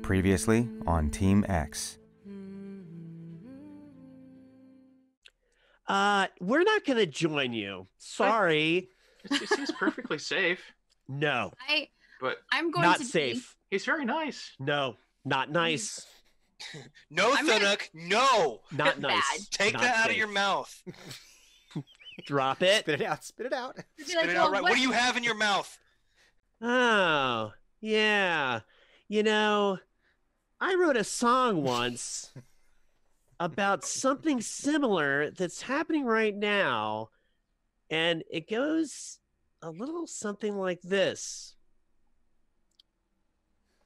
Previously on Team X. We're not going to join you. Sorry. It seems perfectly safe. No. But I'm going not to safe. He's very nice. No, not nice. No, Thunuk, no! Not nice. Bad. Take Not that out of safe. your mouth. Drop it. Spit it out. Spit it out. Spit it out right. What do you have in your mouth? Oh, yeah. You know, I wrote a song once about something similar that's happening right now, and it goes a little something like this.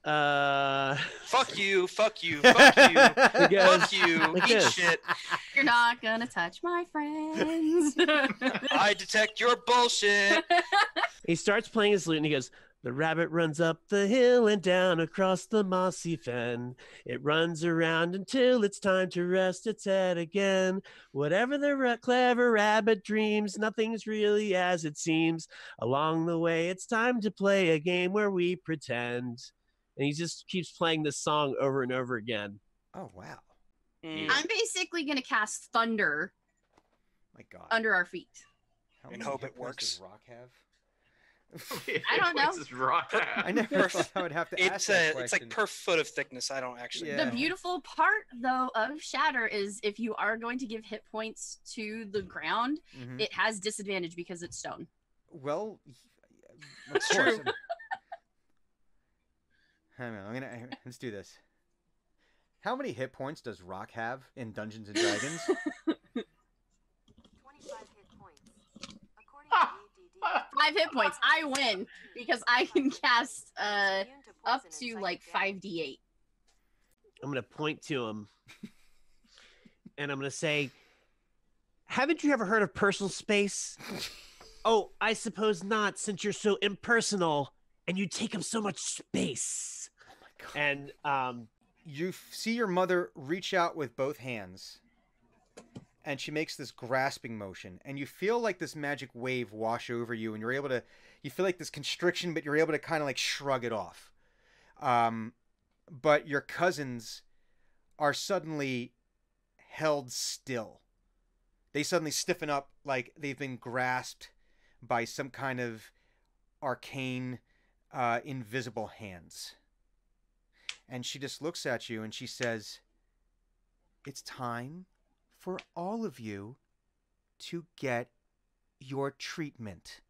Fuck you, fuck you, fuck you, fuck you, like eat this. shit. You're not gonna touch my friends. I detect your bullshit. He starts playing his lute and he goes, "The rabbit runs up the hill and down across the mossy fen. It runs around until it's time to rest its head again. Whatever the clever rabbit dreams, nothing's really as it seems. Along the way, it's time to play a game where we pretend." And he just keeps playing this song over and over again. Oh, wow. I'm basically gonna cast thunder My God. under our feet. How And many hope hit it points works. does Rock have? I don't know. This is rock. I never thought I would have to ask It's that question. it's like per foot of thickness. I don't actually. Yeah. The beautiful part, though, of Shatter is if you are going to give hit points to the ground, Mhm. it has disadvantage because it's stone. Well, of It's course. true. Hang on, let's do this. How many hit points does Rock have in Dungeons and Dragons? 25 hit points. According to ADD, 5 hit points. I win because I can cast immune to up poison to and like psychic damage. 5d8. I'm going to point to him and I'm going to say, "Haven't you ever heard of personal space?" "Oh, I suppose not, since you're so impersonal and you take up so much space." Oh my God. And You see your mother reach out with both hands, and she makes this grasping motion, and you feel like this magic wave wash over you, and you feel like this constriction, but you're able to kind of like shrug it off. But your cousins are suddenly held still. They suddenly stiffen up like they've been grasped by some kind of arcane, invisible hands. And she just looks at you and she says, "It's time for all of you to get your treatment.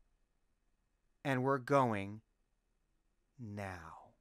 And we're going now."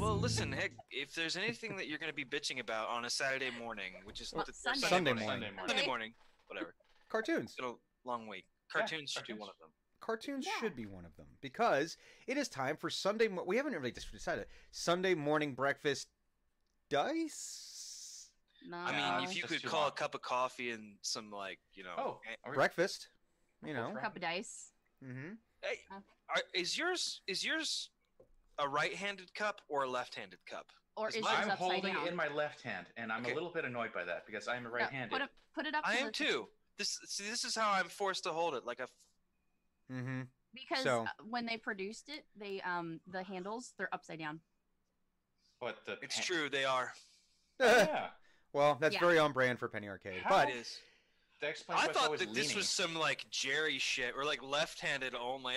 Well, listen, heck, if there's anything that you're going to be bitching about on a Saturday morning, which is Well, or Sunday morning. Sunday morning, whatever. Cartoons. It's been a long week. Cartoons should be one of them. Cartoons Yeah. should be one of them because it is time for Sunday. We haven't really decided. Sunday morning breakfast dice. No. I mean, if you That's could too call long. a cup of coffee and some like, you know, Oh, are we- Breakfast. You know. cup of dice. Mm-hmm. Hey, is yours a right-handed cup or a left-handed cup? Or Is is mine- yours I'm upside holding down? it in my left hand, and I'm Okay. a little bit annoyed by that because I'm No, right-handed. put it up. I to am the- too. This is how I'm forced to hold it, like a. Mm-hmm. Because So- when they produced it, they the handles they're upside down. But the It's true, they are. Oh, yeah. Well, that's Yeah. very on brand for Penny Arcade. How? But It is. That explains I why it's thought always that this leaning. was some like Jerry shit or like left-handed only.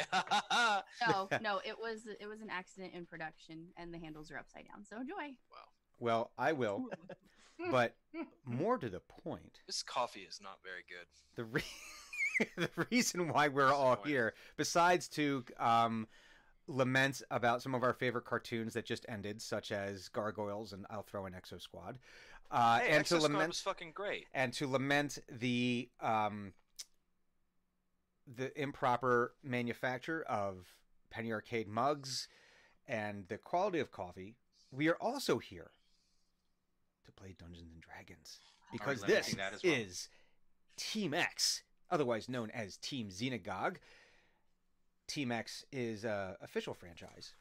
No, it was an accident in production, and the handles are upside down. So enjoy. well, I will. But more to the point, This coffee is not very good. the the reason why we're all Disappointing. here, besides to lament about some of our favorite cartoons that just ended, such as Gargoyles and I'll throw in Exo Squad, Hey, and to Exo Squad lament was fucking great. the improper manufacture of Penny Arcade mugs and the quality of coffee, we are also here to play Dungeons and Dragons because Are we this limiting that as well? is Team X, otherwise known as Team Xenagog. Team X is an official franchise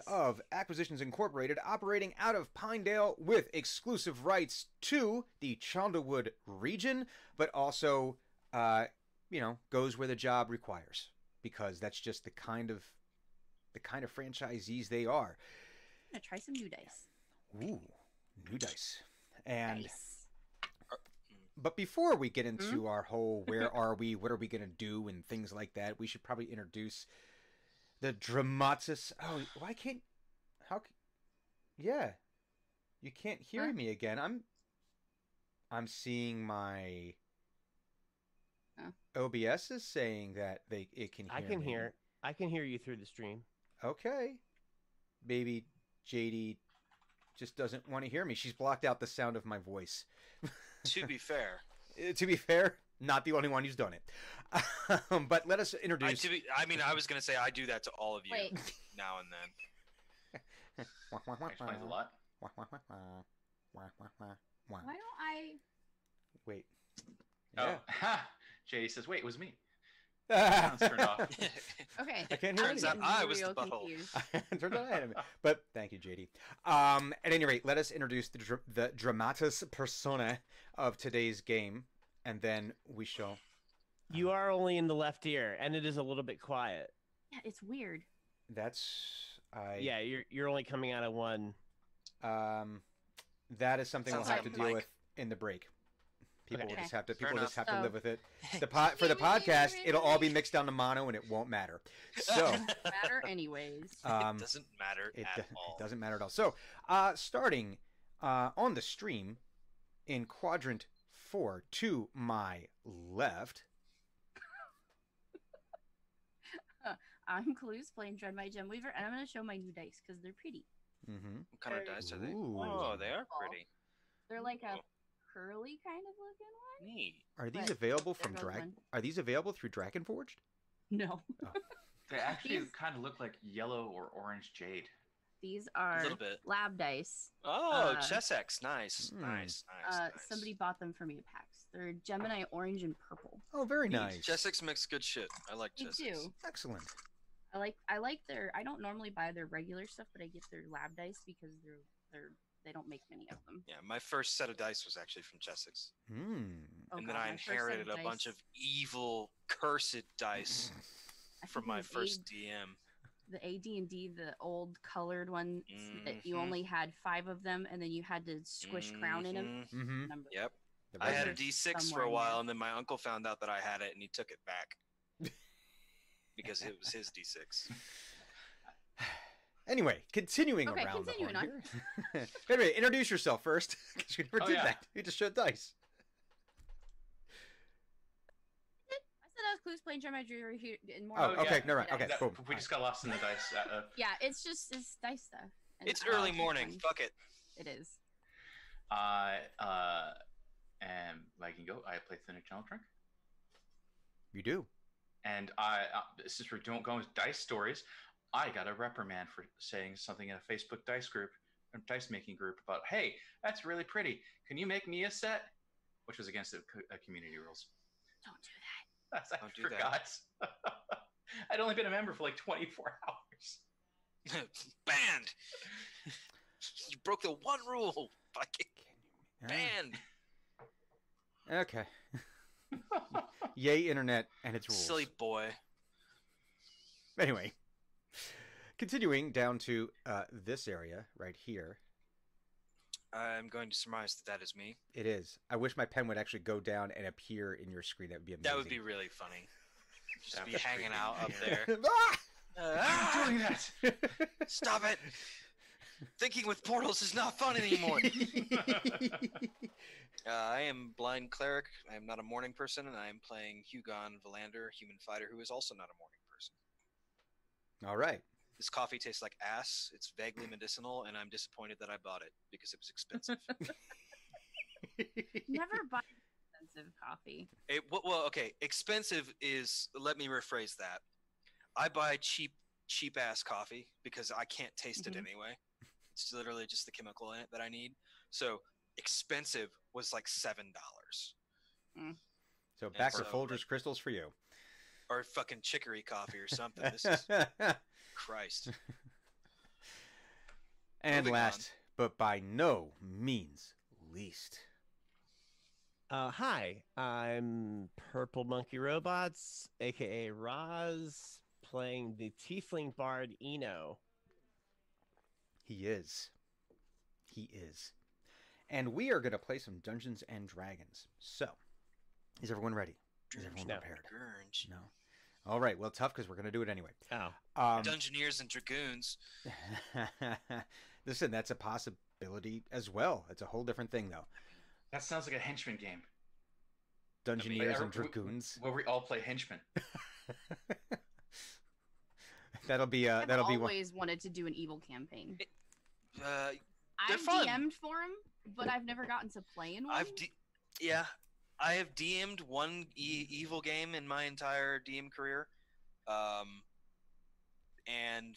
of Acquisitions Incorporated, operating out of Pinedale with exclusive rights to the Chandlewood region, but also, goes where the job requires, because that's just the kind of franchisees they are. I'm gonna try some new dice. Ooh, new dice. And Dice. but before we get into our whole where are we, what are we going to do, and things like that, we should probably introduce the dramatis. Oh, why can't... Yeah. You can't hear Huh? me again. I'm seeing my... Oh. OBS is saying that it can hear I can me. hear. I can hear you through the stream. Okay. Maybe JD just doesn't want to hear me. She's blocked out the sound of my voice. To be fair, To be fair, not the only one who's done it. But let us introduce... I was gonna say I do that to all of you Wait. now and then. Explains a lot. Why don't I? Wait. Oh, Yeah. ha! JD says, "Wait, it was me." I Sounds turned off. Okay. can't hear Turns anything. out I was the Real butthole. confused. Turns out I had him. But thank you, JD. At any rate, let us introduce the dramatis personae of today's game, and then we shall... You are only in the left ear, and it is a little bit quiet. Yeah, it's weird. That's... Yeah, you're only coming out of one. That is something Sounds we'll have like to a deal mic. with in the break. People Okay. will just have to Fair people just have enough. to live with it. For the podcast, it'll all be mixed down to mono, and it won't matter. So Doesn't matter anyways. It um, doesn't matter it at all. doesn't matter at all. So starting on the stream in quadrant 4 to my left. I'm Clues playing Dread My Gem Weaver, and I'm gonna show my new dice because they're pretty. Mm-hmm. What kind of dice are they? Ooh. Oh, they are pretty. They're like a curly kind of looking one. Neat. Are these But available there from goes Drag? one. Are these available through Dragonforged? No, They actually These- kind of look like yellow or orange jade. these A are little bit. lab dice. Oh, Uh, Chessex. Nice. Hmm. Nice. Nice. Somebody bought them for me at PAX. They're Gemini orange and purple. Oh, very nice. Chessex makes good shit. I like Me Chessex. too. Excellent. I like their. I don't normally buy their regular stuff, but I get their lab dice because they don't make many of them. Yeah, my first set of dice was actually from Chessex. Hmm. Oh, And God, then I my first set inherited of a bunch dice- of evil, cursed dice I think from it my was first DM. the AD&D, the old colored ones that you Mhm. only had 5 of them, and then you had to squish crown in them. Mhm. Mm-hmm. Number. Yep. The I had a red- D6 for somewhere a in while, there. and then my uncle found out that I had it, and he took it back because it was his D6. Anyway, continuing Okay, around continuing the horn here. Anyway, introduce yourself first, because you never Oh, did yeah. that. You just showed dice. I said I was Clues playing Jeremiah Drew here in more. Oh, okay, yeah. never mind. Okay, That- boom. we just got lost in the dice. Yeah, it's dice stuff. And It's I early like morning. fun. Fuck it. It is. I am like you go. I play Thin Channel Trunk, You do. and since we're going with dice stories, I got a reprimand for saying something in a Facebook dice group, a dice making group about, hey, that's really pretty. Can you make me a set? Which was against the community rules. Don't do that. I Don't do that. forgot. I'd only been a member for like 24 hours. Banned. You broke the one rule. Fucking Ah, banned. okay. Yay, internet and its rules. Silly boy. Anyway, continuing down to this area right here. I'm going to surmise that that is me. It is. I wish my pen would actually go down and appear in your screen. That would be amazing. That would be really funny. Just That be would hanging freak me out up out. there. Ah! Doing that. Stop it! Thinking with portals is not fun anymore. I am Blind Cleric. I am not a morning person, and I am playing Hugon Valander, human fighter, who is also not a morning person. All right. This coffee tastes like ass. It's vaguely medicinal, and I'm disappointed that I bought it because it was expensive. Never buy expensive coffee. Well, okay. Expensive is. Let me rephrase that. I buy cheap ass coffee because I can't taste it Mhm. anyway. It's literally just the chemical in it that I need. So expensive was like $7 So back to so, Folgers crystals for you. or fucking chicory coffee or something. This is Christ. And Moving last, but by no means least. Hi, I'm Purple Monkey Robots, aka Roz, playing the Tiefling Bard Eno. He is. He is. And we are going to play some Dungeons and Dragons. So, is everyone ready? Is everyone No. prepared? Gurge. No. All right. Well, tough because we're going to do it anyway. Oh, Dungeoneers and Dragoons. Listen, that's a possibility as well. It's a whole different thing, though. That sounds like a henchman game. Dungeoneers and Dragoons. Where we all play henchmen. That'll be I've that'll be one. always wanted to do an evil campaign. They're I've fun. DM'd for him, but I've never gotten to play in one. I have DM'd one evil game in my entire DM career, and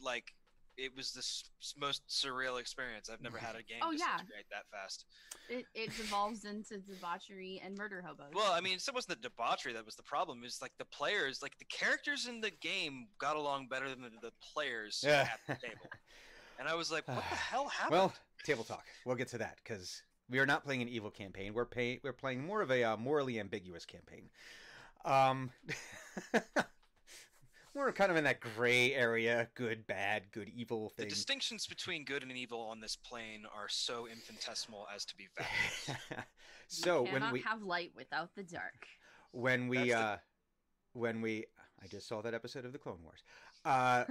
like it was the most surreal experience. I've never had a game Oh, yeah. disintegrate that fast. It devolves into debauchery and murder hobos. Well, I mean, it wasn't the debauchery that was the problem. It was like the players, like the characters in the game got along better than the players Yeah. at the table. And I was like, what the hell happened? Well, table talk. We'll get to that because we are not playing an evil campaign. We're playing more of a morally ambiguous campaign. We're kind of in that gray area: good, bad, good, evil the thing. distinctions between good and evil on this plane are so infinitesimal as to be valueless. So you cannot have light without the dark. when we That's I just saw that episode of the Clone Wars.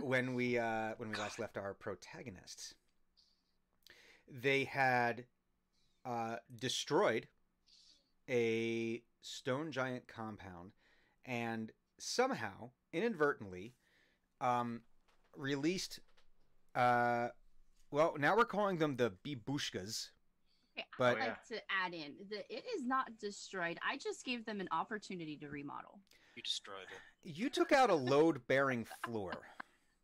When we last left our protagonists, they had destroyed a stone giant compound and somehow inadvertently released well, now we're calling them the Bibushkas. Okay, But- I'd like to add in that it is not destroyed. I just gave them an opportunity to remodel. You destroyed it. You took out a load-bearing floor.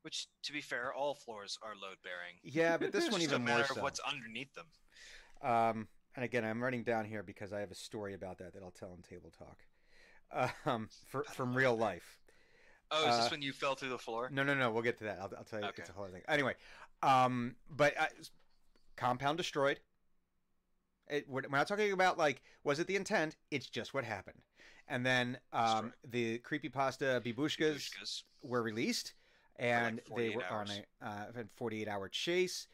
Which, to be fair, all floors are load-bearing. Yeah, but this It's one just even a more matter so. of what's underneath them. And again, I'm writing down here because I have a story about that I'll tell in table talk. From real life. Oh, is this when you fell through the floor? No. We'll get to that. I'll tell you. Okay. It's a whole other thing. Anyway, but compound destroyed. We're not talking about like was it the intent? It's just what happened. And then Destroyed. the creepypasta Bibushkas Babushkas. were released, and like they 48 were hours. on a 48-hour chase.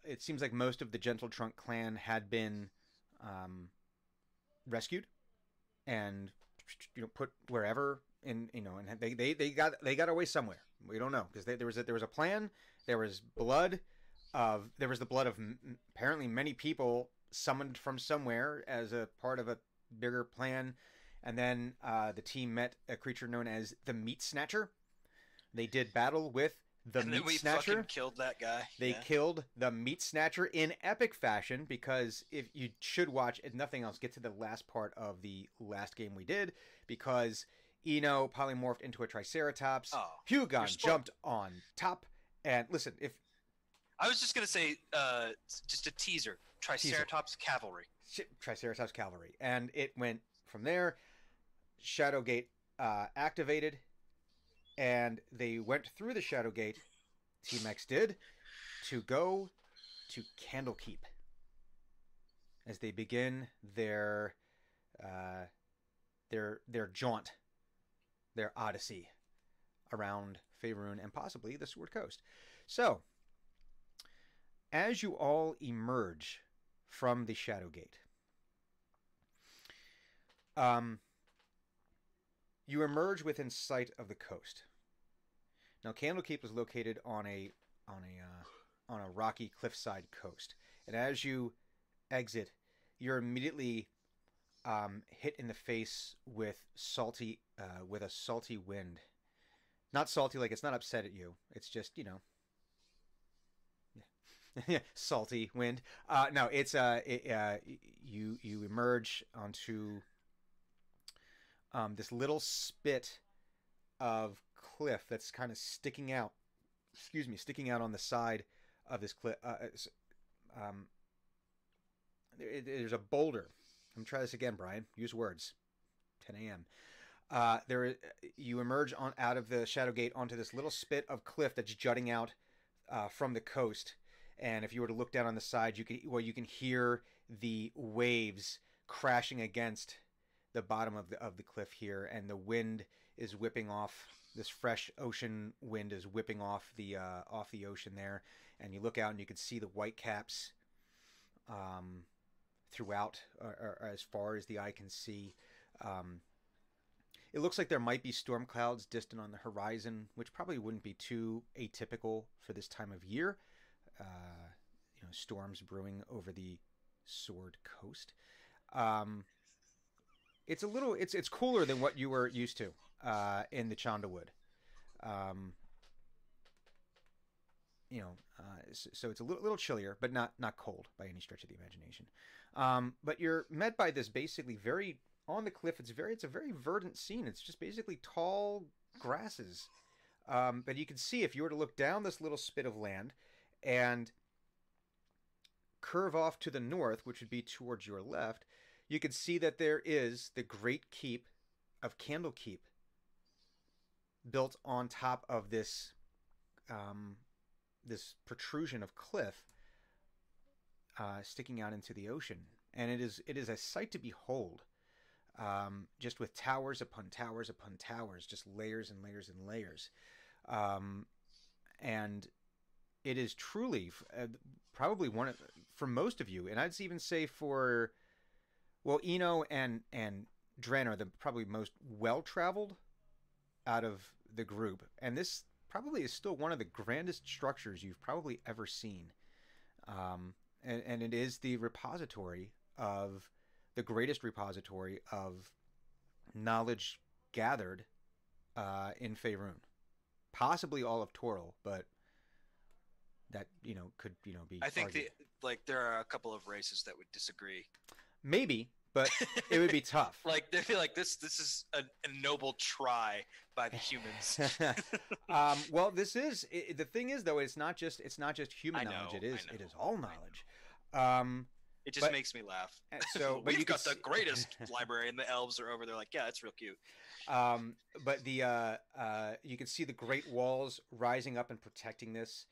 It seems like most of the Gentle Trunk clan had been rescued and put wherever in and they got away somewhere. We don't know because there was a plan. There was the blood of apparently many people summoned from somewhere as a part of a bigger plan, and then the team met a creature known as the Meat Snatcher, They did battle with the and then Meat we Snatcher. fucking killed that guy. They Yeah. killed the Meat Snatcher in epic fashion, because if you should watch, if nothing else, get to the last part of the last game we did, because Eno polymorphed into a Triceratops. Oh, Hugon you're jumped on top. And listen, if I was just gonna say, just a teaser. Triceratops cavalry. Triceratops cavalry, and it went from there. Shadowgate activated, and they went through the Shadowgate. Team X did, to go to Candlekeep as they begin their jaunt, their odyssey around Faerun and possibly the Sword Coast. So, as you all emerge from the Shadowgate, you emerge within sight of the coast. Now, Candlekeep is located on a rocky cliffside coast, and as you exit, you're immediately hit in the face with a salty wind. Not salty, like it's not upset at you. It's just, salty wind. No, it's you emerge onto this little spit of cliff that's kind of sticking out on the side of this cliff. There's a boulder. I'm gonna try this again, Brian. Use words. 10 a.m. You emerge out of the Shadowgate onto this little spit of cliff that's jutting out from the coast. And if you were to look down on the side, you can hear the waves crashing against the bottom of the cliff here, and the wind is whipping off. This fresh ocean wind is whipping off the ocean there, and you look out and you can see the white caps throughout, or as far as the eye can see. It looks like there might be storm clouds distant on the horizon, which probably wouldn't be too atypical for this time of year. Storms brewing over the Sword Coast. It's cooler than what you were used to in the Chandawood. So it's a little chillier, but not cold by any stretch of the imagination. But you're met by this basically very on the cliff. It's a very verdant scene. It's just basically tall grasses. But you can see, if you were to look down this little spit of land and curve off to the north, which would be towards your left, you can see that there is the great keep of Candlekeep built on top of this this protrusion of cliff sticking out into the ocean, and it is a sight to behold. Just with towers upon towers upon towers, just layers and layers and layers, and it is truly probably for most of you, and I'd even say for, well, Eno and Dren are the probably most well-traveled out of the group, and this probably is still one of the grandest structures you've probably ever seen, and it is the greatest repository of knowledge gathered in Faerun, possibly all of Toril, but that could be. I think argued. there are a couple of races that would disagree. Maybe, but it would be tough. Like, they feel like this is a noble try by the humans. Well, the thing is, though, it's not just human I know, knowledge. I It is know, all I know. knowledge. It just makes me laugh. So, but We've you can got the greatest library, and the elves are over there like, yeah, it's real cute. But you can see the great walls rising up and protecting this.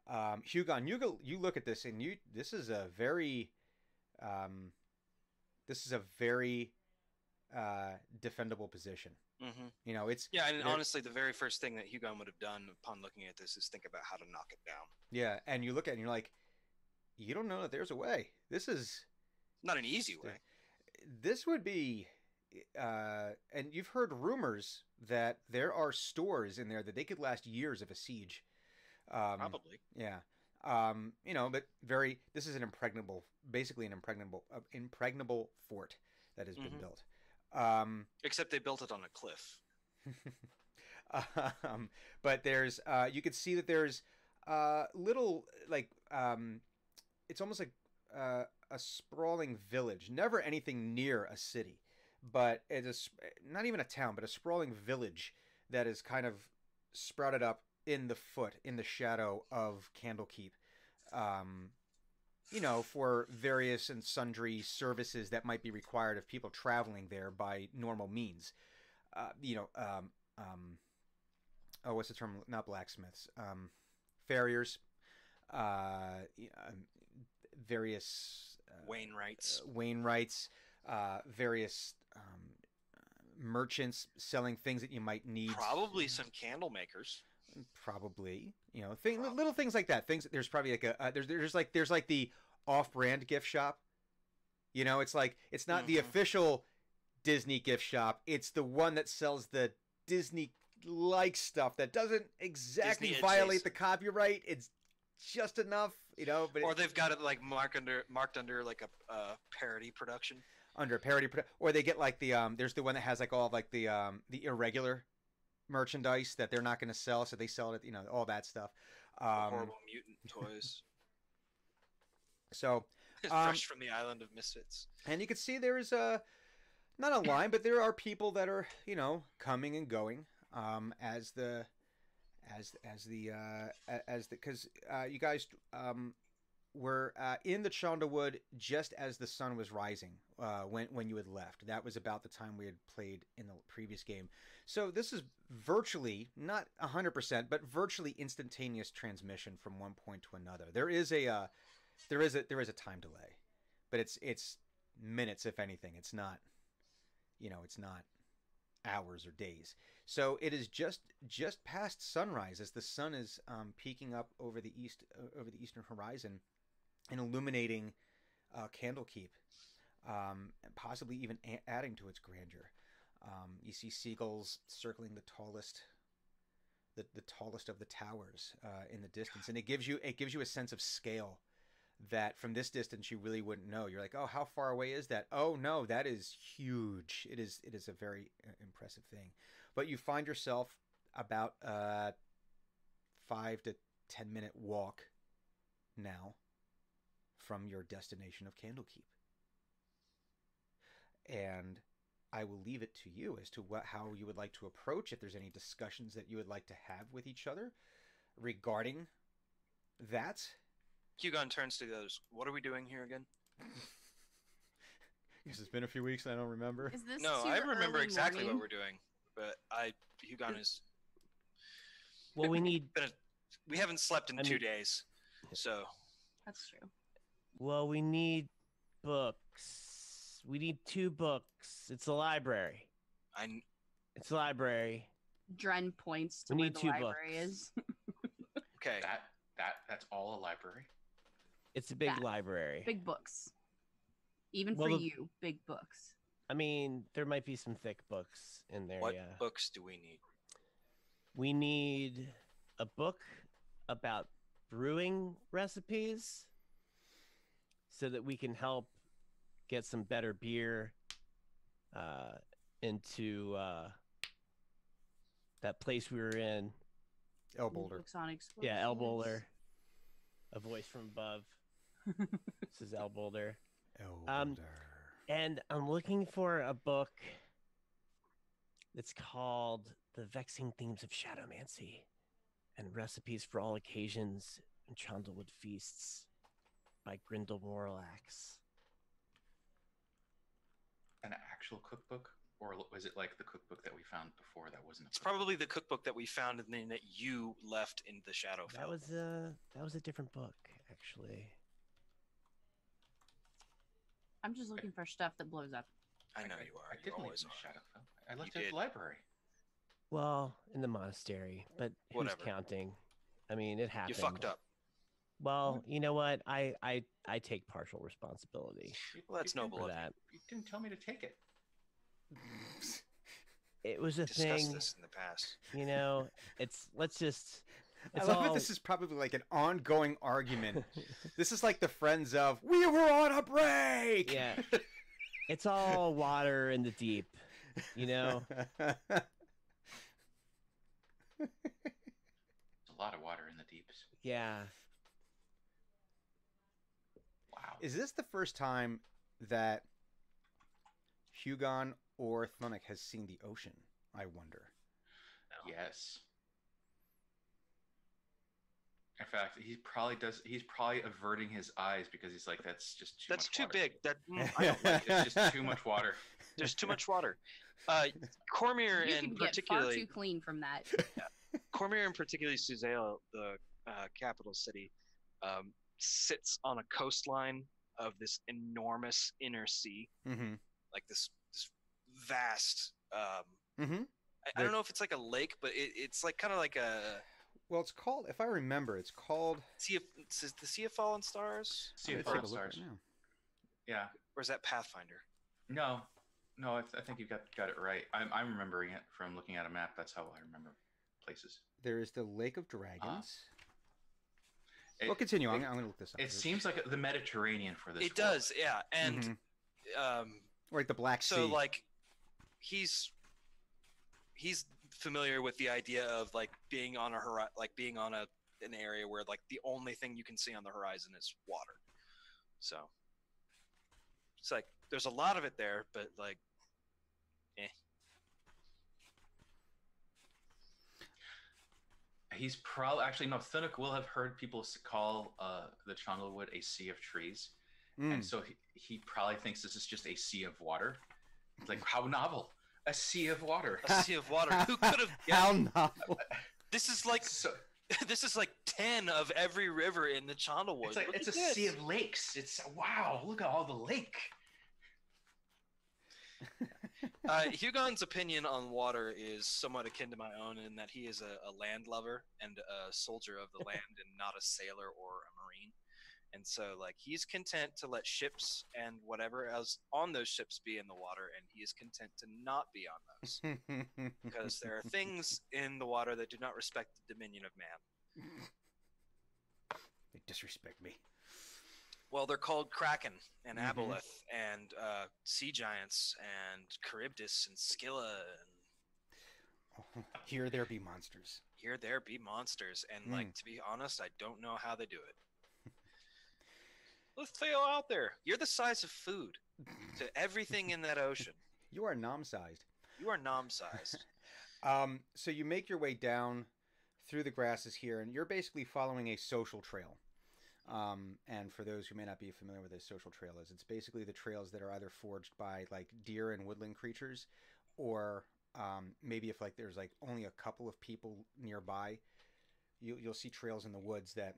Hugon, you look at this, and this is a very defendable position. Mm-hmm. It's and honestly, the very first thing that Hugon would have done upon looking at this is think about how to knock it down. Yeah, and you look at it and you're like, you don't know that there's a way. This is not an easy way. This would be, and you've heard rumors that there are stores in there that they could last years of a siege. Probably. Yeah. But this is basically an impregnable fort that has been built. Except they built it on a cliff. But there's you could see that there's little like it's almost like a sprawling village. Never anything near a city, but it's not even a town, but a sprawling village that is kind of sprouted up in the shadow of Candlekeep. You know, for various and sundry services that might be required of people traveling there by normal means. You know, oh, what's the term? Not blacksmiths, farriers, various Wainwrights, various merchants selling things that you might need. Probably some candle makers. Probably, you know, little things like that. Things there's probably like a there's like the off-brand gift shop. You know, it's like it's not the official Disney gift shop. It's the one that sells the Disney-like stuff that doesn't exactly violate the copyright. It's just enough, you know. But or they've got it like marked under like a parody production. Under a parody, or they get like the there's the one that has like all of like the irregular merchandise that they're not going to sell, so they sell it, you know, all that stuff. Horrible mutant toys. So fresh from the island of misfits. And you can see there is not a line, but there are people that are, you know, coming and going as because you guys were in the Chandlewood just as the sun was rising when you had left. That was about the time we had played in the previous game. So this is virtually, not 100%, but virtually instantaneous transmission from one point to another. There is a time delay, but it's minutes, if anything. It's not, you know, it's not hours or days. So it is just past sunrise as the sun is peeking up over the eastern horizon and illuminating Candlekeep, and possibly even adding to its grandeur. You see seagulls circling the tallest of the towers in the distance, and it gives you a sense of scale that from this distance you really wouldn't know. You're like, oh, how far away is that? Oh no, that is huge. It is a very impressive thing. But you find yourself about 5 to 10 minute walk now from your destination of Candlekeep. And I will leave it to you as to how you would like to approach, if there's any discussions that you would like to have with each other regarding that. Hugon turns to goes, "What are we doing here again?" Because it's been a few weeks and I don't remember. Is this No, too I remember early exactly morning? what we're doing, but Hugon is. Well, we need. We haven't slept in 2 days, so. That's true. Well, we need books. We need 2 books. It's a library. It's a library. Dren points to We where need the 2 library books. is. Okay. That's all a library. It's a big That. library. Big books. Even Well, for the- you, big books. I mean, there might be some thick books in there. What Yeah. books do we need? We need a book about brewing recipes so that we can help get some better beer into that place we were in. El Boulder. Books on explosives. Yeah, El Boulder. A voice from above. This is El Boulder. El Um, Boulder. And I'm looking for a book that's called The Vexing Themes of Shadowmancy and Recipes for All Occasions and Chandlewood Feasts by Grindel Morlax. An actual cookbook, or was it like the cookbook that we found before that wasn't? It's probably the cookbook that we found and then that you left in the Shadowfell. That was a different book, actually. I'm just looking for stuff that blows up. I know you are. I You did leave always the are. Shadowfell. I left You it at did. the library. Well, in the monastery, but who's Whatever. counting? I mean, it happened. You fucked up. Well, you know what? I take partial responsibility Well, that's noble for of you. that. You didn't tell me to take it. It was a Discussed thing, this in the past. you know. Let's just. I It's love all. that this is probably like an ongoing argument. This is like the friends of, we were on a break! Yeah. It's all water in the deep, you know. lot of water in the deeps. Yeah. Wow. Is this the first time that Hugon or Thunic has seen the ocean? I wonder. Yes. In fact, he probably does. He's probably averting his eyes because he's like, "That's just too That's much too water. big. I don't like it. It's just too much water." There's too much water. Cormier You and can get far particularly too clean from that. Cormier and particularly Suzeo, the capital city, sits on a coastline of this enormous inner sea, Mm-hmm. like this vast. Mm-hmm. I don't know if it's like a lake, but it's like kind of like a Well, it's called, if I remember, it's called... sea of the Sea of Fallen Stars, Sea of Let's Fallen take a look Stars. right now. Yeah. or is that Pathfinder? No. I think you got it right. I'm remembering it from looking at a map. That's how I remember places. There is the Lake of Dragons. It, Well, continue. I'm It, going to look this up. it seems like the Mediterranean for this. It world. does, yeah, and Mhm. Or like the Black Sea. so like he's familiar with the idea of like being on an area where like the only thing you can see on the horizon is water. So it's like there's a lot of it there, but like He's probably actually no. Thunuk will have heard people call the Chondelwood a sea of trees, and so he probably thinks this is just a sea of water. It's like, how novel! A sea of water. a sea of water. Who could have? How novel. This is like So this is like 10 of every river in the Chondelwood. it's like Look it's at a sea this. of lakes. It's wow! Look at all the lake. Hugon's opinion on water is somewhat akin to my own in that he is a land lover and a soldier of the land and not a sailor or a marine. And so, like, he's content to let ships and whatever else on those ships be in the water, and he is content to not be on those. Because there are things in the water that do not respect the dominion of man. They disrespect me. Well, they're called Kraken and Mhm. Aboleth and sea giants and Charybdis and Scylla and Here there be monsters. here there be monsters. And like to be honest, I don't know how they do it. Let's throw you out there. You're the size of food to everything in that ocean. You are nom-sized. You are nom-sized. So you make your way down through the grasses here, and you're basically following a social trail. And for those who may not be familiar with what a social trail is, it's basically the trails that are either forged by like deer and woodland creatures, or maybe if like there's like only a couple of people nearby, you'll see trails in the woods that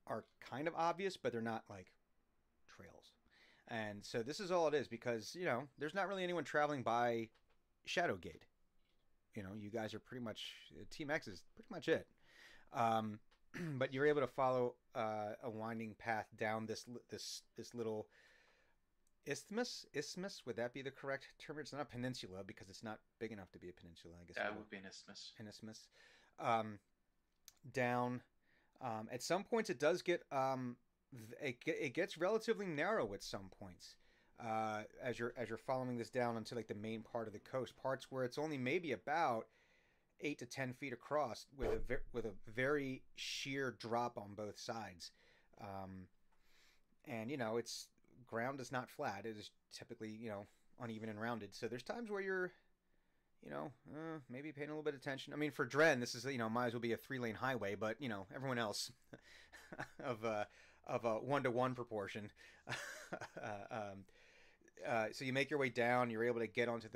are kind of obvious, but they're not like trails. And so this is all it is, because there's not really anyone traveling by Shadowgate. You guys are pretty much Team X is pretty much it. But you're able to follow a winding path down this little isthmus. Isthmus, would that be the correct term? It's not a peninsula because it's not big enough to be a peninsula. I guess That would be an isthmus. an isthmus. Down. At some points, it does get it gets relatively narrow at some points. As you're following this down into like the main part of the coast, parts where it's only maybe about 8 to 10 feet across with a very sheer drop on both sides. And it's ground is not flat. It is typically, uneven and rounded. So there's times where you're, maybe paying a little bit of attention. I mean, for Dren, this is, might as well be a 3-lane highway, but, everyone else of a 1-to-1 proportion. So you make your way down, you're able to get onto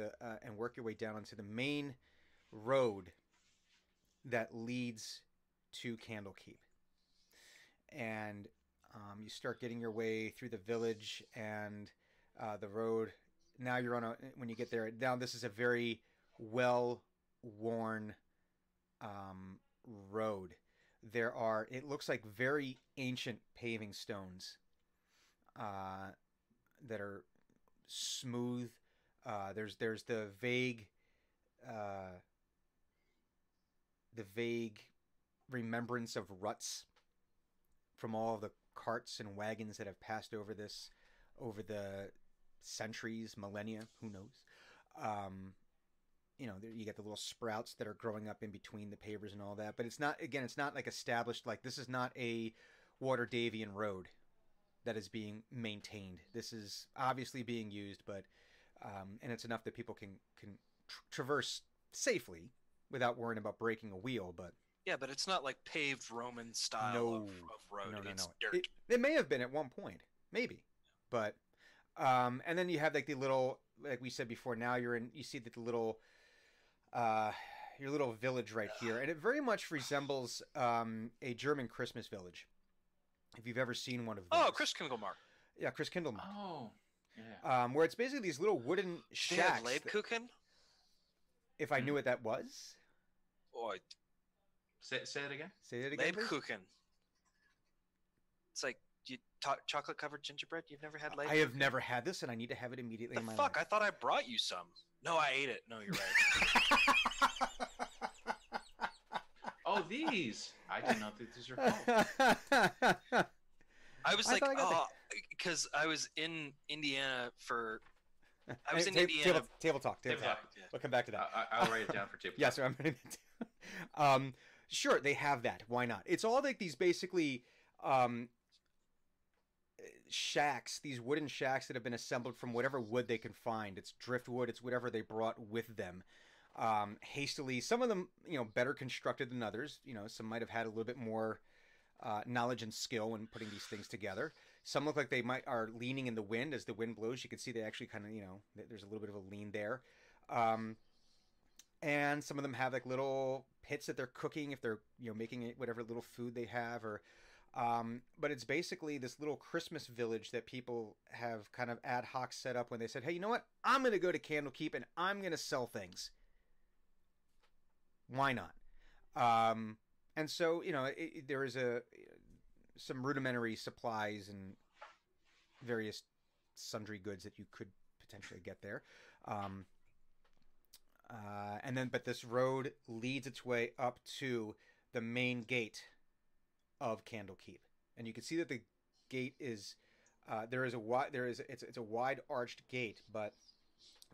and work your way down onto the main road that leads to Candlekeep. And you start getting your way through the village and the road. Now you're when you get there, now this is a very well-worn road. It looks like very ancient paving stones that are smooth. There's the vague remembrance of ruts from all of the carts and wagons that have passed over the centuries, millennia, who knows. you get the little sprouts that are growing up in between the pavers and all that. But it's not like established. Like, this is not a Waterdavian road that is being maintained. This is obviously being used, but and it's enough that people can traverse safely without worrying about breaking a wheel. But Yeah, but it's not like paved Roman style No. of road. no, It's dirt. It may have been at one point, maybe, but and then you have like the little, like we said before. Now you see that the little your little village right here, and it very much resembles a German Christmas village. If you've ever seen one of those. Oh, Chris Kingelmark. Yeah, Chris Kindelmark. Oh, yeah. Where it's basically these little wooden They had shacks. that- Lebkuchen? if I knew what that was, Oh, Say it again. say it again. please. Lebkuchen. It's like chocolate covered gingerbread. You've never had Lebkuchen? I have never had this, and I need to have it immediately The in my fuck? I life. thought I brought you some. No, I ate it. No, you're right. Oh, these. I didn't know that these are called. I was I like, thought I got oh, because I was in Indiana for. I was in Hey, Indiana. Table talk. Table talk. Yeah. We'll come back to that. I'll write it down for table. Yes, sir. I'm writing it down. Sure, they have that. Why not? It's all like these basically shacks, these wooden shacks that have been assembled from whatever wood they can find. It's driftwood. It's whatever they brought with them. Hastily, some of them, better constructed than others. Some might have had a little bit more knowledge and skill when putting these things together. Some look like they are leaning in the wind. As the wind blows, you can see they actually kind of, there's a little bit of a lean there. And some of them have like little pits that they're cooking if they're, making it whatever little food they have. Or, but it's basically this little Christmas village that people have kind of ad hoc set up when they said, hey, you know what? I'm going to go to Candlekeep and I'm going to sell things. Why not? And so, there is some rudimentary supplies and various sundry goods that you could potentially get there. But this road leads its way up to the main gate of Candlekeep, and you can see that the gate is it's a wide arched gate, but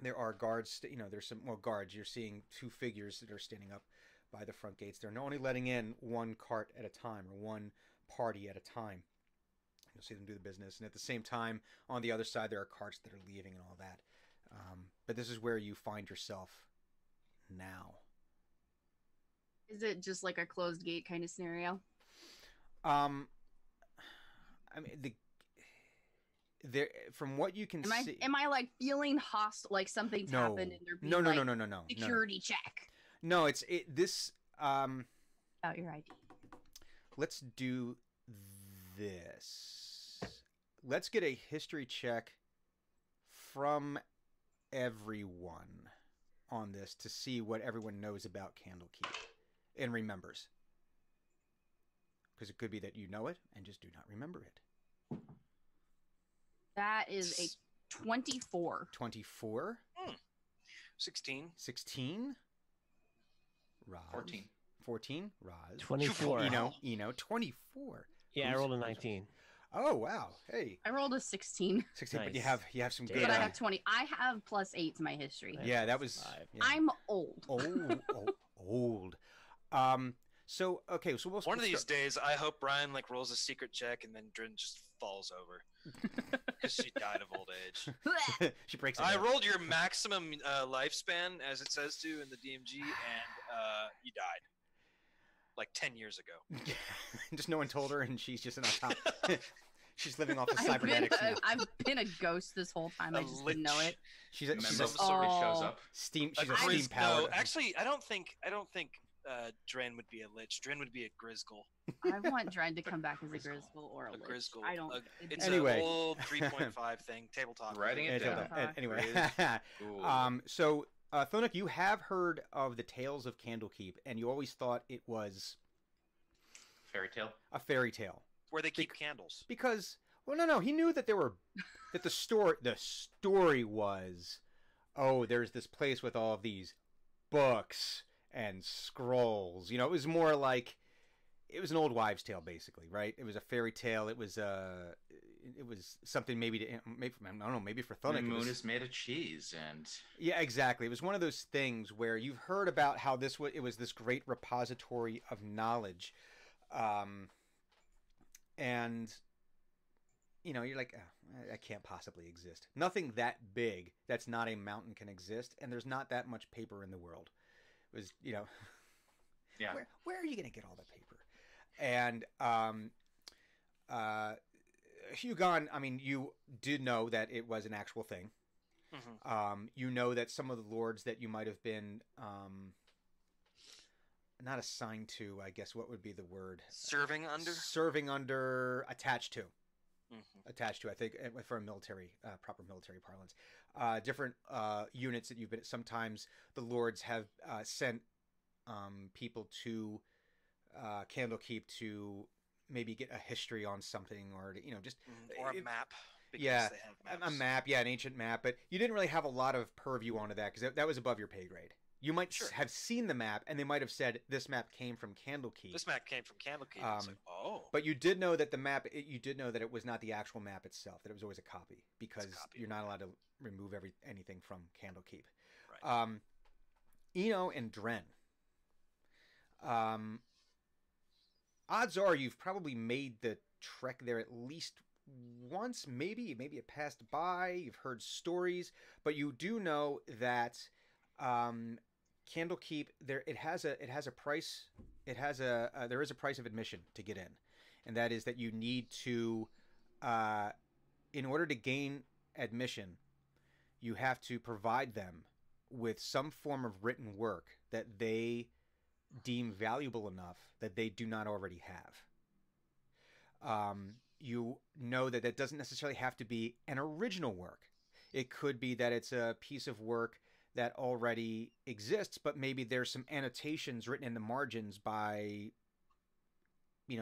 there are guards. There's some guards. You're seeing two figures that are standing up by the front gates. They're only letting in one cart at a time, or one party at a time. You'll see them do the business, and at the same time, on the other side, there are carts that are leaving and all that. But this is where you find yourself now. Is it just like a closed gate kind of scenario? I mean, from what you can see, Am I like feeling hostile, like something's no, happened and they're being no, security check? No, this. Out your ID. Let's do this. Let's get a history check from everyone on this to see what everyone knows about Candlekeep and remembers. Because it could be that you know it and just do not remember it. That is a 24. 24. 16. 16. Roz. 14. 14. Roz. 24. Eno. 24. Yeah, I Who's- rolled a 19. Oh wow! Hey, I rolled a 16, 16. But Nice. you have some Damn. good. but I have 20. I have +8 to my history. Yeah, that was. Five. Yeah. I'm old. Old. So okay, so One of these days, I hope Brian rolls a secret check and then Drin just falls over because she died of old age. she breaks. I it down. rolled your maximum lifespan as it says to in the DMG, and you died like 10 years ago. Just no one told her, and she's just in on top. She's living off the cybernetics now. I've been a ghost this whole time. I just didn't know it. She's A a, member she's of a the story shows Oh. up. steam. A She's a grizz- steam powered. No, actually, I don't think Dren would be a lich. Dren would be a Grizzle. I want Dren to come back as a Grizzle or a A Lich. Grizzle. I don't. It's Anyway. an old 3.5 thing. Table talk. Writing it Yeah, down. anyway. Cool. So Thonik, you have heard of the tales of Candlekeep, and you always thought it was Fairy tale. a fairy tale Where they keep candles. because, well, no, he knew that that the story was, oh, there's this place with all of these books and scrolls. It was more like it was an old wives' tale, basically, right? It was a fairy tale. It was something maybe I don't know, maybe for The Thunic. moon is made of cheese, and Yeah, exactly. It was one of those things where you've heard about how it was this great repository of knowledge, and you're like, oh, that can't possibly exist. Nothing that big that's not a mountain can exist, and there's not that much paper in the world. It was, yeah. where are you going to get all the paper? And Hugon, I mean, you did know that it was an actual thing. Mhm. You know that some of the lords that you might have been not assigned to, I guess, what would be the word? Serving under. Serving under, attached to. Mhm. Attached to, I think, for a military, proper military parlance. Different units that you've been. Sometimes the lords have sent people to Candlekeep to maybe get a history on something, or to, just Or a map. Because yeah, they have a maps. map, yeah, an ancient map. But you didn't really have a lot of purview onto that because that was above your pay grade. You might Sure. have seen the map, and they might have said this map came from Candlekeep. This map came from Candlekeep. It's like, oh. But you did know that the map. You did know that it was not the actual map itself. That it was always a copy because copy. you're not allowed to remove anything from Candlekeep. Right. Eno and Dren. Odds are you've probably made the trek there at least once, maybe it passed by. You've heard stories, but you do know that Candlekeep there it has a price. There is a price of admission to get in, and that is that you need to, in order to gain admission, you have to provide them with some form of written work that they deem valuable enough that they do not already have. You know that doesn't necessarily have to be an original work. It could be that it's a piece of work that already exists, but maybe there's some annotations written in the margins by,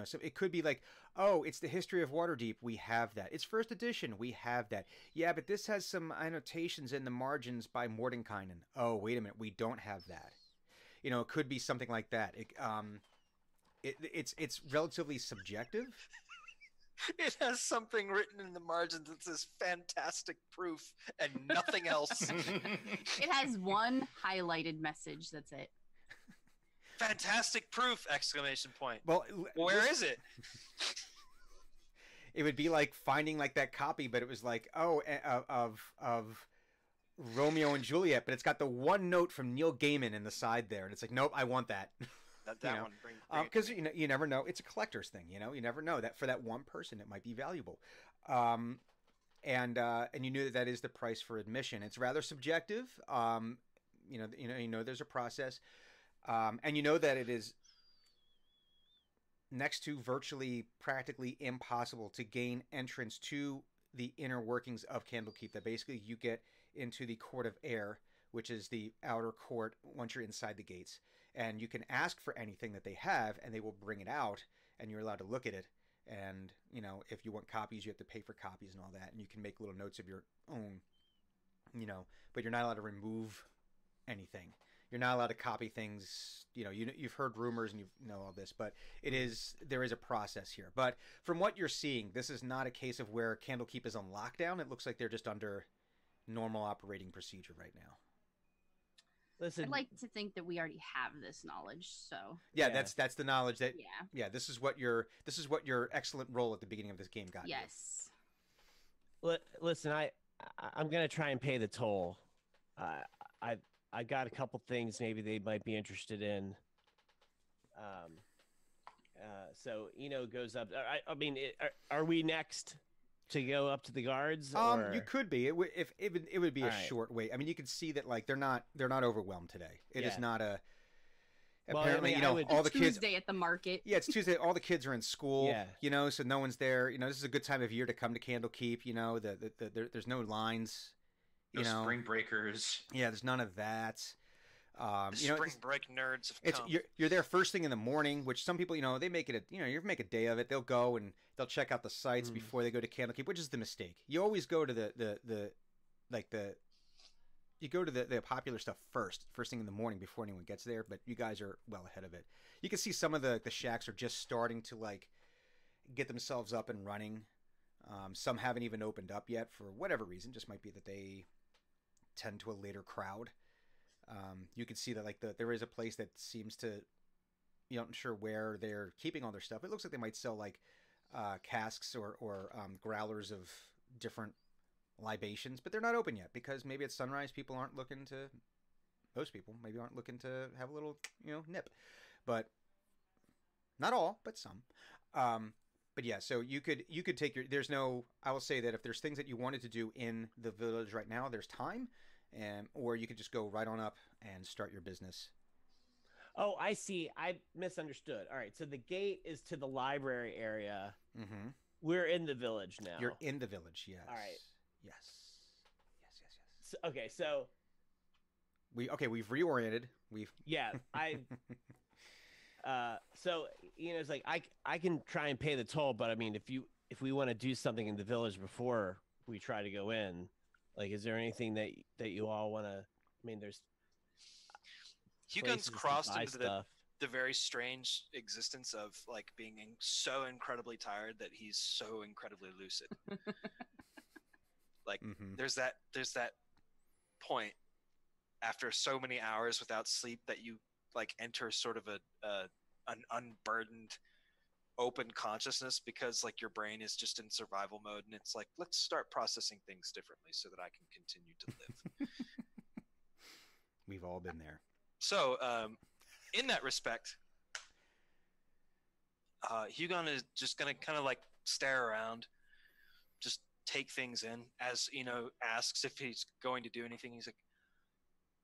so it could be like, oh, it's the history of Waterdeep. We have that. It's first edition. We have that. Yeah, but this has some annotations in the margins by Mordenkainen. Oh, wait a minute. We don't have that. It could be something like that. It's relatively subjective. It has something written in the margins that says fantastic proof and nothing else. It has one highlighted message. That's it. Fantastic proof! Exclamation point. Well, Where is it? It would be like finding like that copy, but it was like, of Romeo and Juliet, but it's got the one note from Neil Gaiman in the side there, and it's like, nope, I want that. That one. Bring Because you never know. It's a collector's thing. You never know that for that one person it might be valuable. And you knew that is the price for admission. It's rather subjective. There's a process, and you know that it is next to virtually practically impossible to gain entrance to the inner workings of Candlekeep. That basically you get into the Court of Air, which is the outer court once you're inside the gates. And you can ask for anything that they have, and they will bring it out, and you're allowed to look at it. And, if you want copies, you have to pay for copies and all that. And you can make little notes of your own, but you're not allowed to remove anything. You're not allowed to copy things. You've heard rumors and you know all this, but there is a process here. But from what you're seeing, this is not a case of where Candlekeep is on lockdown. It looks like they're just under normal operating procedure right now. Listen, I'd like to think that we already have this knowledge, so Yeah, Yeah. that's the knowledge that. yeah. Yeah, this is what your excellent roll at the beginning of this game got you. Yes. listen, I'm gonna try and pay the toll. I got a couple things maybe they might be interested in. So Eno goes up. I mean, are we next to go up to the guards? Or? You could be. It would be a All right. short wait. I mean, you can see that like they're not overwhelmed today. It is Yeah. not a. Well, Apparently, I mean, I would- all the kids. Tuesday at the market. Yeah, it's Tuesday. All the kids are in school. Yeah. So no one's there. This is a good time of year to come to Candlekeep. There's no lines. No spring breakers. Yeah, there's none of that. The spring break nerds have It's come. you're there first thing in the morning, which some people they make it you make a day of it. They'll go and they'll check out the sites before they go to Candlekeep, which is the mistake. You always go to the you go to the popular stuff first thing in the morning before anyone gets there, but you guys are well ahead of it. You can see some of the shacks are just starting to like get themselves up and running. Some haven't even opened up yet for whatever reason. Just might be that they tend to a later crowd. You can see that like there is a place that seems to, you aren't sure where they're keeping all their stuff. It looks like they might sell like casks or growlers of different libations, but they're not open yet because maybe at sunrise people aren't looking to. Most people maybe aren't looking to have a little nip, but not all, but some. But yeah, so you could take your. There's no. I will say that if there's things that you wanted to do in the village right now, there's time, or you could just go right on up and start your business. Oh, I see. I misunderstood. All right, so the gate is to the library area. Mm-hmm. We're in the village now. You're in the village, yes. All right. Yes. So, okay, so we've reoriented. yeah, so it's like I can try and pay the toll, but I mean, if we want to do something in the village before we try to go in, like, is there anything that you all want to? I mean, there's. Hugon's crossed into stuff. the very strange existence of like being so incredibly tired that he's so incredibly lucid. Like there's that point after so many hours without sleep that you like enter sort of an unburdened open consciousness because like your brain is just in survival mode and it's like, let's start processing things differently so that I can continue to live. We've all been there. So in that respect, Hugon is just going to kind of like stare around, just take things in as, asks if he's going to do anything. He's like,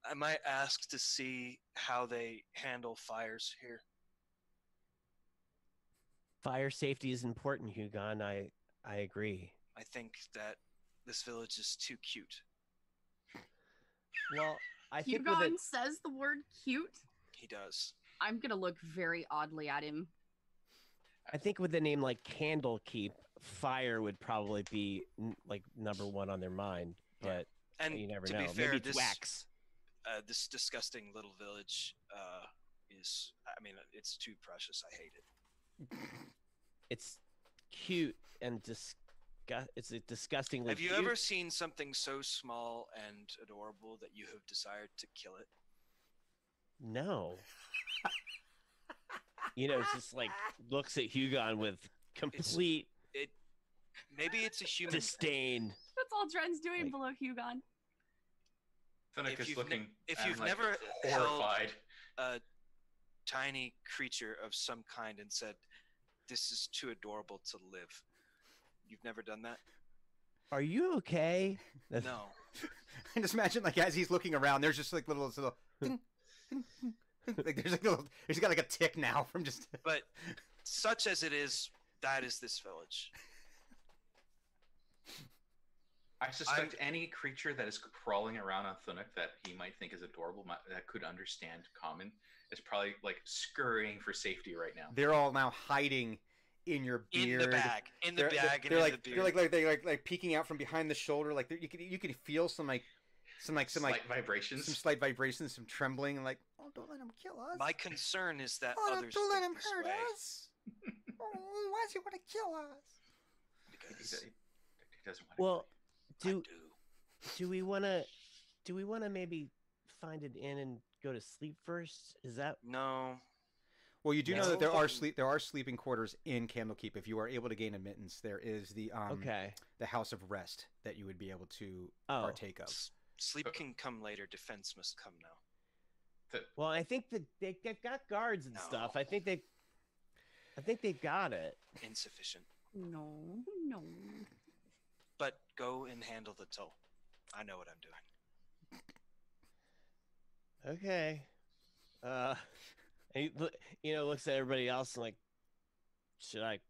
I might ask to see how they handle fires here. Fire safety is important, Hugon. I agree. I think that this village is too cute. Well, I think Hugon says the word cute. He does. I'm going to look very oddly at him. I think with a name like Candlekeep, fire would probably be like number one on their mind. But and you never to know. Be fair, maybe it's wax. This disgusting little village is, I mean, it's too precious. I hate it. It's cute and it's a disgustingly Have you cute. ever seen something so small and adorable that you have desired to kill it? No. It's just like looks at Hugon with complete maybe it's a human disdain. That's all Dren's doing below Hugon. Thunuk is looking. If you've never horrified held a tiny creature of some kind and said, "This is too adorable to live," you've never done that. Are you okay? No. I just imagine like as he's looking around, there's just like little ding, ding, ding. Like there's like little. He's got like a tick now from just. But such as it is, that is this village. I suspect any creature that is crawling around on Thunuk that he might think is adorable, that could understand common, is probably like scurrying for safety right now. They're all now hiding in your beard. In the bag. In the bag and they're in like, the beard. they're like peeking out from behind the shoulder. Like you can feel some slight vibrations. Some slight vibrations, some trembling, and like, oh, don't let him kill us. My concern is that others don't let him think hurt this way. us. Oh, why does he want to kill us? Because he doesn't want Well, do. do we want to maybe find an inn and go to sleep first? Is that No. Well, you do know No. that there are sleeping quarters in Candlekeep. If you are able to gain admittance, there is the the House of Rest that you would be able to partake of. Sleep can come later. Defense must come now. Well, I think that they got guards and stuff. I think they got it. Insufficient. No. But go and handle the toll. I know what I'm doing. Okay. And he, looks at everybody else and like, should I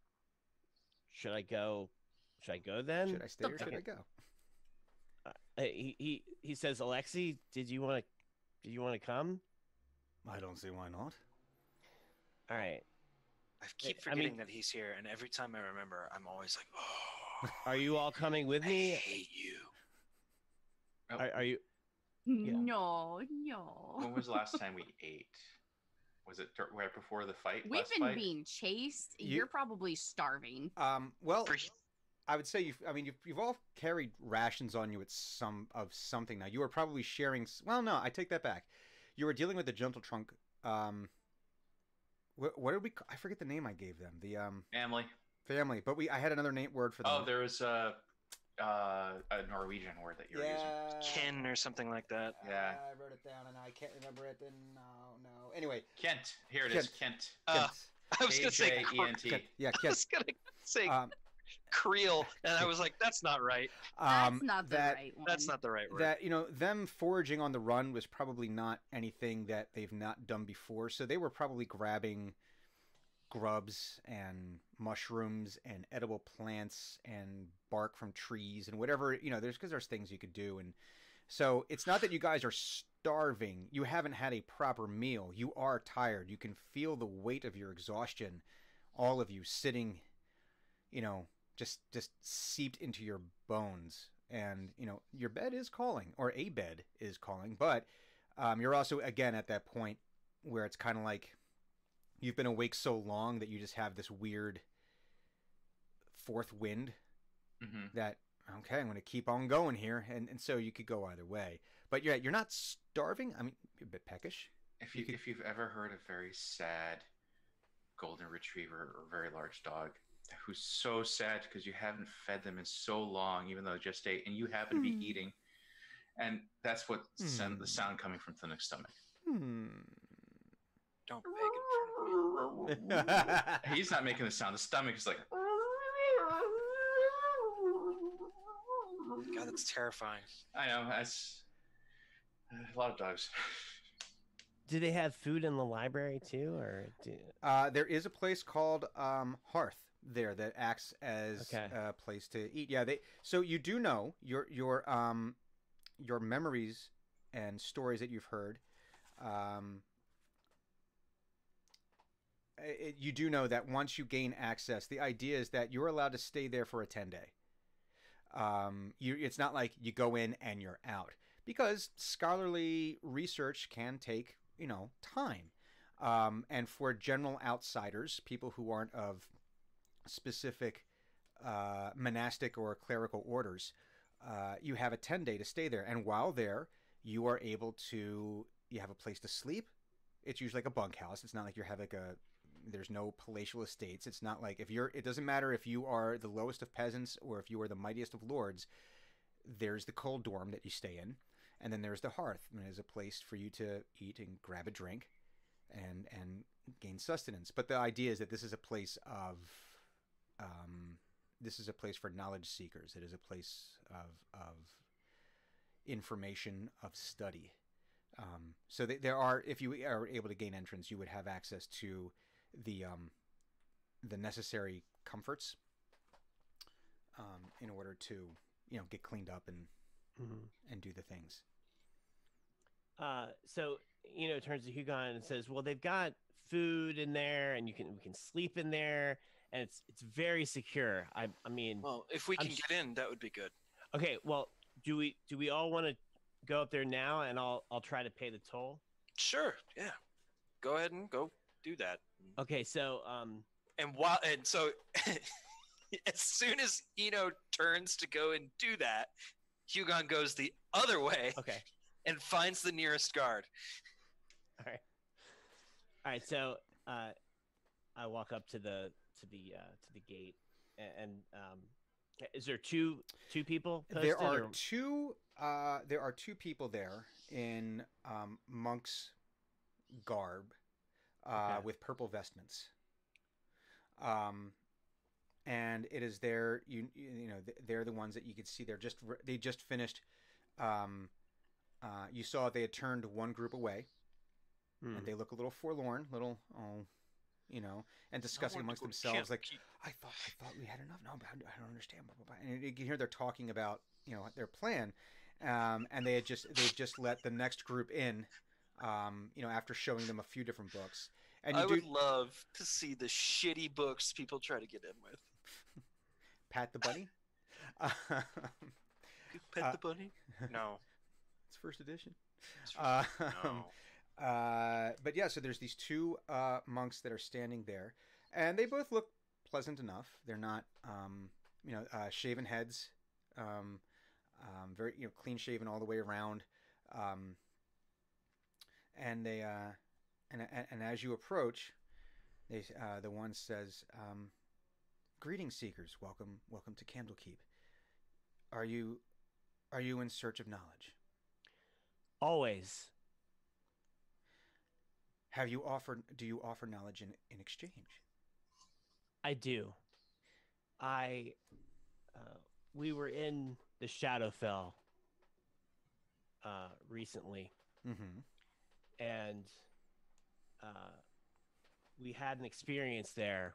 go? Should I go then? Should I stay or should I go? He says, Alexi, did you want to come? I don't see why not. All right. I keep forgetting that he's here, and every time I remember, I'm always like, oh. Are you all coming with me? I hate you. Are you? No, When no. was the last time we ate? Was it right before the fight? We've last been fight? being chased. You- You're probably starving. Well, For- I would say you've all carried rations on you at something. Now you were probably sharing. Well, no, I take that back. You were dealing with the gentle trunk. What did we? I forget the name I gave them. The Family. family. But I had another word for them. Oh, there was a Norwegian word that you were using. Kin or something like that. Yeah. I wrote it down and I can't remember it. And no. Anyway, Kent. Here it is. Kent. Kent. I was gonna say K-J-E-N-T. Yeah, I Kent. was gonna say Um, Creel, and I was like, that's not right. That's not the right one. That's not the right word. That them foraging on the run was probably not anything that they've not done before. So they were probably grabbing grubs and mushrooms and edible plants and bark from trees and whatever, there's things you could do. And so it's not that you guys are starving. You haven't had a proper meal. You are tired. You can feel the weight of your exhaustion, all of you sitting, just seeped into your bones. And, your bed is calling, or a bed is calling, but you're also, again, at that point where it's kind of like you've been awake so long that you just have this weird fourth wind that, okay, I'm going to keep on going here. And so you could go either way. But you're not starving. I mean, you're a bit peckish. If you've ever heard a very sad golden retriever or very large dog who's so sad because you haven't fed them in so long, even though they just ate, and you happen to be eating, and that's what the sound coming from the stomach. Don't beg in front of me. He's not making the sound. The stomach is like. God, that's terrifying. I know. That's a lot of dogs. Do they have food in the library too, or there is a place called Hearth there that acts as a place to eat. Yeah, so you do know your memories and stories that you've heard. You do know that once you gain access, the idea is that you're allowed to stay there for a 10-day. It's not like you go in and you're out, because scholarly research can take time. And for general outsiders, people who aren't of specific monastic or clerical orders, you have a 10-day to stay there. And while there, you are able to, you have a place to sleep. It's usually like a bunkhouse. It's not like you have there's no palatial estates. It's not like it doesn't matter if you are the lowest of peasants or if you are the mightiest of lords. There's the cold dorm that you stay in. And then there's the hearth. And it is a place for you to eat and grab a drink and gain sustenance. But the idea is that this is a place for knowledge seekers. It is a place of information, of study. So there are, if you are able to gain entrance, you would have access to the necessary comforts in order to get cleaned up and do the things. So turns to Hugon and says, well, they've got food in there and we can sleep in there and it's very secure. I mean, well, if we can get in, that would be good. Okay, well, do we all want to go up there now and I'll try to pay the toll? Sure, yeah. Go ahead and go do that. Okay, so and so as soon as Eno turns to go and do that, Hugon goes the other way. Okay. And finds the nearest guard. All right. So I walk up to the gate, and is there two people posted? There are two people there in monk's garb, with purple vestments. And it is there. They're the ones that you could see. They just finished. You saw they had turned one group away, and they look a little forlorn, and discussing amongst themselves, like, I thought we had enough. No, but I don't understand. And you can hear they're talking about, their plan, and they've just let the next group in, after showing them a few different books. And I would love to see the shitty books people try to get in with. Pat the bunny. Pet the bunny? No. It's first edition. It's No. But yeah, so there's these two monks that are standing there, and they both look pleasant enough. They're not, shaven heads, very clean shaven all the way around, and they and as you approach, the one says, "Greetings, seekers. Welcome to Candlekeep. Are you in search of knowledge? Always. Do you offer knowledge in exchange?" I do. We were in the Shadowfell recently, Mm-hmm. and we had an experience there,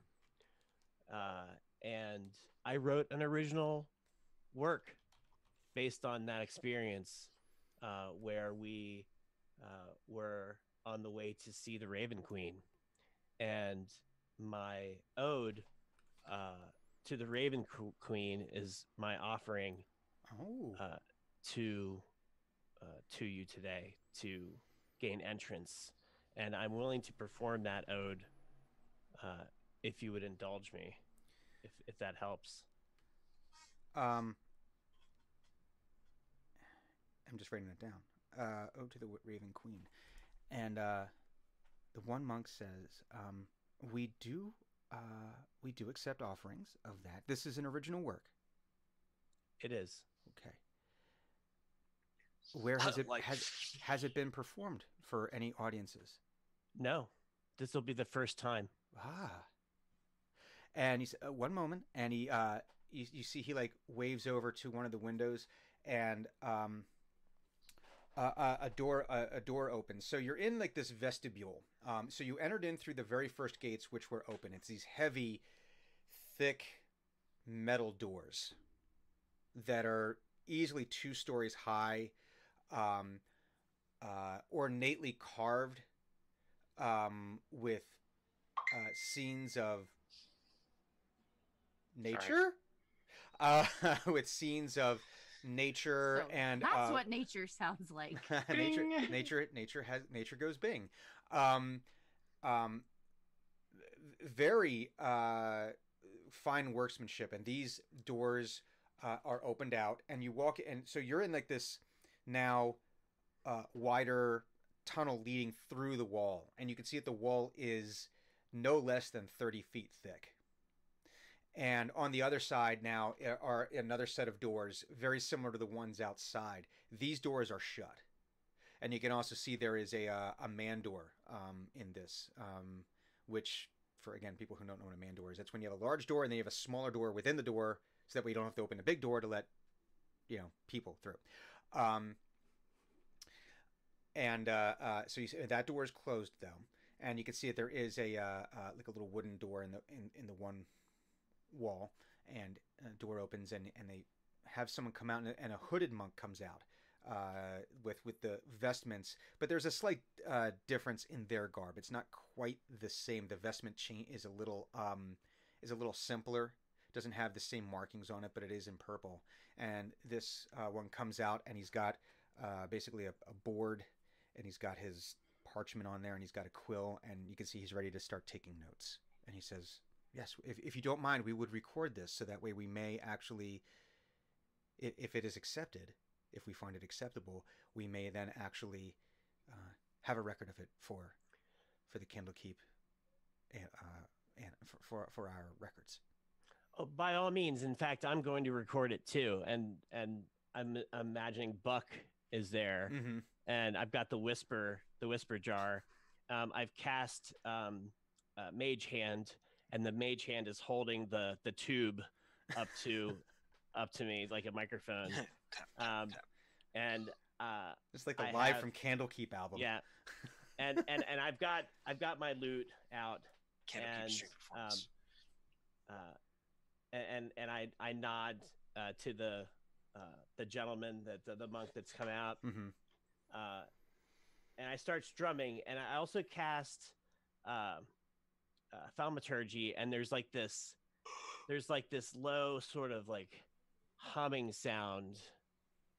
and I wrote an original work based on that experience, where we were on the way to see the Raven Queen, and my ode to the Raven Queen is my offering Oh. to you today to gain entrance, and I'm willing to perform that ode if you would indulge me, if that helps. I'm just writing it down. Ode to the Raven Queen, and the one monk says, "We do accept offerings of that. This is an original work." It is. Okay. Where has it Like- has it been performed for any audiences? No, this will be the first time. Ah. And he said, "One moment," and he you see he like waves over to one of the windows, and a door opens. So you're in like this vestibule. So you entered in through the very first gates, which were open. It's these heavy, thick metal doors that are easily 2 stories high, ornately carved, with scenes of nature, with scenes of nature, So and that's what nature sounds like. nature goes bing. Very fine workmanship, and these doors are opened out, and you walk, and so you're in like this now wider tunnel leading through the wall, and you can see that the wall is no less than 30 feet thick. And on the other side now are another set of doors, very similar to the ones outside. These doors are shut. And you can also see there is a man door in this, which, for, again, people who don't know what a man door is, that's when you have a large door and then you have a smaller door within the door, so that way you don't have to open a big door to let, people through. So you see, that door is closed, though. And you can see that there is a like a little wooden door in the one wall, and a door opens, and they have someone come out, and a hooded monk comes out with the vestments, but there's a slight difference in their garb. It's not quite the same. The vestment chain is a little simpler. Doesn't have the same markings on it, but it is in purple. And this one comes out, and he's got basically a board, and he's got his parchment on there, and he's got a quill, and you can see he's ready to start taking notes. And he says, "Yes, if you don't mind, we would record this, so that way we may actually, if it is accepted, if we find it acceptable, we may then actually have a record of it for the Candlekeep, and for our records." Oh, by all means. In fact, I'm going to record it too, and I'm imagining Buck is there, Mm-hmm. and I've got the whisper jar. I've cast Mage Hand, and the Mage Hand is holding the tube up to me like a microphone. Tap, tap, tap. And It's like the I Live have- from Candlekeep album. yeah, and I've got my lute out, Candlekeep and stream performance. and I nod to the gentleman, the monk that's come out, Mm-hmm. and I start strumming, and I also cast thaumaturgy, and there's like this low sort of like humming sound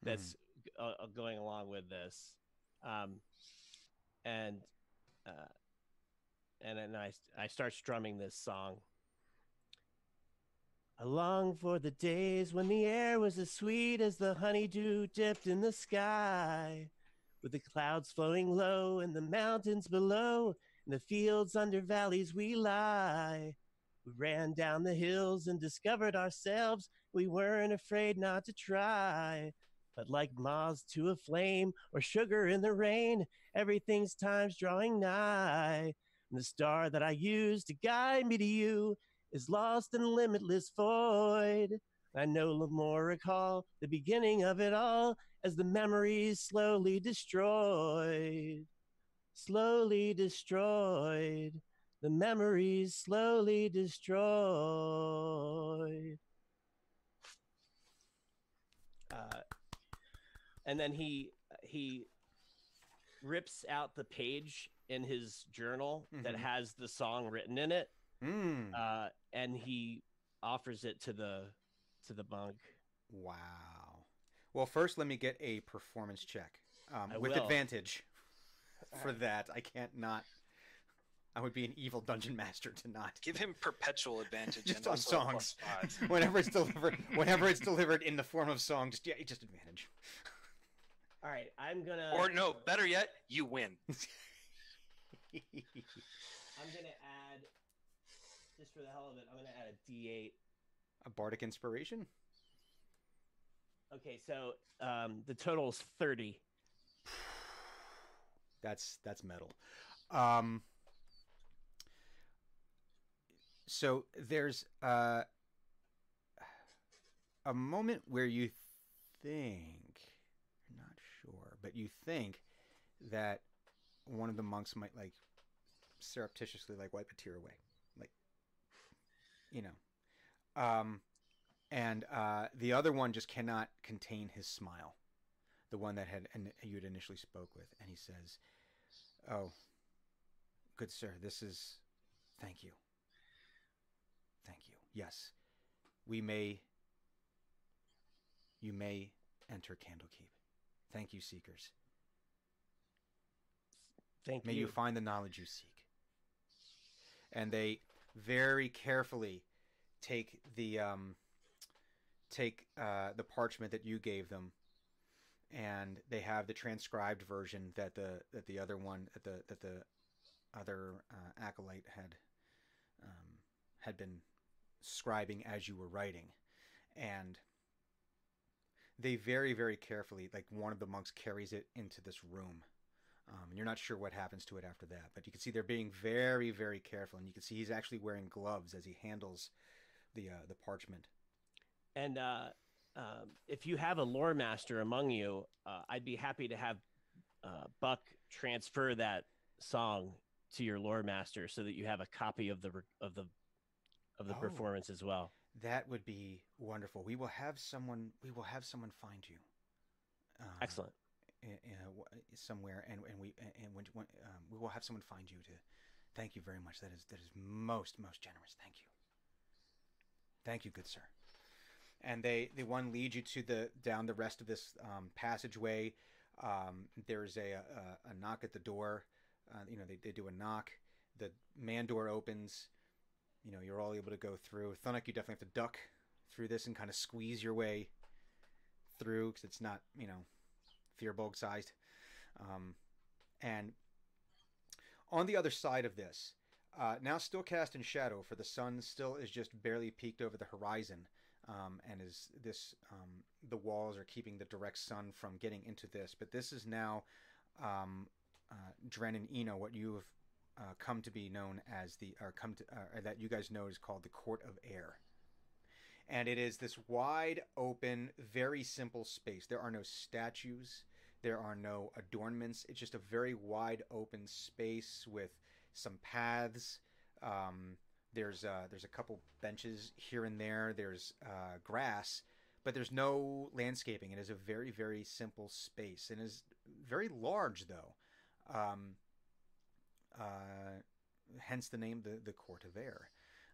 that's going along with this, and then I start strumming this song. I long for the days when the air was as sweet as the honeydew dipped in the sky, with the clouds floating low and the mountains below, and the fields under valleys we lie. We ran down the hills and discovered ourselves. We weren't afraid not to try. But like moths to a flame or sugar in the rain, everything's time's drawing nigh. And the star that I used to guide me to you is lost in limitless void. I no more recall the beginning of it all as the memories slowly destroyed. Slowly destroyed. The memories slowly destroyed. And then he rips out the page in his journal that has the song written in it. And he offers it to the monk. Wow. Well, first let me get a performance check with will. advantage for that. I can't not. I would be an evil dungeon master to not Give him perpetual advantage just and on also songs. +5. Whenever it's delivered in the form of song, just advantage. All right, I'm gonna. Or no, better yet, you win. I'm gonna add, just for the hell of it, I'm gonna add a D8. A bardic inspiration. Okay, so the total is 30. That's metal. So there's a moment where you think, you're not sure, but you think that one of the monks might like surreptitiously like wipe a tear away, like, you know, and the other one just cannot contain his smile, the one that you had initially spoke with, and he says, "Oh, good sir, this is, thank you. Thank you. Yes, you may enter Candlekeep. Thank you, seekers. Thank May you. you find the knowledge you seek." And they very carefully take the parchment that you gave them, and they have the transcribed version that the other acolyte had been scribing as you were writing, and they very, very carefully, like one of the monks carries it into this room, and you're not sure what happens to it after that, but you can see they're being very, very careful, and you can see he's actually wearing gloves as he handles the parchment. And if you have a lore master among you, I'd be happy to have Buck transfer that song to your lore master so that you have a copy of the performance as well. That would be wonderful. We will have someone find you. Excellent. Somewhere, and we will have someone find you to. Thank you very much. That is most generous. Thank you, good sir. And the one leads you to down the rest of this passageway. There's a knock at the door. They do a knock. The man door opens. You're all able to go through. Thunik, you definitely have to duck through this and kind of squeeze your way through because it's not, Fearbulg sized. And on the other side of this, now still cast in shadow, for the sun still is just barely peeked over the horizon, and is this the walls are keeping the direct sun from getting into this. But this is now Dren and Eno, what you have come to be known as that you guys know is called the Court of Air. And it is this wide open, very simple space. There are no statues. There are no adornments. It's just a very wide open space with some paths. There's a couple benches here and there. There's grass, but there's no landscaping. It is a very, very simple space, and is very large though. Hence the name, the Court of Air.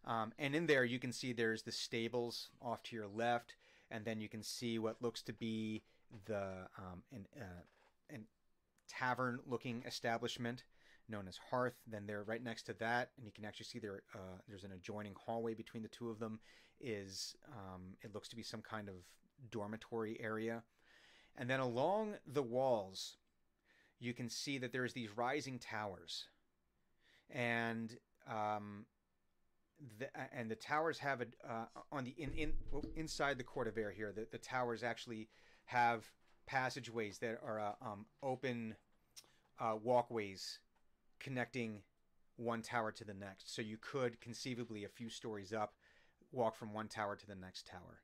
And in there you can see there's the stables off to your left, and then you can see what looks to be an tavern-looking establishment known as Hearth. Then they're right next to that, and you can actually see there's an adjoining hallway between the two of them. It looks to be some kind of dormitory area. And then along the walls, you can see that there's these rising towers, and the towers have inside the court of air here. The towers actually have passageways that are open walkways connecting one tower to the next. So you could conceivably, a few stories up, walk from one tower to the next tower.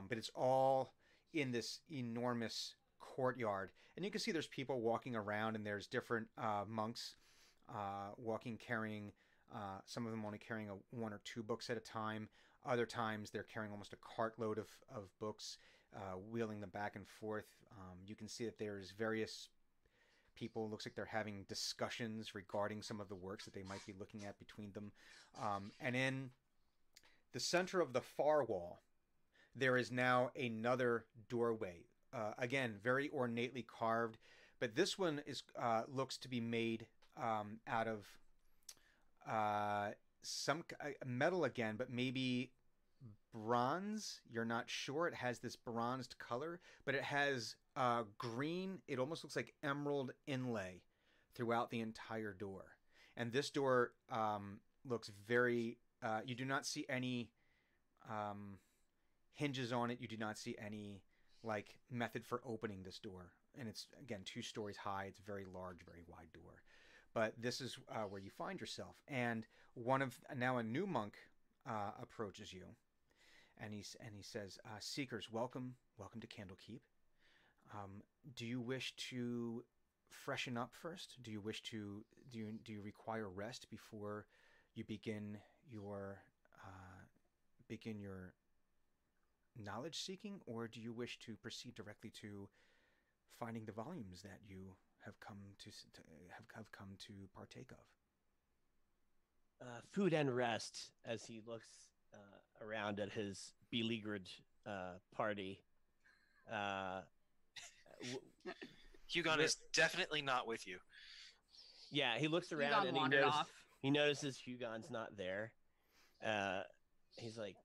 But it's all in this enormous courtyard, and you can see there's people walking around, and there's different monks walking, carrying some of them only carrying one or two books at a time. Other times they're carrying almost a cartload of books, wheeling them back and forth. You can see that there's various people. It looks like they're having discussions regarding some of the works that they might be looking at between them. And in the center of the far wall, there is now another doorway. Again, very ornately carved, but this one looks to be made out of some metal again, but maybe bronze. You're not sure. It has this bronzed color, but it has green. It almost looks like emerald inlay throughout the entire door. And this door looks very. You do not see any hinges on it. You do not see any method for opening this door. And it's again 2 stories high. It's a very large, very wide door. But this is where you find yourself. And now a new monk approaches you, and he says, "Seekers, welcome to Candlekeep. Do you wish to freshen up first? Do you require rest before you begin your knowledge seeking, or do you wish to proceed directly to finding the volumes that you have come to partake of?" Food and rest, as he looks around at his beleaguered party. Hugon is definitely not with you. Yeah, he looks around Hugon and wandered off. he notices Hugon's not there. He's like,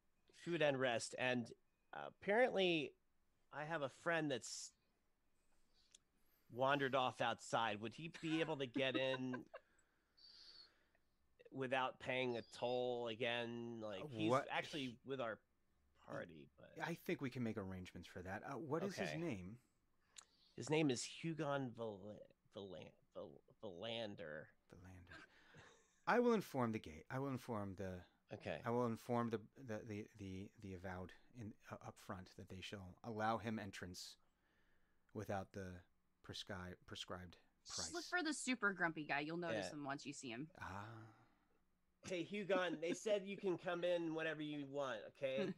food and rest. And apparently I have a friend that's wandered off outside. Would he be able to get in without paying a toll again? He's actually with our party, but I think we can make arrangements for that. What is his Okay. name? His name is Hugon Valander. Philander. I will inform the gate. I will inform the Okay. avowed up front that they shall allow him entrance without the prescribed Just look price. for the super grumpy guy. You'll notice Yeah. him once you see him. Hey, Hugon, they said you can come in whenever you want, okay?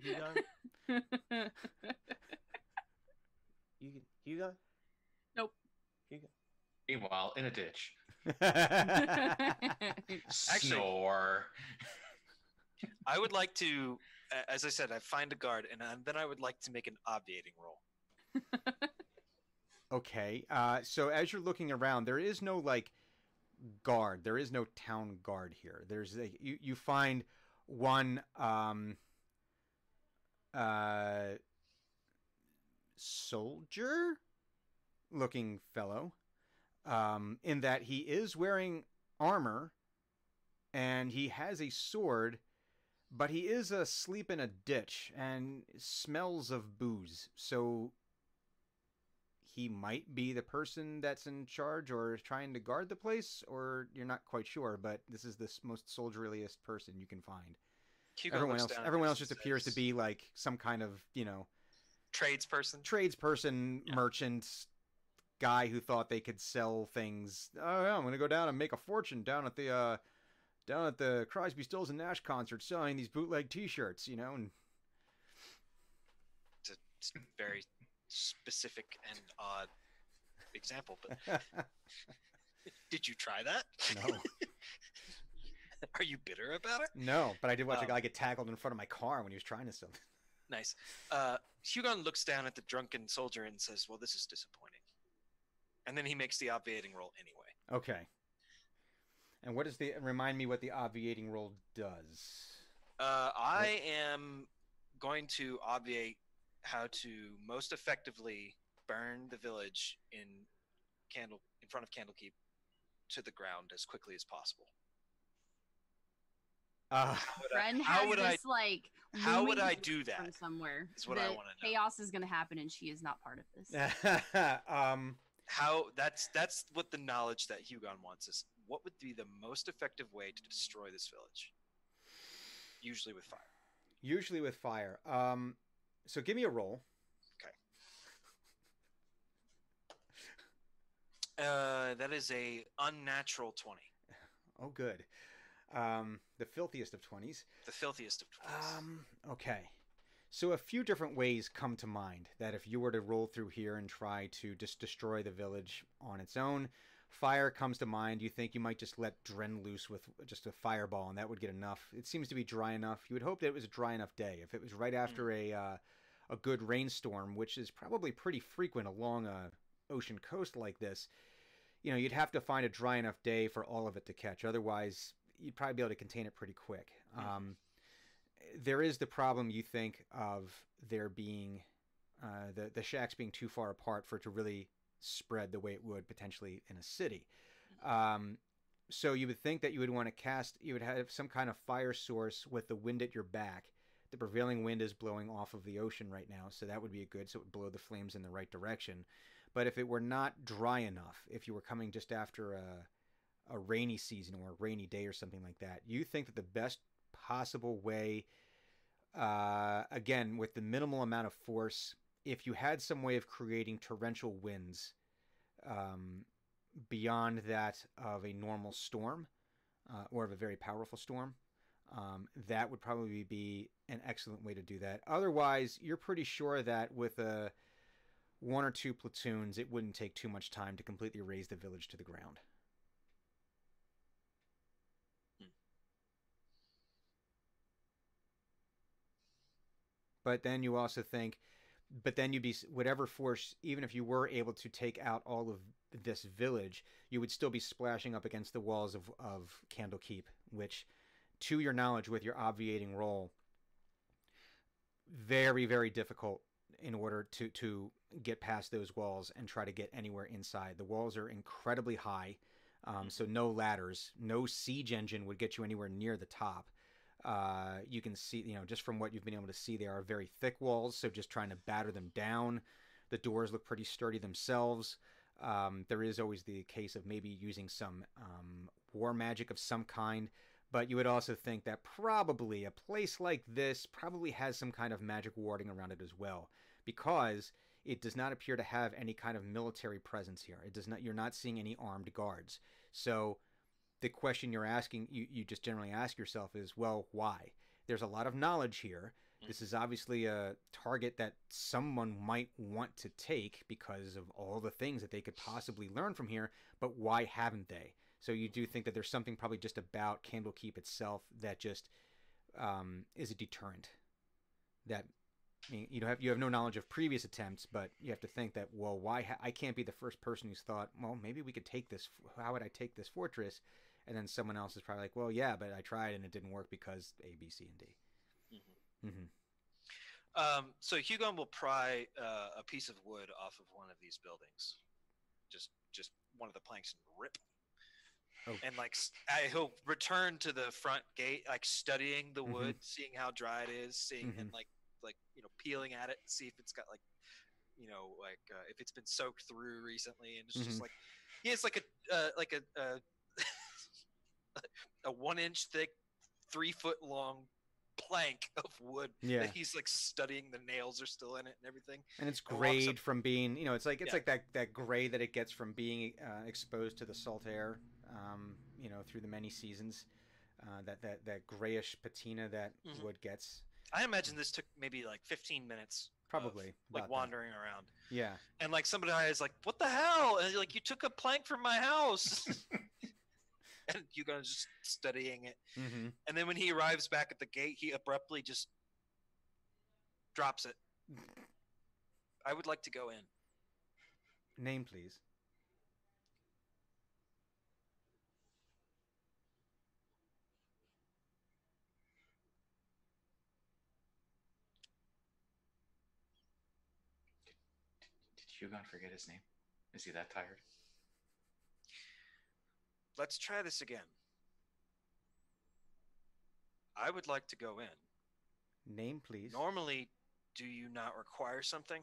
Hugon? Hugon? Nope. Hugon? Meanwhile, in a ditch. Actually- Snore. I would like to, as I said, I find a guard, and then I would like to make an obviating roll. Okay. So as you're looking around, there is no guard. There is no town guard here. There's you find one soldier looking fellow, in that he is wearing armor and he has a sword, but he is asleep in a ditch and smells of booze. So he might be the person that's in charge or trying to guard the place, or you're not quite sure, but this is the most soldierliest person you can find. Hugo Everyone looks else down everyone and else just appears to says, be some kind of, tradesperson. merchant, guy who thought they could sell things. Oh, yeah, I'm going to go down and make a fortune down at the Crosby, Stills and Nash concert selling these bootleg t-shirts, and It's a very specific and odd example, but did you try that? No. Are you bitter about it? No, but I did watch a guy get tackled in front of my car when he was trying to sell. Nice. Hugon looks down at the drunken soldier and says, "Well, this is disappointing." And then he makes the obviating roll anyway. Okay. And what is remind me what the obviating roll does? I am going to obviate how to most effectively burn the village in front of Candlekeep to the ground as quickly as possible. Ren how has would this like how would looming I do that? from somewhere? Is what I wanna know. Chaos is going to happen, and she is not part of this. How that's what the knowledge that Hugon wants is. What would be the most effective way to destroy this village? Usually with fire. Usually with fire. So give me a roll. That is a unnatural 20. Oh, good. The filthiest of 20s. The filthiest of 20s. Okay. So a few different ways come to mind that if you were to roll through here and try to just destroy the village on its own, fire comes to mind. You think you might just let Dren loose with just a fireball and that would get enough. It seems to be dry enough. You would hope that it was a dry enough day. If it was right after a good rainstorm, which is probably pretty frequent along a ocean coast like this, you'd have to find a dry enough day for all of it to catch. Otherwise, you'd probably be able to contain it pretty quick. There is the problem, you think, of there being the shacks being too far apart for it to really spread the way it would potentially in a city. So you would think that you would want to you would have some kind of fire source with the wind at your back. The prevailing wind is blowing off of the ocean right now, so that would be good, so it would blow the flames in the right direction. But if it were not dry enough, if you were coming just after a rainy season or a rainy day or something like that, you think that the best possible way, again, with the minimal amount of force, if you had some way of creating torrential winds beyond that of a normal storm or of a very powerful storm, that would probably be an excellent way to do that. Otherwise, you're pretty sure that with one or two platoons, it wouldn't take too much time to completely raze the village to the ground. But then you also think, you'd be, whatever force, even if you were able to take out all of this village, you would still be splashing up against the walls of Candlekeep, which, to your knowledge, with your obviating roll, very, very difficult in order to get past those walls and try to get anywhere inside. The walls are incredibly high, so no ladders, no siege engine would get you anywhere near the top. You can see, just from what you've been able to see, they are very thick walls, so just trying to batter them down. The doors look pretty sturdy themselves. There is always the case of maybe using some war magic of some kind, but you would also think that probably a place like this probably has some kind of magic warding around it as well, because it does not appear to have any kind of military presence here. It does not. You're not seeing any armed guards. So the question you're asking, you just generally ask yourself is, well, why? There's a lot of knowledge here. This is obviously a target that someone might want to take because of all the things that they could possibly learn from here, but why haven't they? So you do think that there's something probably just about Candlekeep itself that just is a deterrent. That you have no knowledge of previous attempts, but you have to think that, well, why I can't be the first person who's thought, well, maybe we could take this. How would I take this fortress? And then someone else is probably like, well, yeah, but I tried and it didn't work because A, B, C, and D. So Hugon will pry a piece of wood off of one of these buildings, just one of the planks, and rip. Oh. And he'll return to the front gate, like studying the wood, seeing how dry it is, seeing and peeling at it, see if it's got if it's been soaked through recently, and it's just like he has like a 1 inch thick, 3 foot long plank of wood that he's like studying. The nails are still in it and everything, and it's grayed from being it's like that gray that it gets from being exposed to the salt air through the many seasons, that grayish patina that wood gets. I imagine this took maybe like 15 minutes probably of, wandering around, and like somebody is like, what the hell, and like, you took a plank from my house. And Hugon's just studying it. And then when he arrives back at the gate, he abruptly just Drops it. I would like to go in. Name, please. Did Hugon forget his name? Is he that tired? Let's try this again. I would like to go in. Name, please. Normally, do you not require something?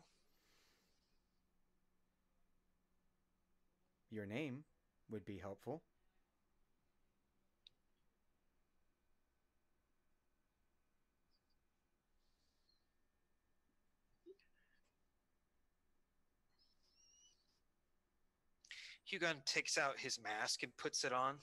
Your name would be helpful. Hugon takes out his mask and puts it on.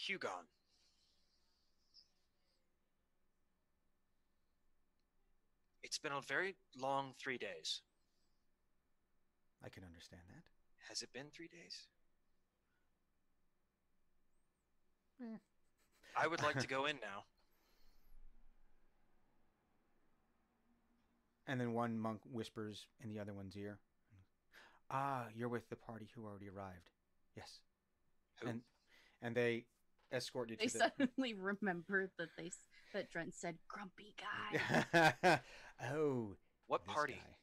Hugon. It's been a very long 3 days. I can understand that. Has it been 3 days? Eh. I would like to go in now. And then one monk whispers in the other one's ear. Ah, you're with the party who already arrived. Yes. Who? And they escort you They to the... suddenly remembered that Drent said grumpy guy. Oh. What this party? guy.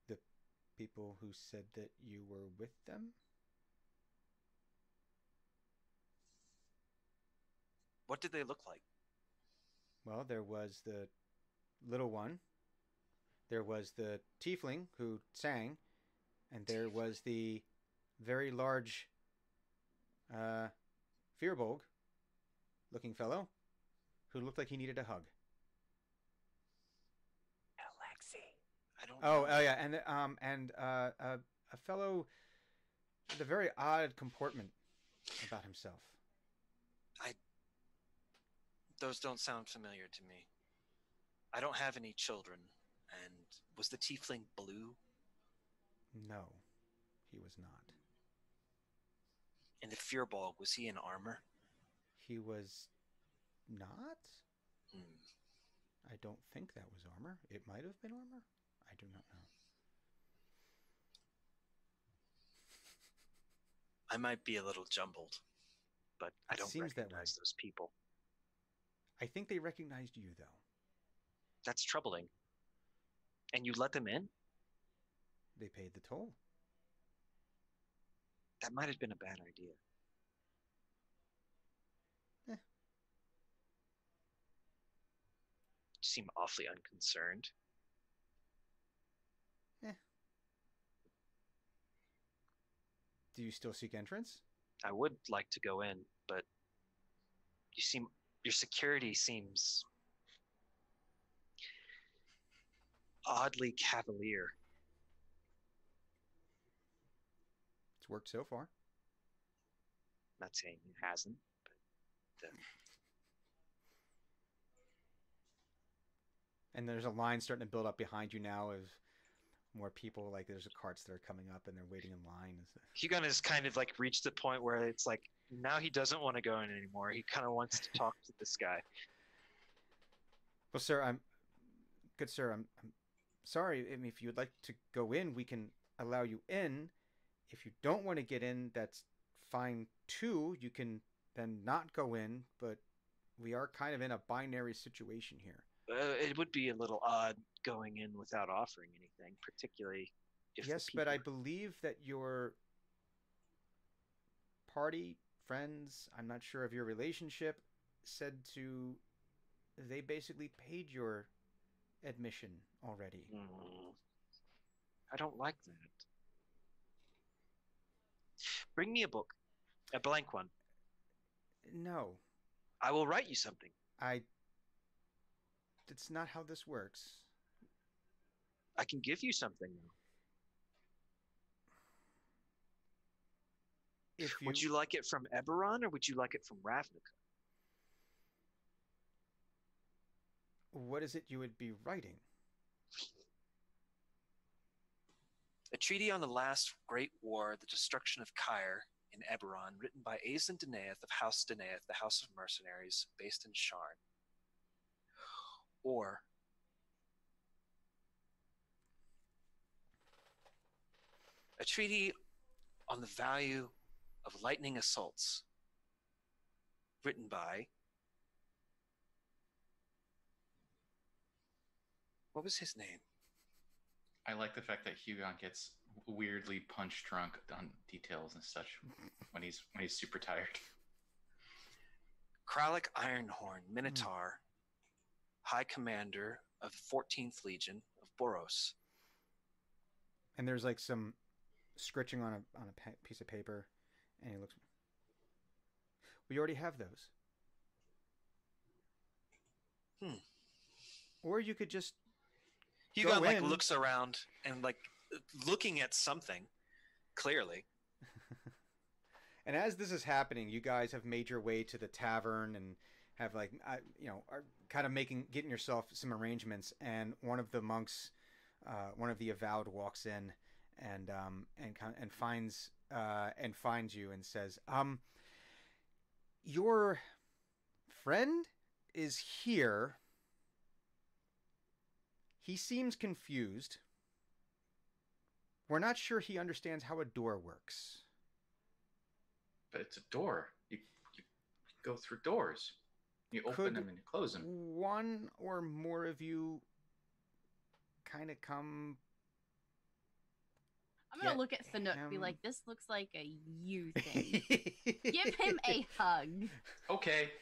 The people who said that you were with them? What did they look like? Well, there was the little one. There was the tiefling who sang. And there was the very large Fearbolg looking fellow who looked like he needed a hug. Alexi. I don't Oh, know. yeah, and a fellow with a very odd comportment about himself. Those don't sound familiar to me. I don't have any children. And was the tiefling blue? No, he was not. And the Fearball, was he in armor? He was not? Hmm. I don't think that was armor. It might have been armor. I do not know. I might be a little jumbled, but I It don't seems that recognize way. those people. I think they recognized you, though. That's troubling. And you let them in? They paid the toll. That might have been a bad idea. Eh. You seem awfully unconcerned. Do you still seek entrance? I would like to go in, but your security seems oddly cavalier. It's worked so far. Not saying it hasn't, but And there's a line starting to build up behind you now of more people. Like there's carts that are coming up and they're waiting in line. Hugon has kind of like reached the point where it's like now he doesn't want to go in anymore. He kind of wants to talk to this guy. Well, sir, I'm sorry. I mean, if you'd like to go in, we can allow you in. If you don't want to get in, that's fine too. You can then not go in, but we are kind of in a binary situation here. It would be a little odd going in without offering anything, particularly if yes, but I believe that your party, friends, I'm not sure of your relationship, said they basically paid your admission already. I don't like that. Bring me a book, a blank one. No. I will write you something. It's not how this works. I can give you something though. Would you like it from Eberron or would you like it from Ravnica? What is it you would be writing? A treaty on the last great war, the destruction of Caire in Eberron, written by Aeson Danaeth of House Danaeth, the House of Mercenaries, based in Sharn. Or a treaty on the value of lightning assaults, written by... What was his name? I like the fact that Hugon gets weirdly punch drunk on details and such when he's super tired. Kralik Ironhorn, Minotaur, High Commander of 14th Legion of Boros. And there's like some scritching on a piece of paper, and he looks. We already have those. Or you could just. Hugon like looks around and like looking at something, clearly. And as this is happening, you guys have made your way to the tavern and have like are kind of getting yourself some arrangements. And one of the monks, one of the avowed, walks in and finds you and says, "Your friend is here. He seems confused. We're not sure he understands how a door works." But it's a door. You go through doors. You open them and you close them. One or more of you kind of come. I'm gonna look at Sanook and be like, "This looks like a you thing. Give him a hug." Okay.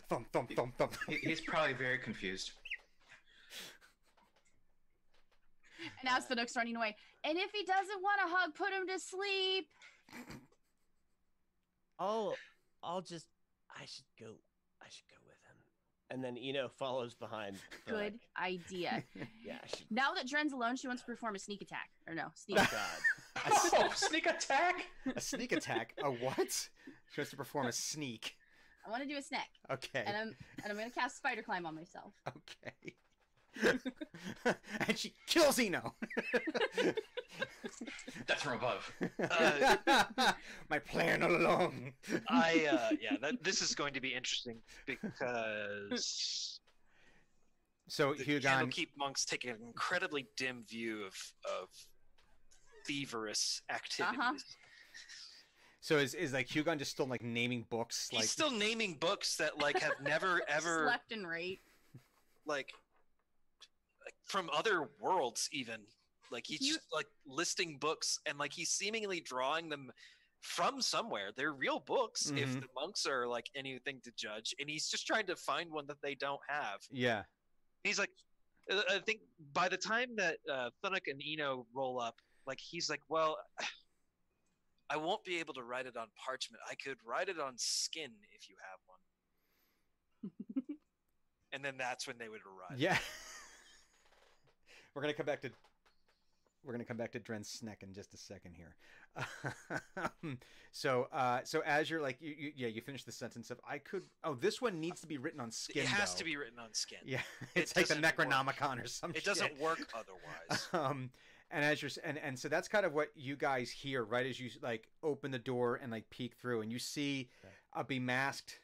Thump, thump, thump, thump. He's probably very confused. And now Sanook's running away. And if he doesn't want a hug, put him to sleep. I should go with him. And then Eno follows behind. Good idea. Yeah. Now that Dren's alone, she wants to perform a sneak attack. Or no, sneak attack. Sneak attack? A sneak attack? A what? She wants to perform a sneak. I want to do a snack. Okay. And I'm going to cast Spider Climb on myself. Okay. And she kills Eno. That's from above. My plan all along. This is going to be interesting because so the Hugon Candlekeep monks take an incredibly dim view of thieverous activities. So is like Hugon just still like naming books? He's still naming books that like have never ever left and right. Like from other worlds even. Like he's just like listing books and like he's seemingly drawing them from somewhere. They're real books if the monks are like anything to judge, and he's just trying to find one that they don't have. Yeah. He's like, I think by the time that Thunuk and Eno roll up, like he's like, well, I won't be able to write it on parchment. I could write it on skin if you have one. And then that's when they would arrive. Yeah. We're gonna come back to Dren's snack in just a second here. So as you're like you finish the sentence of I could. Oh, this one needs to be written on skin. It has though. to be written on skin. Yeah, it's like the Necronomicon or something. It doesn't work otherwise. And as you're and so that's kind of what you guys hear right as you like open the door and like peek through and you see a bemasked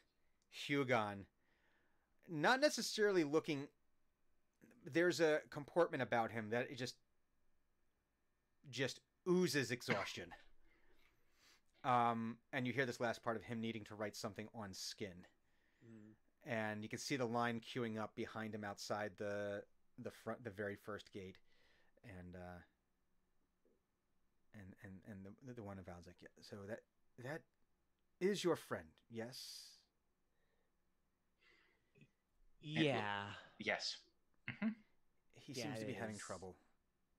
Hugon, not necessarily looking. There's a comportment about him that it just oozes exhaustion. And you hear this last part of him needing to write something on skin. And you can see the line queuing up behind him outside the very first gate. And the one avowed's like, yeah, so that is your friend, yes? Yeah. Yes. He seems to be having trouble.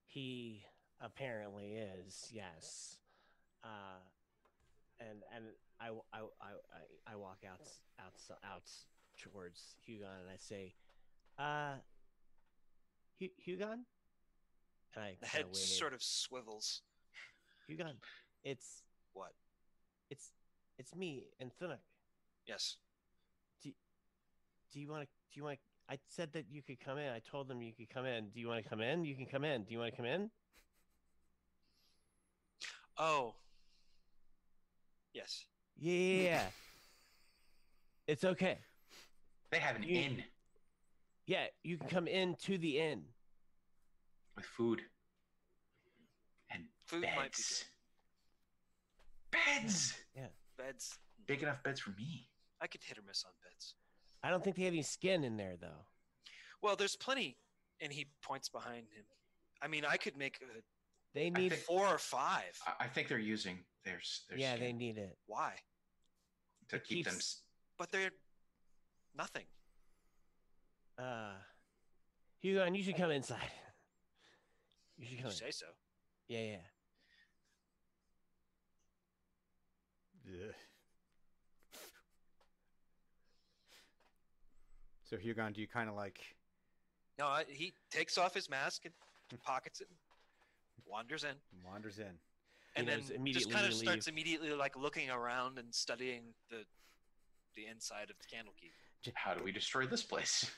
He apparently is, yes. And I walk out towards Hugon and I say, Hugon? And I the head sort of swivels. Hugon, it's what? It's me and Thunuk. Yes. Do you want? I said that you could come in. I told them you could come in. Do you want to come in? You can come in. Do you want to come in? Oh. Yes. Yeah. It's okay. They have an inn Yeah, you can come in to the inn. with food and Food might be beds. Beds. Beds. Big enough beds for me. I could hit or miss on beds. I don't think they have any skin in there though. Well, there's plenty, and he points behind him. I mean, I could make They need. think- 4 or 5. I think they're using their Yeah, skin they need it. Why? to it keep them. keeps- But they're nothing. Hugo, and you should come inside. You should You come in. say so. Yeah. Ugh. So Hugon, do you kind of like? No, he takes off his mask and pockets it, wanders in, Wanders in. and knows then immediately just kind of to starts leave. immediately like looking around and studying the inside of the Candlekeep. How do we destroy this place?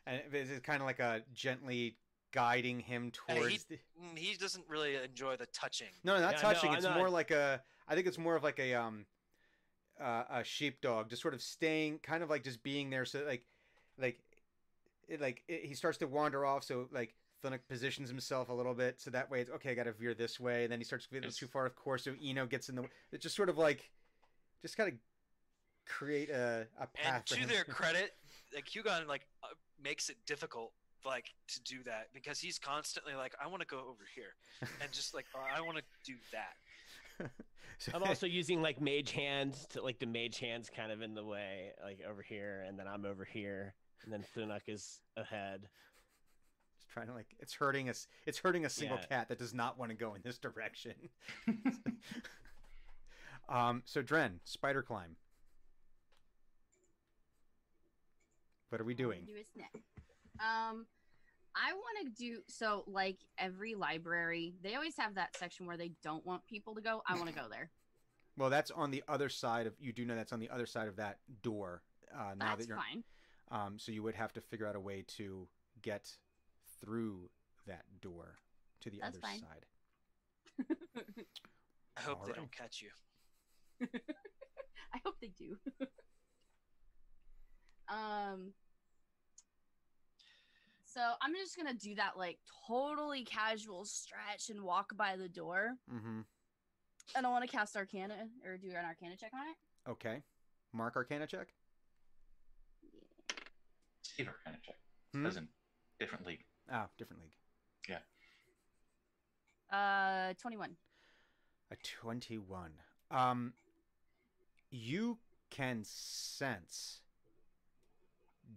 And it's kind of like a gently guiding him towards. He doesn't really enjoy the touching. No, not Yeah, touching. no, It's I'm more not- like a. I think it's more of like a sheepdog, just sort of staying, kind of like just being there. So he starts to wander off. So like Thunuk positions himself a little bit, so that way it's okay. I got to veer this way. And then he starts to get too far, of course. So Eno gets in the. It's just sort of like, just kind of create a path. And for to him. their credit, like Hugon makes it difficult like to do that because he's constantly like, I want to go over here, and just like I want to do that. So- I'm also using like mage hands to like the mage hands kind of in the way, like over here, and then I'm over here, and then Thunuk is ahead. Just trying to like it's hurting us. It's hurting a single Yeah. cat that does not want to go in this direction. So Dren, spider climb. What are we doing? Do a snack. I want to do so. Like every library, they always have that section where they don't want people to go. I want to go there. Well, that's on the other side of. You do know that's on the other side of that door. Now That's that you're. fine. So you would have to figure out a way to get through that door to the That's other fine. side. I hope they Alright. don't catch you. I hope they do. So I'm just gonna do that like totally casual stretch and walk by the door. Mm-hmm. I don't want to cast Arcana or do an Arcana check on it. Okay. Mark Arcana check. Steve Arcana check. Hmm? Doesn't different league. Ah, different league. 21. A 21. You can sense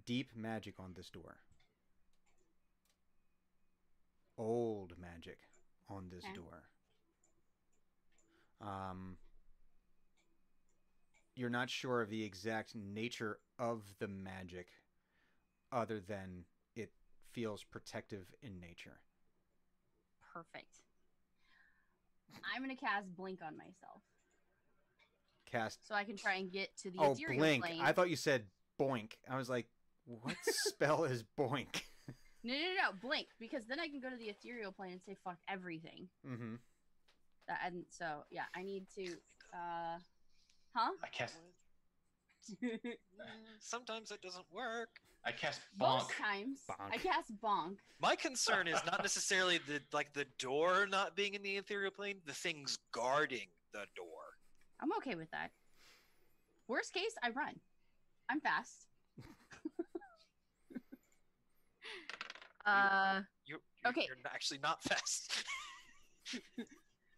deep magic on this door. Old magic on this Okay. door. You're not sure of the exact nature of the magic, other than it feels protective in nature. Perfect. I'm gonna cast Blink on myself Cast. so I can try and get to the Oh, ethereal blink! plane. I thought you said boink. I was like, what spell is boink? No, Blink, because then I can go to the ethereal plane and say fuck everything. Mm-hmm. And so yeah, I need to. Huh? I cast Sometimes it doesn't work. bonk. Most times I Bonk. cast Bonk. My concern is not necessarily the door not being in the ethereal plane, the things guarding the door. I'm okay with that. Worst case, I run. I'm fast. You're, Okay. You're actually not fast.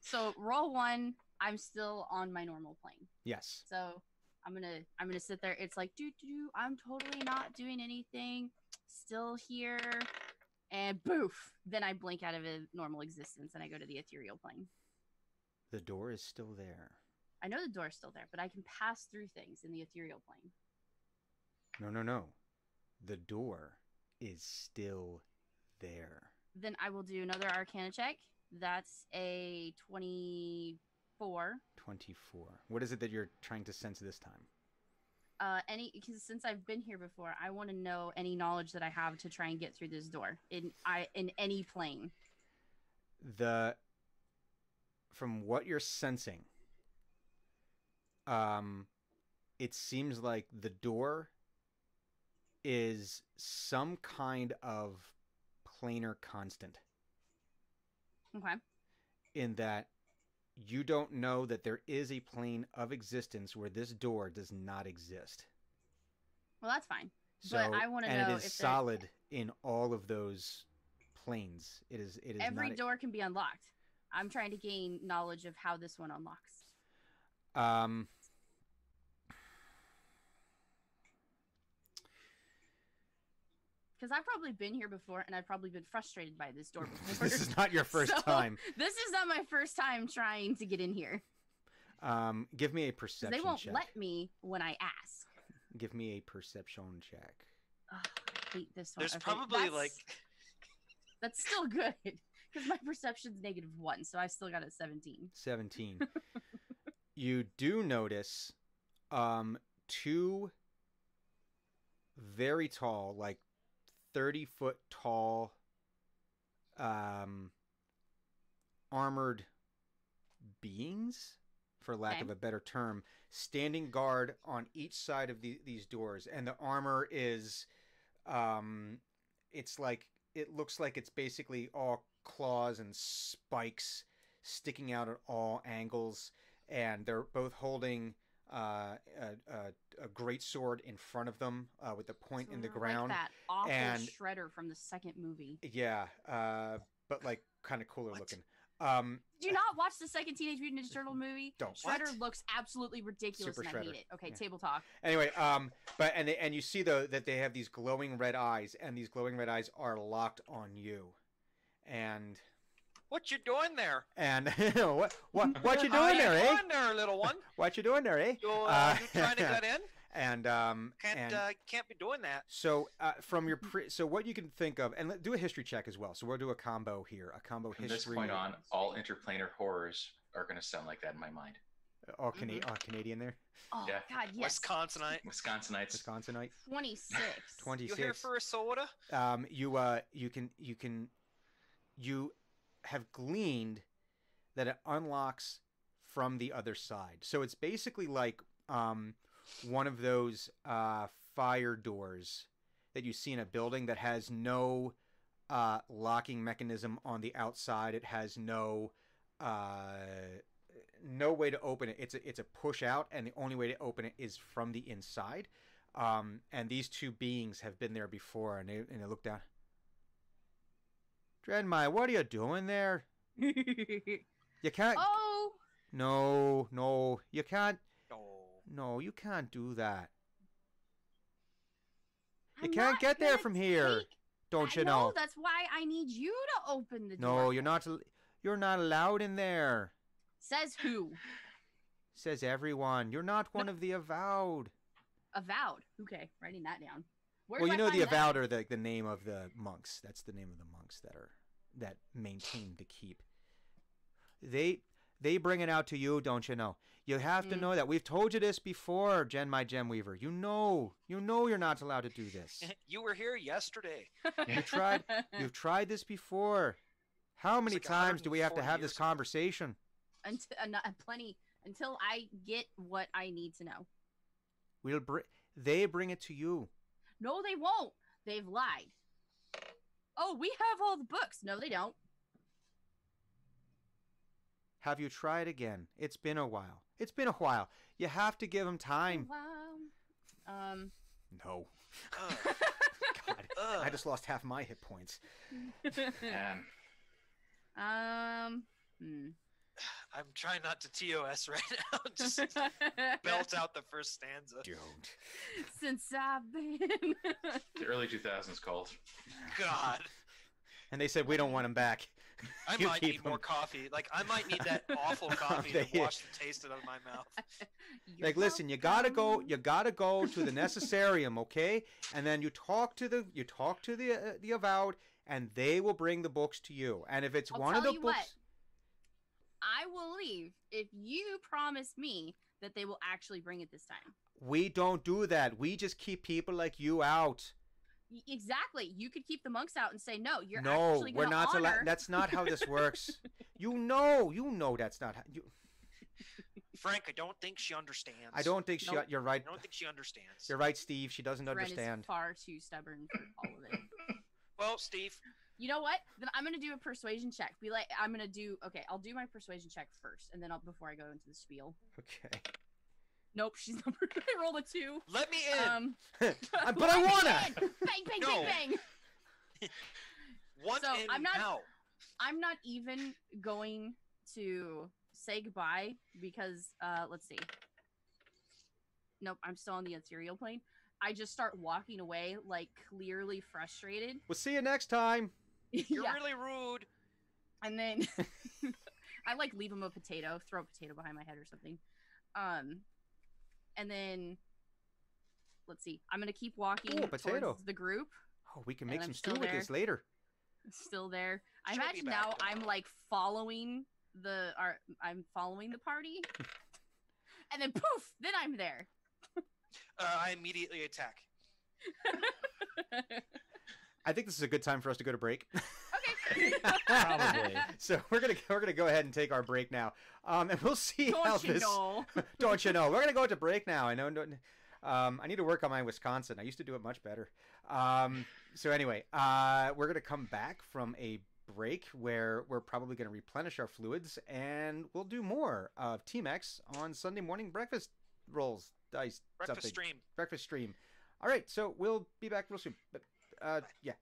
So roll 1. I'm still on my normal plane. Yes. So I'm gonna sit there. It's like I'm totally not doing anything. Still here. And boof. Then I blink out of a normal existence and I go to the ethereal plane. The door is still there. I know the door's still there, but I can pass through things in the ethereal plane. No. The door is still there. Then I will do another Arcana check. That's a 24. 24. What is it that you're trying to sense this time? because since I've been here before, I want to know any knowledge that I have to try and get through this door in any plane. From what you're sensing, it seems like the door is some kind of planar constant. Okay. In that you don't know that there is a plane of existence where this door does not exist. Well, that's fine. So, but I want to know and it is if solid in all of those planes. It is every not door can be unlocked. I'm trying to gain knowledge of how this one unlocks. Because I've probably been here before, and I've probably been frustrated by this door before. This is not your first time. This is not my first time trying to get in here. Give me a perception check. They won't let me when I ask. Give me a perception check. Oh, I hate this one. There's Okay, probably like that's still good because my perception's -1, so I still got a 17. 17. You do notice two very tall, like 30-foot tall, armored beings, for lack of a better term, standing guard on each side of these doors. And the armor is, it looks like it's basically all claws and spikes sticking out at all angles. And they're both holding a great sword in front of them with the point in the ground. Like that awful and Shredder from the second movie. Yeah, but like kind of cooler looking. Do you not watch the second Teenage Mutant Ninja Turtle movie? Don't. Shredder looks absolutely ridiculous, Super and I Shredder. hate it. Okay, Yeah. table talk. Anyway, and you see though that they have these glowing red eyes, and these glowing red eyes are locked on you, and what you doing there? And what you doing How there, you eh? doing there, little one? What you doing there, eh? You trying to get in? And Can't be doing that. So from your so what you can think of, and do a history check as well. So we'll do a combo here, a combo From history. this point on, all interplanar horrors are going to sound like that in my mind. All Canadian there. Oh Yeah. God, yes. Wisconsinite. Wisconsinites. 26. 26. You here for a soda? You have gleaned that it unlocks from the other side. So it's basically like one of those fire doors that you see in a building that has no locking mechanism on the outside. It has no way to open it. It's a push out, and the only way to open it is from the inside. And these two beings have been there before, and they look down. Dreadmire, what are you doing there? You can't. Oh. No, you can't. Oh. No, you can't do that. You I'm can't not get there gonna from here. take- Don't I you know? That's why I need you to open the door. No, you're not. You're not allowed in there. Says who? Says everyone. You're not one of the avowed. Avowed. Okay, writing that down. Where Well, do you I know find the that? avowed are the name of the monks. That's the name of the monks that maintain the keep. They bring it out to you, don't you know? You have to know that. We've told you this before, my Gem Weaver. You know you're not allowed to do this. You were here yesterday. You've tried this before. How many like times do we have to 140 have this years. conversation? Plenty until I get what I need to know. They bring it to you. No, they won't. They've lied. Oh, we have all the books. No, they don't. Have you tried again? It's been a while. You have to give them time. Wow. No. Ugh. God, Ugh. I just lost half my hit points. I'm trying not to TOS right now. Just belt out the first stanza. Don't. Since I've been. The early 2000s called. God. And they said we don't want them back. I You might keep need more them. coffee. Like, I might need that awful coffee to wash the taste out of my mouth. You're Like, listen, you gotta go welcome. to the necessarium, okay? And then you talk to the avowed, and they will bring the books to you. And if it's I'll one of tell the you books, what. I will leave if you promise me that they will actually bring it this time. We don't do that. We just keep people like you out. Exactly. You could keep the monks out and say, no, you're No, actually we're going to not honor. allowed. That's not how this works. You know that's not how. Frank, I don't think she understands. I don't think she. Nope. You're right. I don't think she understands. You're right, Steve. She doesn't Ren understand. is far too stubborn for all of it. Well, Steve, You know what? Then I'm gonna do a persuasion check. Be like, I'll do my persuasion check first, and then before I go into the spiel. Okay. Nope, she's not. I rolled a 2. let me in. But I let me wanna. in! Bang, bang, No. bang, bang. One So, in I'm not- now. I'm not even going to say goodbye because let's see. Nope, I'm still on the ethereal plane. I just start walking away, like clearly frustrated. We'll see you next time. You're Yeah. really rude. And then I like leave him a potato, throw a potato behind my head or something. And then let's see. I'm gonna keep walking Ooh, potato. towards the group. Oh, we can And make I'm some still stew with there. this later. Still there. I She'll be imagine back, now though. I'm like following I'm following the party. And then poof, then I'm there. I immediately attack. I think this is a good time for us to go to break. Okay. Probably. So we're gonna go ahead and take our break now, and we'll see how Don't you this. know? Don't you know? We're gonna go to break now. I know. I need to work on my Wisconsin. I used to do it much better. So anyway, we're gonna come back from a break where we're probably gonna replenish our fluids, and we'll do more of Team X on Sunday morning breakfast rolls, dice, Breakfast something. stream. Breakfast stream. All right, so we'll be back real soon. But yeah.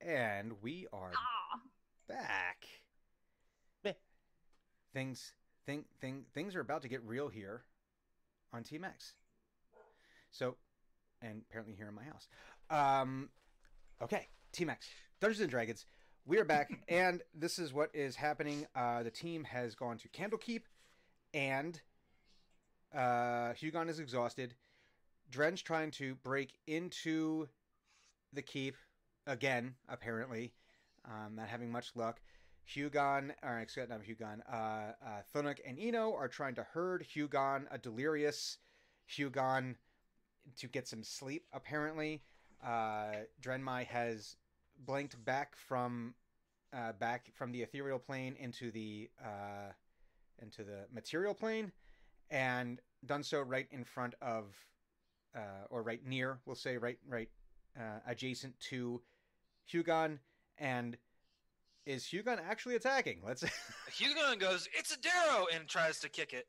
And we are Ah. back. Meh. Things are about to get real here on Team X. So, and apparently here in my house. Okay, Team X, Dungeons and Dragons. We are back, and this is what is happening. The team has gone to Candlekeep, and Hugon is exhausted. Dren's trying to break into the keep again, apparently. Not having much luck. Hugon, or excuse not Hugon, Thunuk and Eno are trying to herd Hugon, a delirious Hugon, to get some sleep, apparently. Drenmai has blinked back from the ethereal plane into the material plane, and done so right in front of, or right near, we'll say, right adjacent to Hugon. And is Hugon actually attacking? Let's. Hugon goes, "It's a Darrow," and tries to kick it.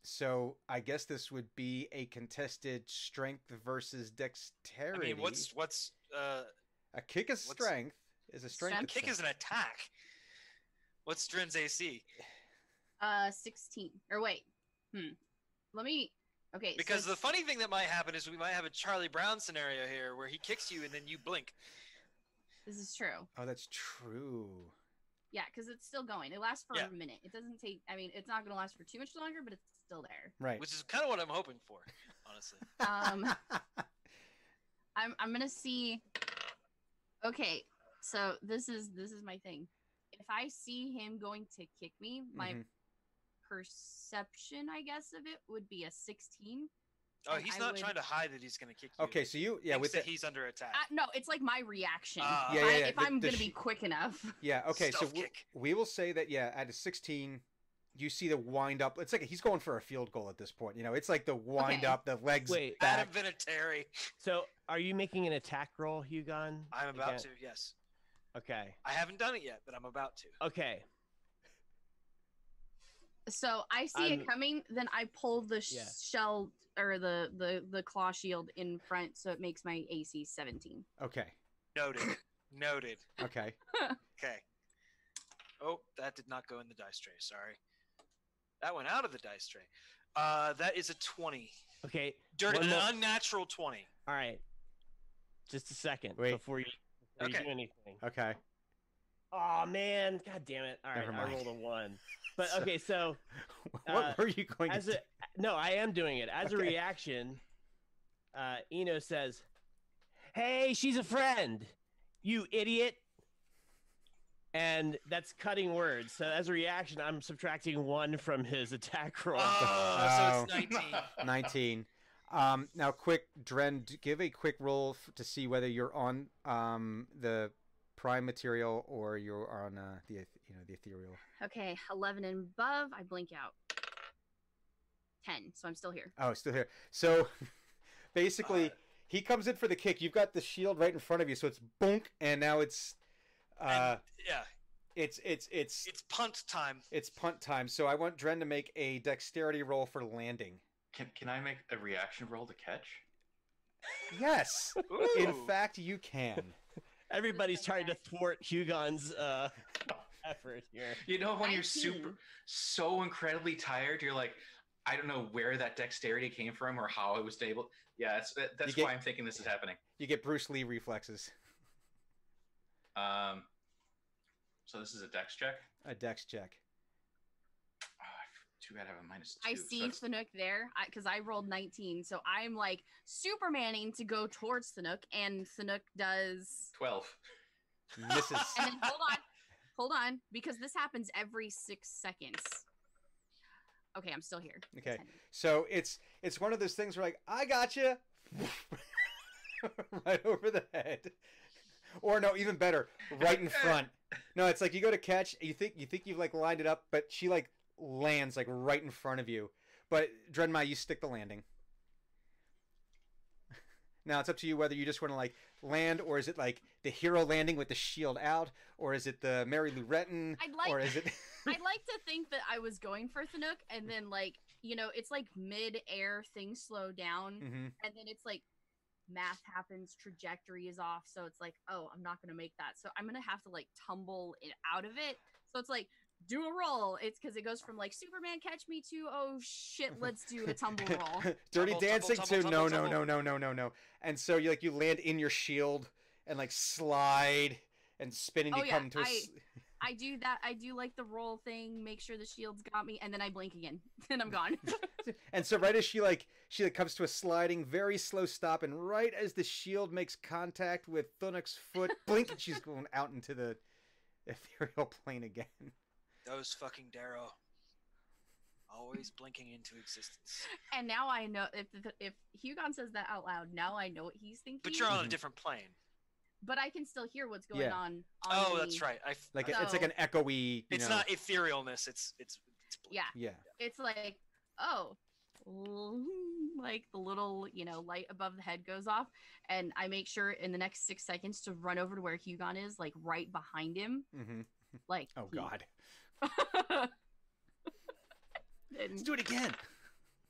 So I guess this would be a contested strength versus I dexterity. mean, what's a kick is strength? Is a strength? a kick is an attack? What's Dren's AC? 16. Or wait. Let me. Okay. Because so the funny thing that might happen is we might have a Charlie Brown scenario here where he kicks you and then you blink. this is true. Oh, that's true. Yeah, because it's still going. It lasts for Yeah. a minute. It doesn't take. I mean, it's not going to last for too much longer, but it's still there. Right. Which is kind of what I'm hoping for, honestly. I'm gonna see. Okay, so this is my thing. If I see him going to kick me, my Mhm. perception, I guess, of it would be a 16. Oh, And he's I not would- trying to hide that he's going to kick you. Okay, so you Thinks with that the, he's under attack. No, it's like my reaction. Ah. Yeah, yeah, yeah. If I'm The gonna be quick enough. yeah. Okay, so Stealth kick. we will say that at a 16, you see the wind up. It's like he's going for a field goal at this point. It's like the wind Okay. up, the legs Wait. back. Adam Vinatieri. So, are you making an attack roll, Hugon? I'm about Again? to, yes. Okay. I haven't done it yet, but I'm about to. Okay. So I see I'm- it coming, then I pull the Yeah. shell or the claw shield in front, so it makes my AC 17. Okay. Noted. Noted. Okay. Okay. Oh, that did not go in the dice tray. Sorry. That went out of the dice tray. That is a 20. Okay. Dirty, One an more- unnatural 20. All right. Just a second Wait. before you Okay. do anything. Okay. Oh man, god damn it! All right, Never I mind. rolled a 1. But So- okay, so What were you going as to? no, I am doing it as a Okay. reaction. Eno says, "Hey, she's a friend. You idiot." and that's cutting words. So as a reaction, I'm subtracting 1 from his attack roll. Oh, so it's 19. 19. Now, quick, Dren, give a quick roll to see whether you're on the prime material or you're on the ethereal. Okay, 11 and above, I blink out. 10, so I'm still here. Oh, still here. So basically, he comes in for the kick. You've got the shield right in front of you, so it's bonk, and now it's Yeah, it's punt time. It's punt time. So I want Dren to make a dexterity roll for landing. Can I make a reaction roll to catch? Yes. Ooh. In fact, you can. Everybody's trying to thwart Hugon's effort here. You know when you're 19. so incredibly tired, you're like, I don't know where that dexterity came from or how I was able. Yeah, that's why I'm thinking this is happening. You get Bruce Lee reflexes. So this is a dex check. A dex check. Too bad I have a -2. I see Thanuc there because I rolled 19, so I'm like Supermaning to go towards Thanuc, and Thanuc does 12. Misses. And then hold on, because this happens every 6 seconds. Okay, I'm still here. Okay, so it's one of those things where like I got you, right over the head, or no, even better, right in front. No, it's like you go to catch, you think you've like lined it up, but she like lands like right in front of you. But Drenmai, you stick the landing. Now it's up to you whether you just want to like land, or is it like the hero landing with the shield out, or is it the Mary Lou Retton, or is it? I'd like to think that I was going for Thanuc, and then like it's like mid-air things slow down, Mm-hmm. and then it's like math happens, trajectory is off, so it's like, oh, I'm not gonna make that, so I'm gonna have to like tumble it out of it. So it's like, do a roll. It's because it goes from like Superman catch me to, oh shit, let's do a tumble roll. Dirty Tumble, Dancing tumble, to tumble, no. And so you land in your shield and like slide and spin, and you come to I do that. I do like the roll thing, make sure the shield's got me, and then I blink again, and I'm gone. And so right as she comes to a sliding, very slow stop, and right as the shield makes contact with Thunuc's foot, blink, and she's going out into the ethereal plane again. Those fucking Darrow. Always blinking into existence. And now I know if Hugon says that out loud, now I know what he's thinking. But you're on a different plane. But I can still hear what's going on. Oh, that's right. It's like an echoey. It's not etherealness. It's yeah. It's like, oh, like the little light above the head goes off, and I make sure in the next 6 seconds to run over to where Hugon is, like right behind him. Mm-hmm. Like, oh god. Let's do it again.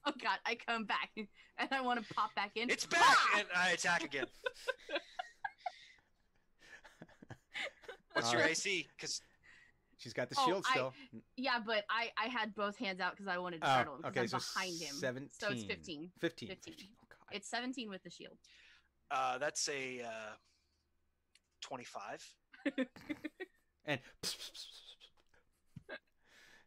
Oh god, I come back and I want to pop back in. It's back, and I attack again. What's your AC? Because she's got the shield still. Yeah, but I had both hands out because I wanted to startle him because I'm behind him. 17. So it's 15. 15. Oh god. It's 17 with the shield. That's a 25. And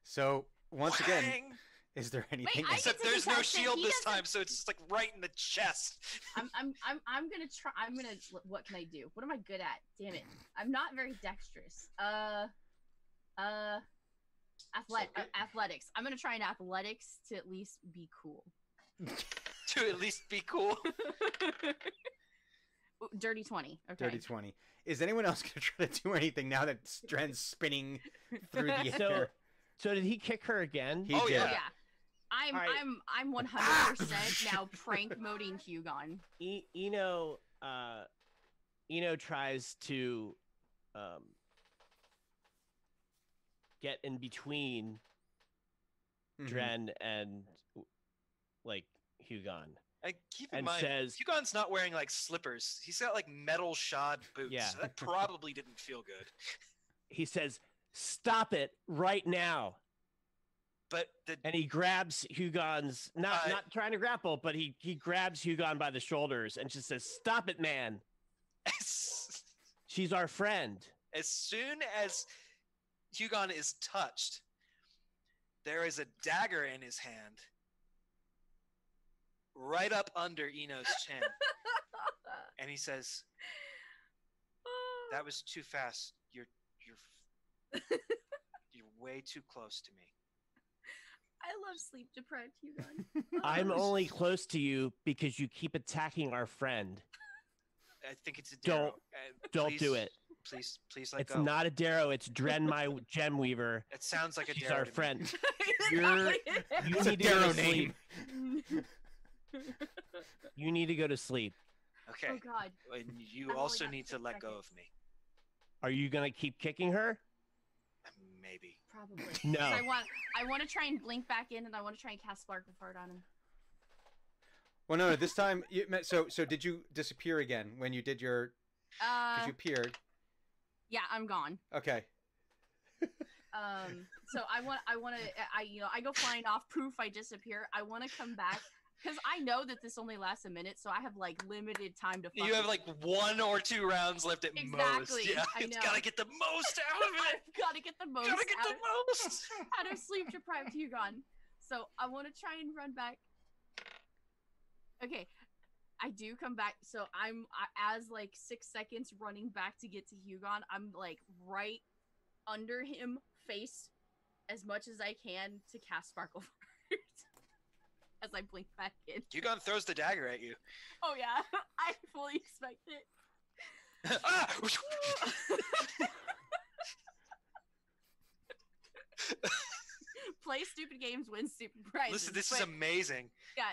so once again, is there anything? Wait, except there's no shield this time, so it's just like right in the chest. I'm gonna try. What can I do? What am I good at? Damn it! I'm not very dexterous. Athletics. I'm gonna try an athletics to at least be cool. To at least be cool. Dirty 20. Okay. Dirty 20. Is anyone else gonna try to do anything now that Dren's spinning through the air? So did he kick her again? He did. Yeah. I'm 100% now prank moding Hugon. Eno tries to get in between Dren and like Hugon. And keep in mind, Hugon's not wearing like slippers. He's got like metal shod boots. Yeah. So that probably didn't feel good. He says, "Stop it right now." But and he grabs Hugon's not trying to grapple, but he grabs Hugon by the shoulders and just says, "Stop it, man. She's our friend." As soon as Hugon is touched, there is a dagger in his hand, right up under Eno's chin, and he says, "That was too fast. You're way too close to me. I love sleep deprived Hugon. I'm only close to you because you keep attacking our friend. I think it's a Don't- Darrow. don't Please- do it. Please let It's go. not a Darrow. It's Dren, my gem weaver. It sounds like a She's Darrow our to me. friend. You're. You It's a need to go Darrow to name. sleep. You need to go to sleep. Okay. Oh God. And you I've only also got need to 6 let go seconds. of me. Are you gonna keep kicking her? Maybe. Probably. No. 'Cause I want to try and blink back in, and I want to try and cast Sparkle Fart on him. Well, no, this time. So did you disappear again when you did your? Because you appeared. Yeah, I'm gone. Okay. So I go flying off. Poof, I disappear. I want to come back because I know that this only lasts a minute, so I have like limited time to. You have like 1 or 2 rounds left at most. Exactly, Yeah, I it's know. gotta get the most out of it. I've got to get the most. Gotta get out the of, most. out of sleep deprived Hugon. So I want to try and run back. Okay, I do come back. So as like 6 seconds running back to get to Hugon. I'm like right under him, face as much as I can to cast Sparkle Fart as I blink back in. Hugon throws the dagger at you. Oh yeah, I fully expect it. Ah! Play stupid games, win stupid prizes. Listen, this is but amazing. yeah,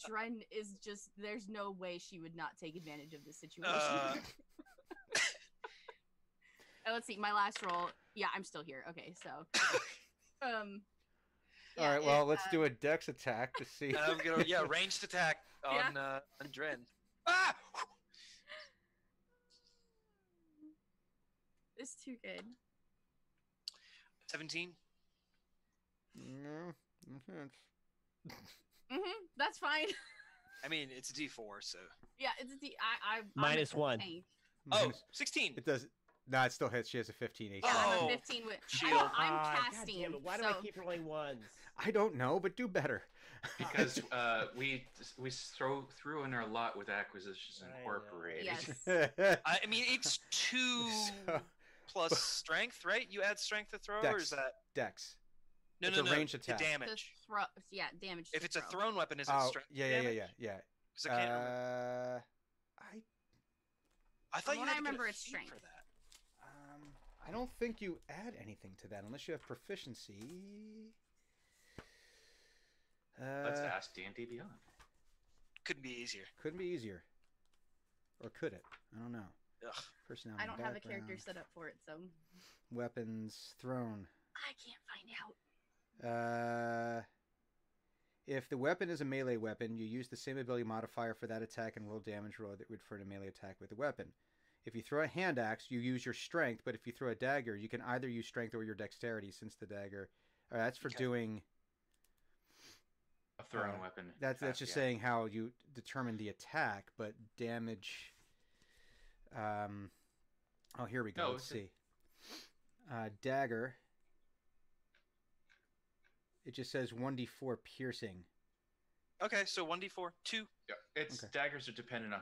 Dren is just. There's no way she would not take advantage of this situation. Let's see, my last roll. Yeah, I'm still here. Okay, so. All right. Well, let's do a Dex attack to see. I'm gonna ranged attack on Dren. Ah! It's too good. 17. No, That's fine. I mean, it's a D4, so. Yeah, it's a D. I'm Minus a 1. tank. Oh, 16. It does. No, it still hits. She has a 15 AC. Yeah, I'm Oh, a 15 with. shield. I'm God casting. damn it. Why do so, I keep rolling ones? I don't know, but do better. Because we threw in our lot with Acquisitions I know. Incorporated. Yes. I mean, it's 2 So, plus strength, right? You add strength to throw, or Dex. is that Dex. no, It's no, a no? ranged The attack. The damage. damage. If to it's a throw. thrown weapon, is it Oh, strength? yeah. damage? 'Cause I can't remember. I thought From you what had I to get a remember, it's feat strength. for that. I don't think you add anything to that unless you have proficiency. Let's ask D&D Beyond. Couldn't be easier. Couldn't be easier. Or could it? I don't know. Ugh. Personality. I don't have a character background, set up for it, so Weapons thrown. I can't find out. If the weapon is a melee weapon, you use the same ability modifier for that attack and roll damage roll that would for a melee attack with the weapon. If you throw a hand axe, you use your strength, but if you throw a dagger, you can either use strength or your dexterity, since the dagger. That's for Okay. doing. A thrown weapon. That's attack, just yeah. saying how you determine the attack, but damage. Oh, here we go. No, Let's it's see. Dagger. It just says 1d4 piercing. Okay, so 1d4, 2. Yeah, it's Okay. daggers are dependent on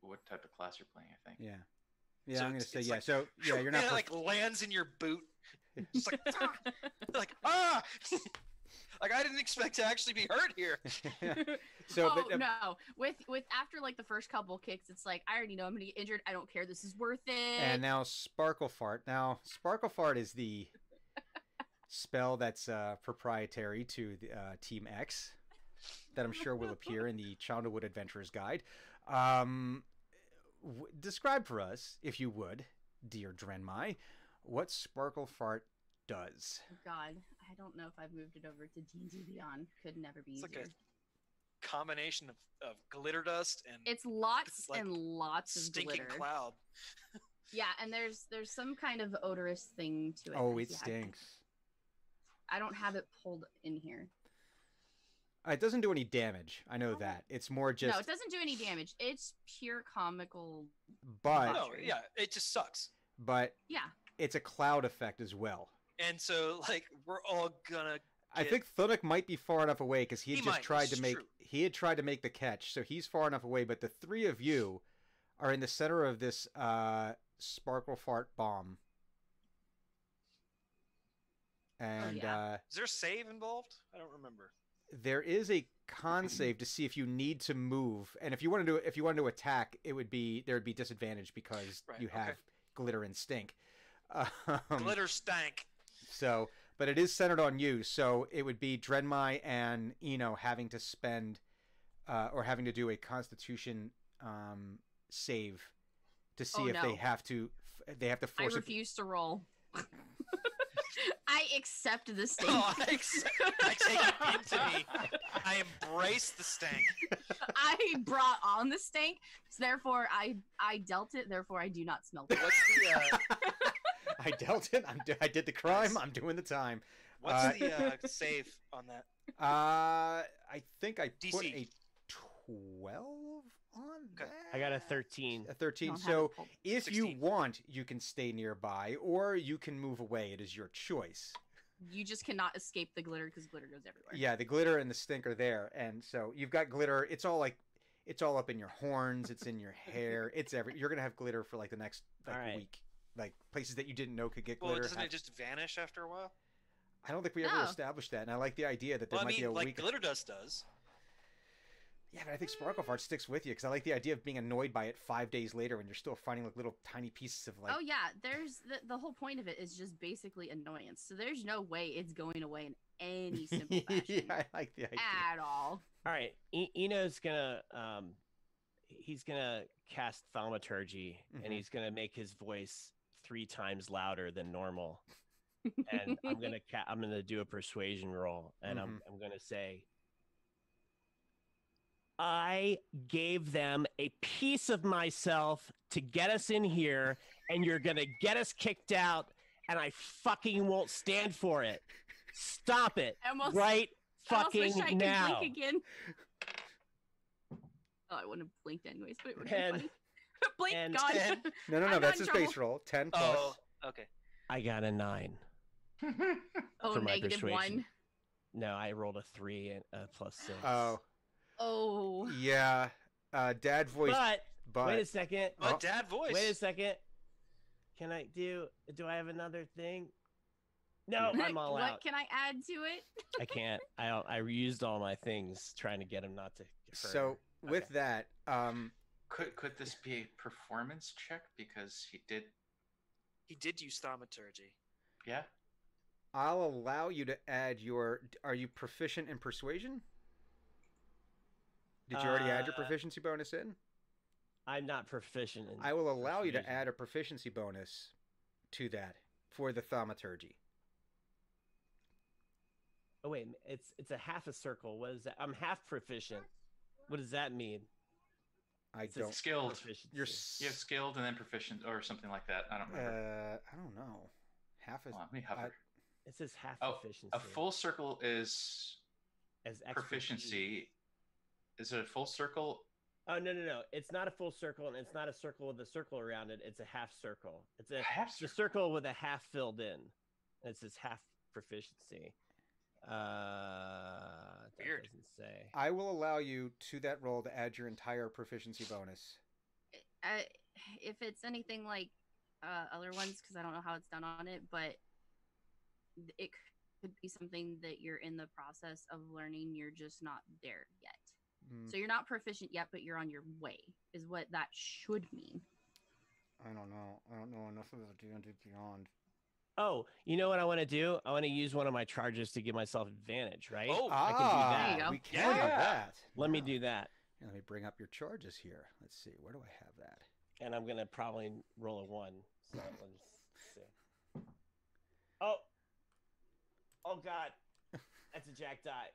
what type of class you're playing. I think. Yeah. Yeah, So I'm gonna it's- say it's yeah. like- So yeah, you're not. And it like lands in your boot. It's like, ah! Like ah! Like I didn't expect to actually be hurt here. So, oh but no! With after like the first couple kicks, it's like I already know I'm gonna get injured. I don't care. This is worth it. and now Sparkle Fart. Now Sparkle Fart is the spell that's proprietary to the, Team X, that I'm sure will appear in the Childhood Adventurers Guide. Describe for us, if you would, dear Drenmai, what Sparkle Fart does. Oh, God, I don't know if I've moved it over to D&D Beyond. Could never be It's easier. like a combination of glitter dust and It's lots like and lots of stinking glitter. cloud. Yeah, and there's some kind of odorous thing to it. Oh, if it you have- stinks. I don't have it pulled in here. It doesn't do any damage. I know that. It's more just. No, it doesn't do any damage. It's pure comical. But No, yeah, it just sucks. but Yeah. it's a cloud effect as well. And so like we're all gonna I get- think Thunuk might be far enough away because he had He just might, tried this to is make true. he had tried to make the catch, so he's far enough away. But the three of you are in the center of this Sparkle Fart bomb. And yeah. Is there a save involved? I don't remember. there is a con save to see if you need to move, and if you want to attack, there would be disadvantage because Right, you have okay. glitter and stink. Glitter stank. So, but it is centered on you, so it would be Drenmai and Eno having to spend or having to do a Constitution save to see Oh, if they no. have to I force it. refuse to roll. I accept the stink. Oh, I take it into me. I embrace the stank. I brought on the stink, so therefore I dealt it. Therefore, I do not smell it. What's the I dealt it. I did the crime. I'm doing the time. what's the save on that? I think I put DC. a 12 on Okay. that. I got a 13. A 13. Don't have So it pulled. if 16. you want, you can stay nearby, or you can move away. It is your choice. You just cannot escape the glitter because glitter goes everywhere. Yeah, the glitter and the stink are there, and so you've got glitter. It's all up in your horns. It's in your hair. It's You're gonna have glitter for like the next All right. week. Like places that you didn't know could get Well, glitter. doesn't it just vanish after a while? I don't think we ever No. established that, and I like the idea that there Well, I might be mean, a like week. glitter dust does. Yeah, but I think Sparkle Fart sticks with you because I like the idea of being annoyed by it 5 days later when you're still finding like little tiny pieces of like. Oh yeah, there's the whole point of it is just basically annoyance. So there's no way it's going away in any simple fashion Yeah, I like the idea. at all. All right, Eno's gonna he's gonna cast thaumaturgy, Mhm. and he's gonna make his voice 3 times louder than normal. And I'm gonna do a persuasion roll, and I'm gonna say, I gave them a piece of myself to get us in here, and you're gonna get us kicked out, and I fucking won't stand for it. Stop it I almost, right I almost wish fucking I could now. blink again. Oh, I wouldn't have blinked anyways, but it would have And- been funny. Blink, and- God. and- No, I'm not that's in his base trouble. roll. 10 plus. Oh, okay. I got a 9 Oh, for my negative persuasion. 1. No, I rolled a 3 and plus 6. Oh, Oh. yeah. Dad voice, But wait a second. My Oh. dad voice. Wait a second. Can I do I have another thing? No, I'm all what out. can I add to it? I can't. I used all my things trying to get him not to get further. So with Okay. that, Could this be a performance check because he did? He did use thaumaturgy. Yeah. I'll allow you to add your. Are you proficient in persuasion? Did you already add your proficiency bonus in? I'm not proficient in I will allow you to persuasion. add a proficiency bonus to that for the thaumaturgy. Oh wait, it's a half a circle. What is that? I'm half proficient. What does that mean? I It says don't. Skilled. proficiency. You're. You have skilled and then proficient or something like that. I don't remember. I don't know. Half is. Hold on, let me hover. It says half Oh, proficiency. a full circle is as expertise. proficiency. Is it a full circle? Oh no! It's not a full circle, and it's not a circle with a circle around it. It's a half circle. It's a Half the circle. circle with a half filled in. And it says half proficiency. That Weird. doesn't say. I will allow you to that roll to add your entire proficiency bonus. If it's anything like other ones, because I don't know how it's done on it, but it could be something that you're in the process of learning. You're just not there yet. So you're not proficient yet, but you're on your way, is what that should mean. I don't know. I don't know enough of the D&D Beyond. Oh, you know what I want to do? I want to use one of my charges to give myself advantage, right? Oh, I can do that. There you go. We can do Yeah. that. Let me do that. Yeah, let me bring up your charges here. Let's see. Where do I have that? And I'm gonna probably roll a 1. So let's see. Oh God, that's a jack die.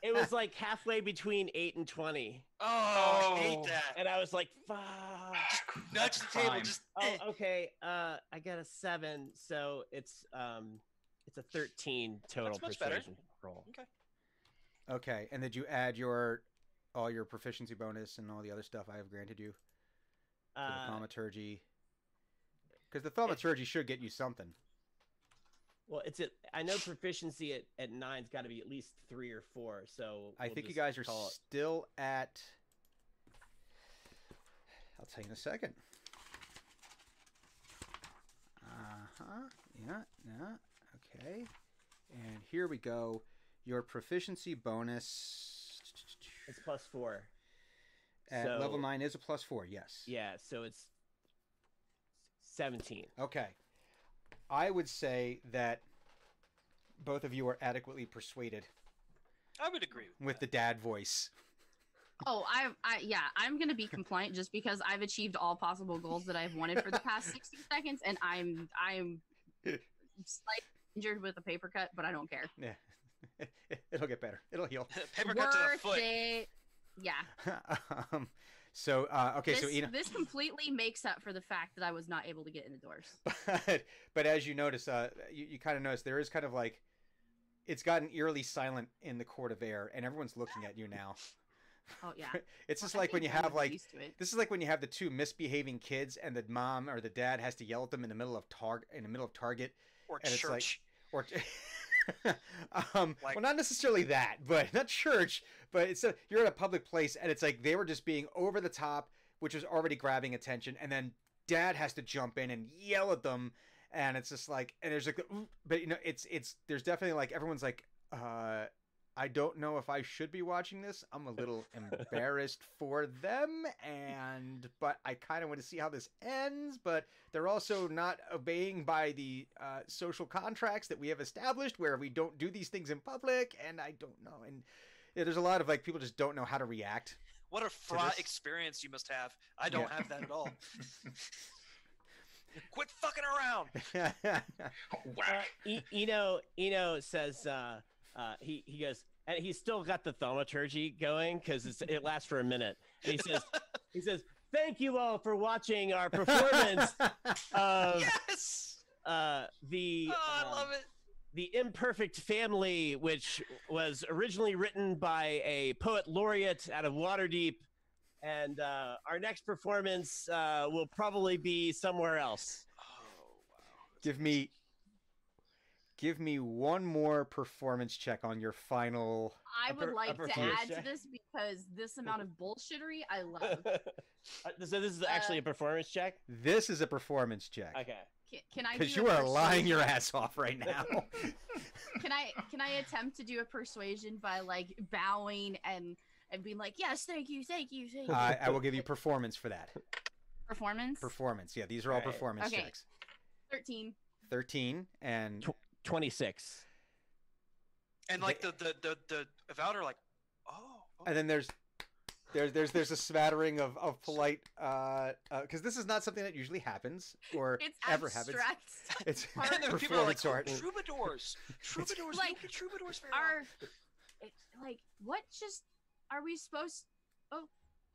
It was like halfway between 8 and 20, Oh, I hate that. and I was like, "Fuck." Nudge the table. Fine. Just. Oh, okay. I got a 7, so it's a 13 total That's much better. persuasion roll. Okay, and did you add all your proficiency bonus and all the other stuff I have granted you for the thaumaturgy? Because the thaumaturgy should get you something. Well, I know proficiency at 9's got to be at least 3 or 4. So I we'll think you just guys are call it- still at. I'll tell you in a second. Yeah. Okay. And here we go. Your proficiency bonus It's +4. at So- level 9 is a +4, yes. Yeah, so it's 17. Okay. I would say that both of you are adequately persuaded I would agree with the dad voice. Oh, I'm gonna be compliant just because I've achieved all possible goals that I've wanted for the past 60 seconds, and I'm slightly injured with a paper cut, but I don't care. Yeah. It'll get better. It'll heal. Paper cut to the Worth foot. it. Yeah. Okay, this, so Ina, this completely makes up for the fact that I was not able to get in the doors. but as you notice, you kind of notice there is kind of like, it's gotten eerily silent in the court of air, and everyone's looking at you now. Oh yeah. It's just I like when think you have I'm like, used to it. this is like when you have the two misbehaving kids, and the mom or the dad has to yell at them in the middle of Target, Or and it's like- church. or well, Like- not necessarily that, but not church, but it's you're at a public place, and it's like they were just being over the top, which was already grabbing attention, and then dad has to jump in and yell at them, and it's just like, and there's like, but it's there's definitely like everyone's like, I don't know if I should be watching this. I'm a little embarrassed for them, but I kind of want to see how this ends. But they're also not obeying by the social contracts that we have established, where we don't do these things in public. And I don't know. And there's a lot of like people just don't know how to react. What a fraught this. experience you must have. I don't Yeah. have that at all. Quit fucking around. Whack. Eno says he goes, and he's still got the thaumaturgy going because it lasts for a minute. And he says thank you all for watching our performance of Yes. the Oh, I love it. The Imperfect Family, which was originally written by a poet laureate out of Waterdeep. And our next performance will probably be somewhere else. Oh wow. Give me one more performance check on your final. I would like to performance add to check. this because this amount of bullshittery I love. So this is actually a performance check? This is a performance check. Okay. Can I? Because do you a are lying your persuasion? ass off right now. Can I attempt to do a persuasion by like bowing and being like, yes, thank you. I will give you performance for that. Performance. Performance. Yeah, these are all Alright. performance Okay. checks. 13. 13 and 26. And like the Avowed are like, oh. and then there's a smattering of polite because this is not something that usually happens or It's ever happens. abstract. It's art. And then people are like, performance art. troubadours. Troubadours. Like, You don't get troubadours very often. Like, what just are we supposed? Oh,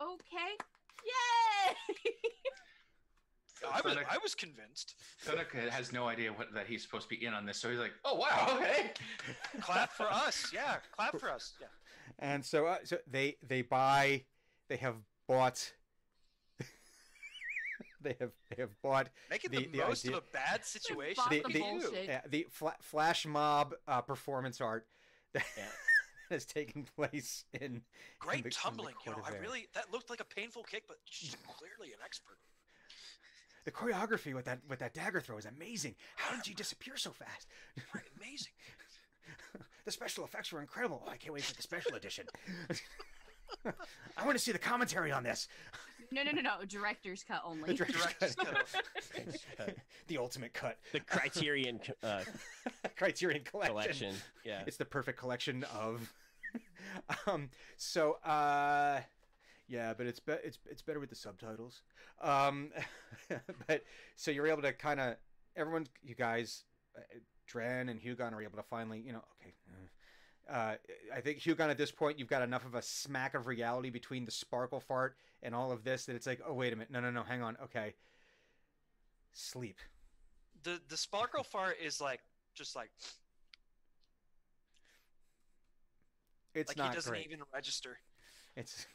okay. Yay! I was convinced. Seneca has no idea that he's supposed to be in on this, so he's like, "Oh wow, okay." Clap for us. Yeah, clap for us. Yeah. And so they have bought they have bought Making the the most idea- of a bad situation. bought the, the the, bullshit. the flash mob performance art that Yeah. has taken place in Great the tumbling, Court of Air. that looked like a painful kick, but she's clearly an expert. The choreography with that dagger throw is amazing. How did you disappear so fast? Right, amazing. The special effects were incredible. Oh, I can't wait for the special edition. I want to see the commentary on this. No. Director's cut only. The director's Director's cut. The ultimate cut. The Criterion Criterion collection. collection. Yeah. It's the perfect collection of. Yeah, but it's better with the subtitles. But so you're able to kind of everyone, you guys, Dren and Hugon are able to finally, okay. I think Hugon at this point, you've got enough of a smack of reality between the sparkle fart and all of this that it's like, oh wait a minute, no, hang on, okay, sleep. The sparkle fart is like just like It's not he doesn't great. even register. It's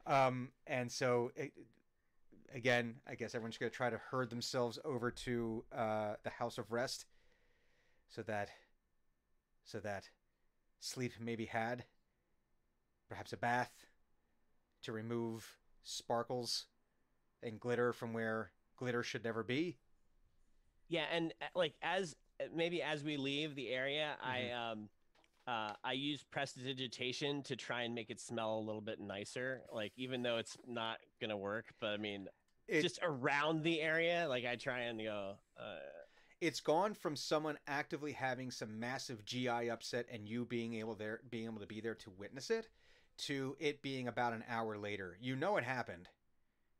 and so again, I guess everyone's going to try to herd themselves over to the House of Rest, so that sleep may be had, perhaps a bath to remove sparkles and glitter from where glitter should never be. Yeah, and like as maybe as we leave the area, I use prestidigitation to try and make it smell a little bit nicer. Like even though it's not gonna work, but I mean, It, just around the area, like I try and go. it's gone from someone actively having some massive GI upset and you being able to be there to witness it, to it being about an hour later. You know it happened.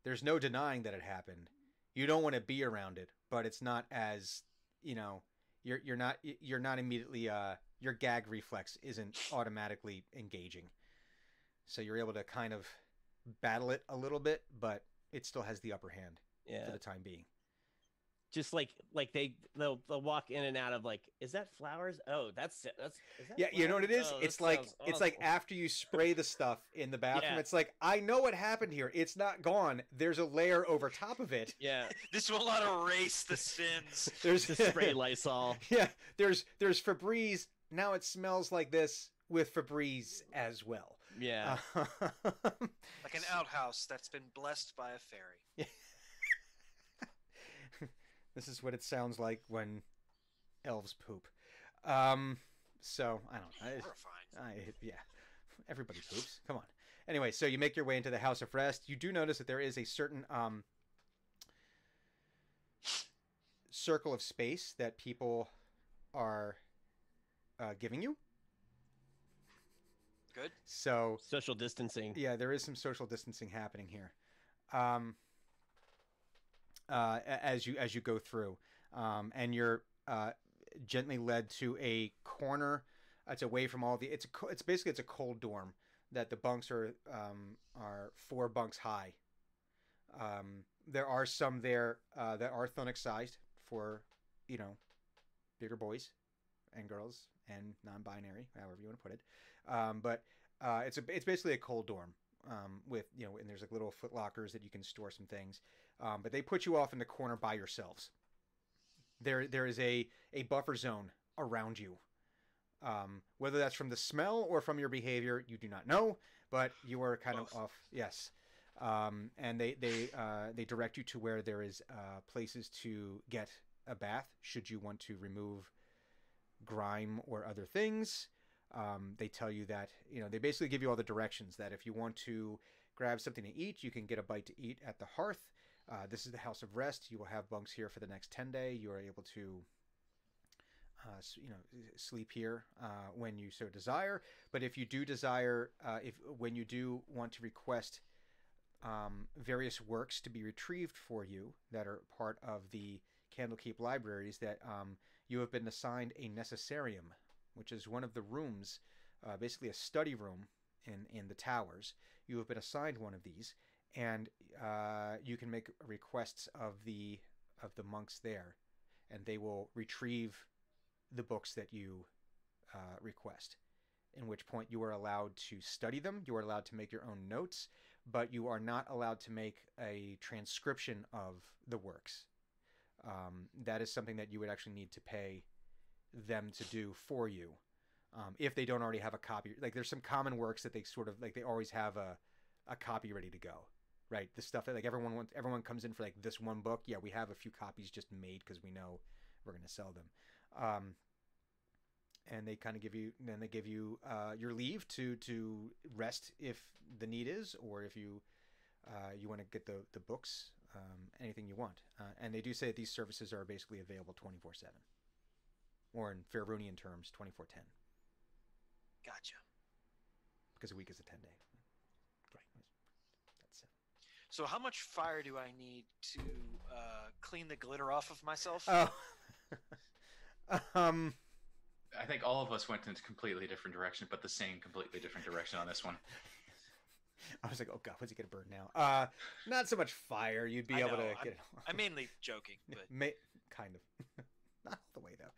There's no denying that it happened. You don't want to be around it, but it's not as, you know, you're not immediately your gag reflex isn't automatically engaging. So you're able to kind of battle it a little bit, but it still has the upper hand for the time being. Just like they'll walk in and out of like, is that flowers? Oh, that's is that yeah. flowers? You know what it is? Oh, it's this like sounds it's like awful. after you spray the stuff in the bathroom, Yeah. it's like I know what happened here. It's not gone. There's a layer over top of it. Yeah, This will not erase the sins. There's to spray Lysol. Yeah, there's Febreze. Now it smells like this with Febreze as well. Yeah, Like an outhouse that's been blessed by a fairy. This is what it sounds like when elves poop. So I don't know. Horrifying. Yeah, everybody poops. Come on. Anyway, so you make your way into the House of Rest. You do notice that there is a certain circle of space that people are giving you. Good. So social distancing. yeah, there is some social distancing happening here. As you go through, and you're gently led to a corner. It's away from all the. It's basically a cold dorm that the bunks are 4 bunks high. There are some there that are Thonic sized for, you know, bigger boys and girls and non-binary, however you want to put it. But it's basically a cold dorm. With, you know, and there's like little foot lockers that you can store some things, but they put you off in the corner by yourselves. There is a buffer zone around you, whether that's from the smell or from your behavior, you do not know, but you are kind of off. Yes, and they direct you to where there is places to get a bath should you want to remove grime or other things. They tell you that, you know, they basically give you all the directions that if you want to grab something to eat, you can get a bite to eat at the hearth. This is the House of Rest. You will have bunks here for the next 10 days. You are able to, sleep here when you so desire. But if you do desire, when you do want to request various works to be retrieved for you that are part of the Candlekeep libraries, that you have been assigned a necessarium, which is one of the rooms, basically a study room in the towers. You have been assigned one of these, and you can make requests of the monks there, and they will retrieve the books that you request. In which point you are allowed to study them. You are allowed to make your own notes, but you are not allowed to make a transcription of the works. That is something that you would actually need to pay them to do for you, if they don't already have a copy. Like there's some common works that they sort of like, they always have a copy ready to go, right? The stuff that like everyone comes in for like this one book. Yeah, we have a few copies just made because we know we're going to sell them. And they kind of give you your leave to rest if the need is, or if you want to get the books, anything you want. And they do say that these services are basically available 24/7. Or in Fairunian terms, 24/10. Gotcha. Because a week is a 10-day. Right. That's it. So how much fire do I need to clean the glitter off of myself? Oh. I think all of us went in a completely different direction, but the same completely different direction on this one. I was like, oh god, what's he gonna burn now? Not so much fire. You'd be able to get it. I'm mainly joking, but kind of. Not all the way though.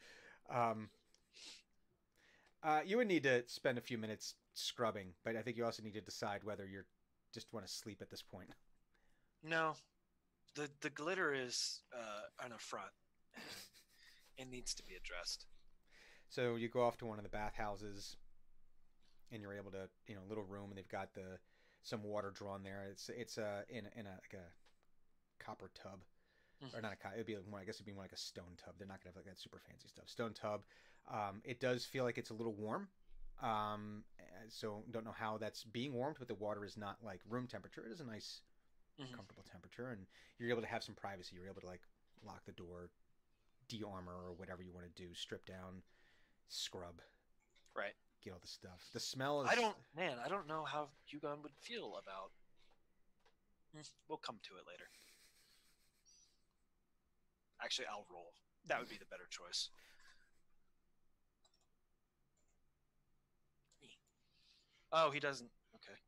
You would need to spend a few minutes scrubbing, but I think you also need to decide whether you just want to sleep at this point. no, the glitter is an affront. It needs to be addressed. So you go off to one of the bathhouses, and you're able to, little room, and they've got some water drawn there. It's in a like a copper tub, or not a cot. It'd be more. I guess it'd be more like a stone tub. They're not gonna have like that super fancy stuff. Stone tub. It does feel like it's a little warm. So don't know how that's being warmed, but the water is not like room temperature. It is a nice, comfortable temperature, and you're able to have some privacy. You're able to like lock the door, de-armor or whatever you want to do, strip down, scrub, Right. get all the stuff. The smell is. I don't know how Hugon would feel about. We'll come to it later. Actually, I'll roll. That would be the better choice. Oh, he doesn't. Okay.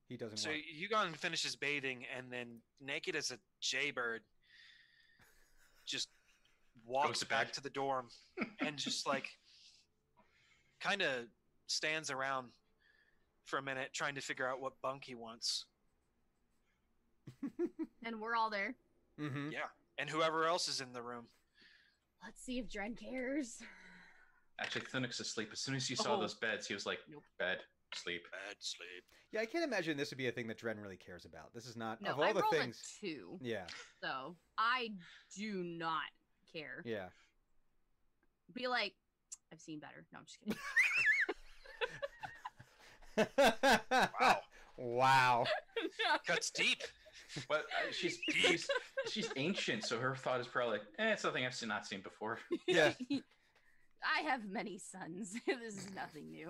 He doesn't. So want... Hugon finishes bathing, and then, naked as a jaybird, just walks back to the dorm, and just like, kind of stands around for a minute, trying to figure out what bunk he wants. And we're all there. Mm-hmm. Yeah, and whoever else is in the room. Let's see if Dren cares. Actually, Thunix asleep. As soon as he saw those beds, he was like, Nope. bed, sleep. Bad sleep. Yeah, I can't imagine this would be a thing that Dren really cares about. This is not No, of all I the rolled things. a 2, Yeah, so I do not care. yeah. Be like, I've seen better. No, I'm just kidding. Wow. Wow. Cuts deep. But she's ancient, so her thought is probably like, it's something I've not seen before. Yeah. I have many sons. This is nothing new.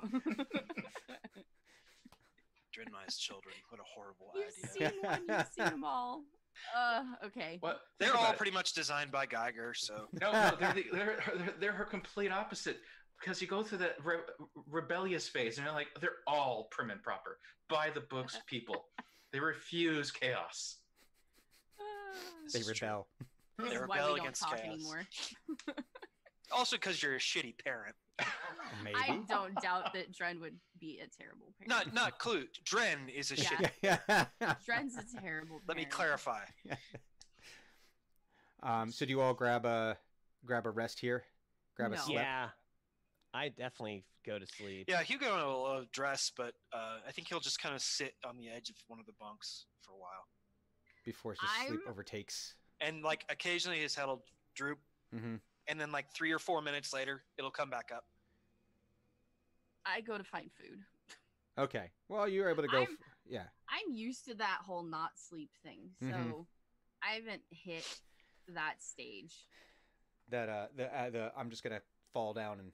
Drenmai's children. What a horrible You've idea. seen one. You've seen them all. Okay. What? They're Think all about it. pretty much designed by Geiger, so. No, they're her complete opposite. Because you go through that rebellious phase, and they're all prim and proper, by the books people. They refuse chaos. They This is true. rebel. This They is why rebel we don't against talk chaos. anymore. Also, because you're a shitty parent. Maybe. I don't doubt that Dren would be a terrible parent. Not Clue. Dren is a Yeah. shitty. Yeah. Dren's a terrible parent. Let me clarify. So do you all grab a rest here? Grab a No. slip? Yeah, I definitely go to sleep. Yeah, Hugo will dress, but I think he'll just kind of sit on the edge of one of the bunks for a while. Before just sleep overtakes. And like occasionally his head will droop, Mm-hmm. and then like 3 or 4 minutes later, it'll come back up. I go to find food. Okay. Well, you're able to go. Yeah. I'm used to that whole not sleep thing, so Mhm. I haven't hit that stage. That the I'm just gonna fall down and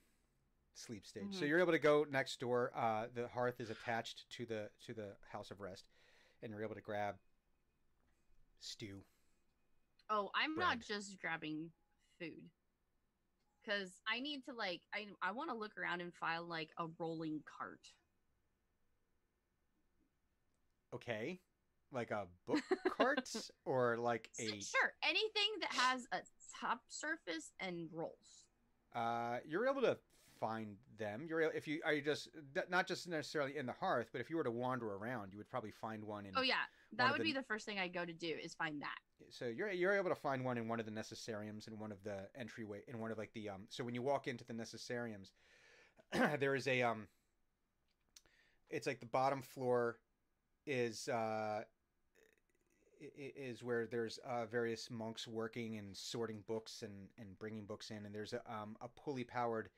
sleep stage. So Mhm. you're able to go next door. The hearth is attached to the house of rest, and you're able to grab stew. Oh, I'm not Bread. just grabbing food. Because I need to, like, I want to look around and find, like, a rolling cart. Okay. Like a book cart or like a. Sure, anything that has a top surface and rolls. You're able to find them. If you are you just not just necessarily in the hearth, but if you were to wander around, you would probably find one in. Oh, yeah. one That of would the- be the first thing I'd go to do, is find that. So you're able to find one in one of the necessariums in one of the entryway in one of like the so when you walk into the necessariums there is a it's like the bottom floor is where there's various monks working and sorting books and bringing books in, and there's a pulley powered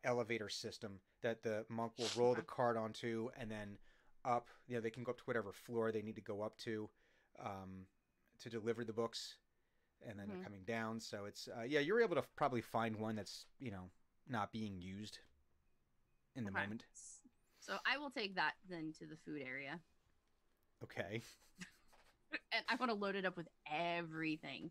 elevator system that the monk will roll the cart onto, and then up, they can go up to whatever floor they need to go up to deliver the books, and then they're coming down. So it's you're able to probably find one that's not being used in the moment. So I will take that then to the food area. Okay. And I want to load it up with everything.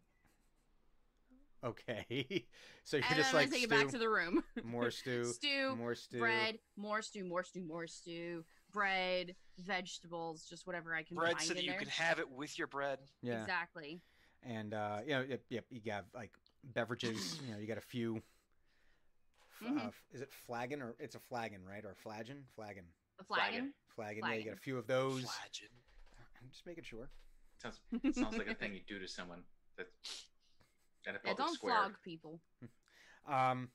Okay. So you're And just then I'm like gonna take stew, it back to the room. more stew, Stew, more stew, bread, more stew, bread, vegetables, just whatever I can Bread find so that in you there. can have it with your bread. Yeah. Exactly. And you have like beverages. You got a few. Is it flagon or it's a flagon, right? Or flagon? Flagon. The flagon. Flagon. Yeah, you got a few of those. Flagon. I'm just making sure. Sounds like a thing you do to someone that's at a Yeah, public don't square. flog people. And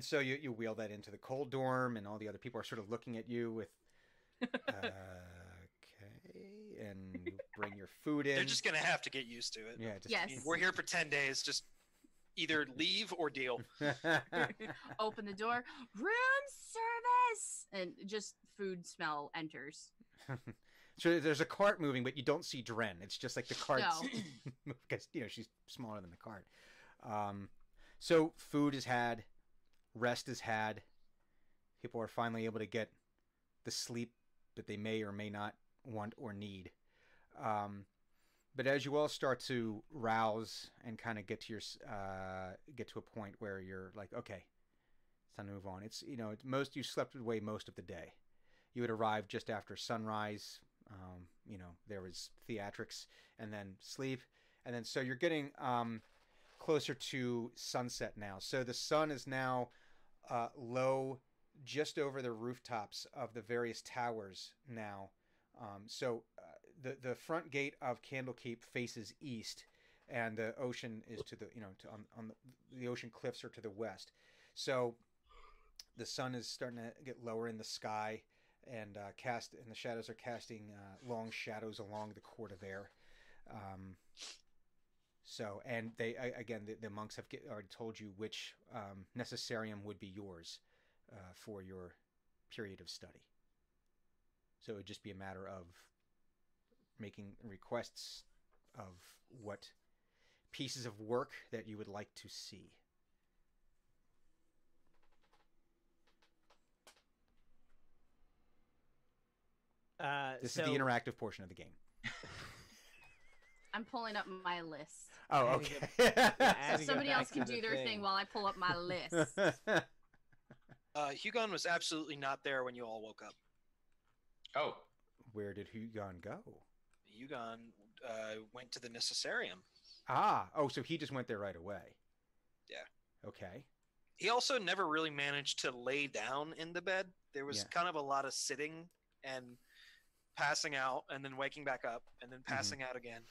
so you wheel that into the cold dorm, and all the other people are sort of looking at you with, okay, and you bring your food in. They're just gonna have to get used to it. Yeah, just Yes. I mean, we're here for 10 days. Just either leave or deal. Open the door, room service, and just food smell enters. So there's a cart moving, but you don't see Dren. It's just like the cart's No. because she's smaller than the cart. So food is had, rest is had. People are finally able to get the sleep that they may or may not want or need. But as you all start to rouse and kind of get to your get to a point where you're like, okay, it's time to move on. It's you slept away most of the day. You had arrived just after sunrise. There was theatrics and then sleep, and then so you're getting closer to sunset now. So the sun is now low, just over the rooftops of the various towers now. The front gate of Candlekeep faces east, and the ocean is to the the ocean cliffs are to the west. So the sun is starting to get lower in the sky, and the shadows are casting long shadows along the court of air. And they again the monks have already told you which necessarium would be yours for your period of study. So it would just be a matter of making requests of what pieces of work that you would like to see. This is the interactive portion of the game. I'm pulling up my list. Oh, okay. So somebody else can do their thing while I pull up my list. Hugon was absolutely not there when you all woke up. Oh, Where did Hugon go? Hugon went to the Necessarium. So he just went there right away. Yeah. Okay. He also never really managed to lay down in the bed. There was kind of a lot of sitting and passing out and then waking back up and then passing out again.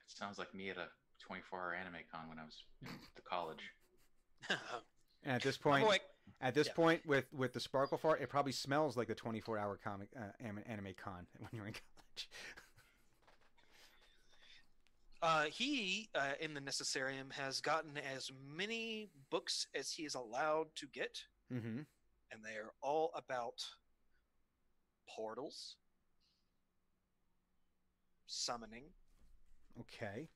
it sounds like me at a 24-hour anime con when I was in the college. And at this point, Wait. point with the sparkle fart, it probably smells like the 24-hour comic anime con when you're in college. He, in the Necessarium, has gotten as many books as he is allowed to get, Mm-hmm. and they are all about portals, summoning, Okay.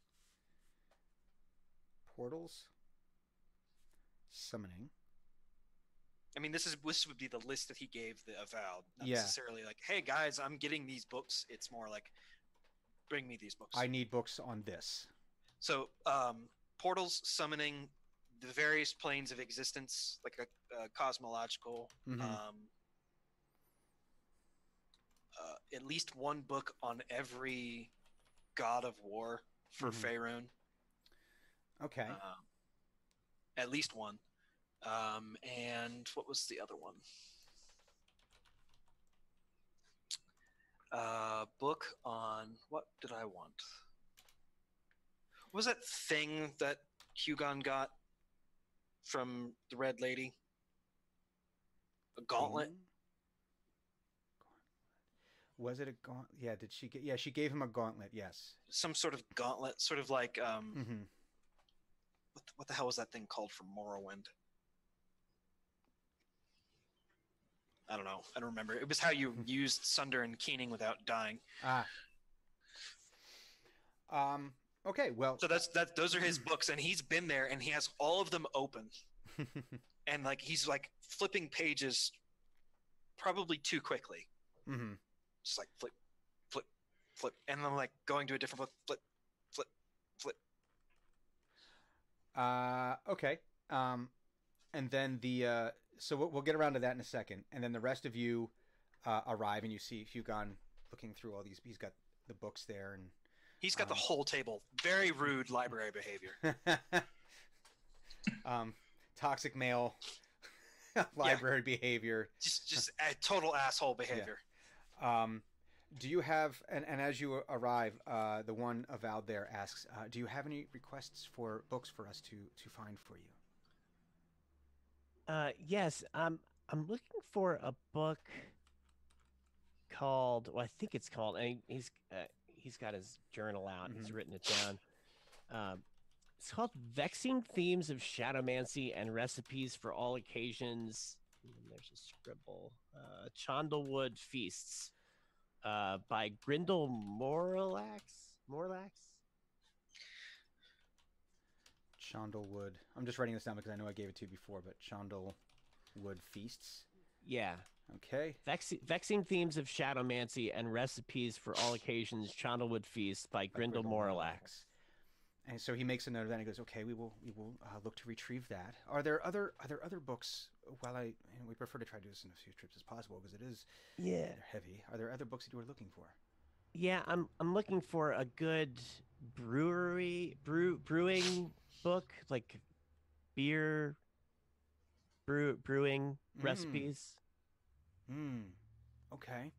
Portals. Summoning. I mean, this would be the list that he gave the Avowed. Not Yeah. necessarily like, hey guys, I'm getting these books. It's more like, bring me these books. I need books on this. So, portals, summoning, the various planes of existence, like a cosmological. Mhm. At least one book on every god of war for Mhm. Faerun. Okay. At least one. And what was the other one? Book on what did I want? What was that thing that Hugon got from the Red Lady? A gauntlet? Was it a gauntlet? Yeah, did she get? Yeah, she gave him a gauntlet. Yes. Some sort of gauntlet, sort of like Mm-hmm. what the hell was that thing called from Morrowind? I don't know. I don't remember. It was how you used Sunder and Keening without dying. Okay. Well. So those are his books, and he's been there, and he has all of them open, and like he's like flipping pages, probably too quickly. Mm-hmm. Just like flip, flip, flip, and then like going to a different book, flip, flip, flip. Okay. And then so we'll get around to that in a second. And then the rest of you arrive, and you see Hugon looking through all these. He's got the books there, and He's got the whole table. Very rude library behavior. Toxic male library behavior. Just a total asshole behavior. Do you have and as you arrive, the one Avowed there asks, do you have any requests for books for us to find for you? Yes, I'm looking for a book called. Well, I think it's called. And he's got his journal out. And he's written it down. It's called "Vexing Themes of Shadowmancy and Recipes for All Occasions." And then there's a scribble. Chandlewood Feasts, by Grindel Morlax. Chandlewood. I'm just writing this down because I know I gave it to you before, but Chandlewood Feasts. Yeah. Okay. Vexing Themes of Shadowmancy and Recipes for All Occasions, Chandlewood Feast by Grindel Morlax. And so he makes a note of that. And he goes, "Okay, we will look to retrieve that. Are there other books? While we prefer to try to do this in as few trips as possible because it is they're heavy. Are there other books that you were looking for?" Yeah, I'm looking for a good brewing book, like beer brewing recipes. Okay.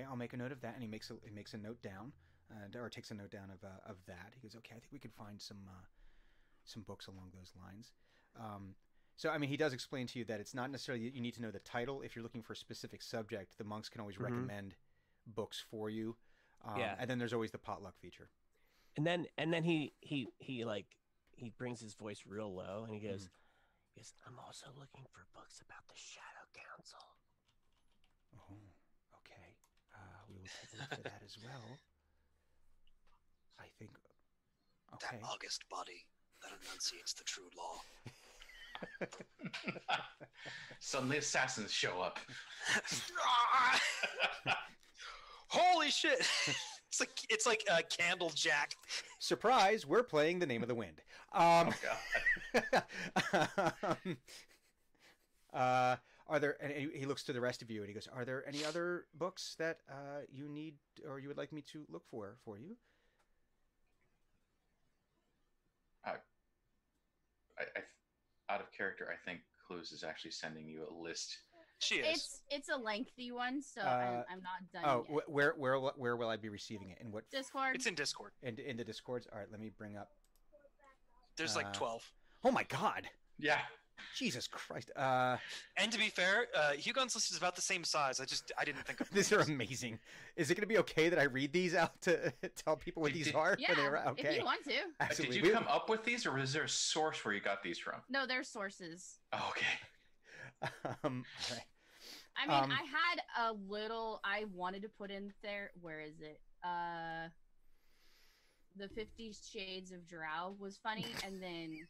I'll make a note of that. And he makes a note down, or takes a note down of that. He goes, "Okay, I think we could find some books along those lines." So I mean, he does explain to you that it's not necessarily that you need to know the title. If you're looking for a specific subject, the monks can always recommend books for you. And then there's always the potluck feature. And then he brings his voice real low and he goes, "I'm also looking for books about the Shadow Council." Oh, okay. We will take a look at that as well. I think. Okay. That august body that enunciates the true law. Suddenly assassins show up. Holy shit! It's like Candlejack. Surprise! We're playing The Name of the Wind. Oh God. Are there? And he looks to the rest of you and he goes, "Are there any other books that you need or you would like me to look for you?" I out of character, I think Clues is actually sending you a list. She is. It's a lengthy one, so I'm not done Oh, yet. where will I be receiving it? In what? Discord. It's in Discord. In the Discords. All right, let me bring up. There's like 12. Oh my God! Yeah. Jesus Christ! And to be fair, Hugon's list is about the same size. I didn't think of These are amazing. Is it going to be okay that I read these out to tell people what these are? Yeah, Okay. if you want to. Absolutely. Did you come up with these, or was there a source where you got these from? No, they're sources. Oh, okay. All right. I mean, I had a little. I wanted to put in there. Where is it? The 50 Shades of Drow was funny, and then.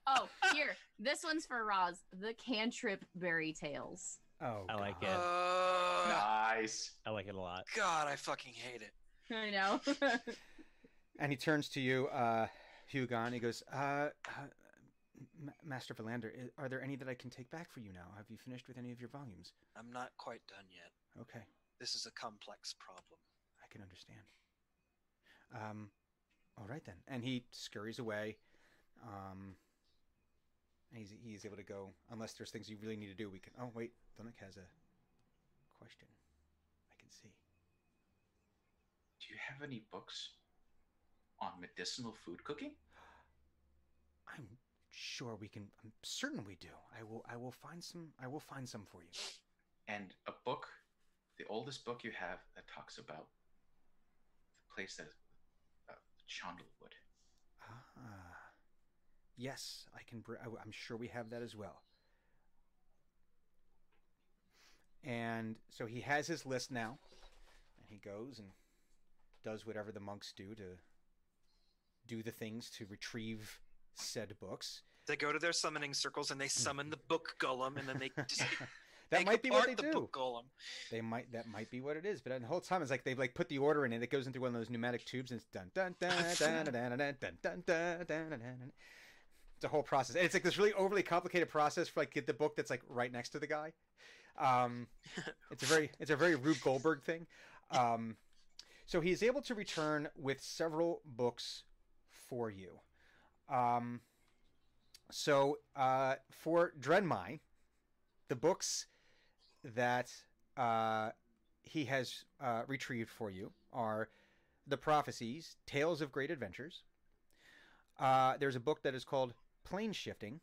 Oh, here. This one's for Roz. The Cantrip Berry Tales. Oh, I like God. it. Nice. I like it a lot. God, I fucking hate it. I know. And he turns to you, Hugon. He goes, Master Philander, are there any that I can take back for you now? Have you finished with any of your volumes? I'm not quite done yet. Okay, This is a complex problem. I can understand. All right then. And he scurries away. And he's able to go. Unless there's things you really need to do, we can. Oh wait, Donik has a question. I can see. Do you have any books on medicinal food cooking? I'm sure we can. I'm certain we do. I will find some. I will find some for you. And a book, the oldest book you have that talks about the place that Chandlewood. Ah. Yes, I can. I'm sure we have that as well. And so he has his list now, and he goes and does whatever the monks do to do the things to retrieve said books. They go to their summoning circles and they summon the book golem, and then they just That might be what they the do. book golem. That might be what it is. But the whole time it's like they put the order in it. It goes into one of those pneumatic tubes and it's dun dun dun dun dun dun dun dun dun dun dun. It's a whole process. And it's like this really overly complicated process for get the book that's like right next to the guy. It's a very Rube Goldberg thing. So he is able to return with several books for you. So for Drenmai, the books that he has retrieved for you are The Prophecies, Tales of Great Adventures. There's a book that is called Plane Shifting.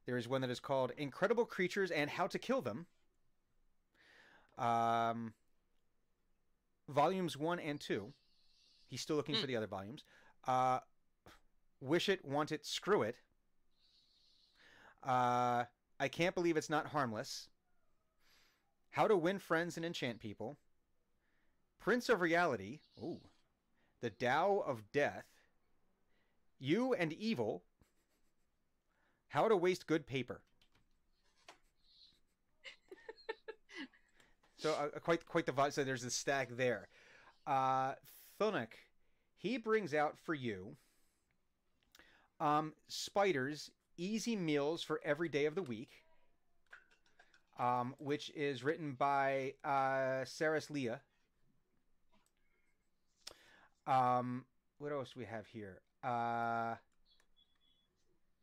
There is one that is called Incredible Creatures and How to Kill Them. Volumes 1 and 2. He's still looking for the other volumes. Wish It, Want It, Screw It. I Can't Believe It's Not Harmless. How to Win Friends and Enchant People. Prince of Reality. Ooh. The Tao of Death. You and Evil. How to Waste Good Paper. So quite the vibe. So there's a stack there. Thunuk, he brings out for you Spider's Easy Meals for Every Day of the Week, which is written by Saras Leah. What else do we have here?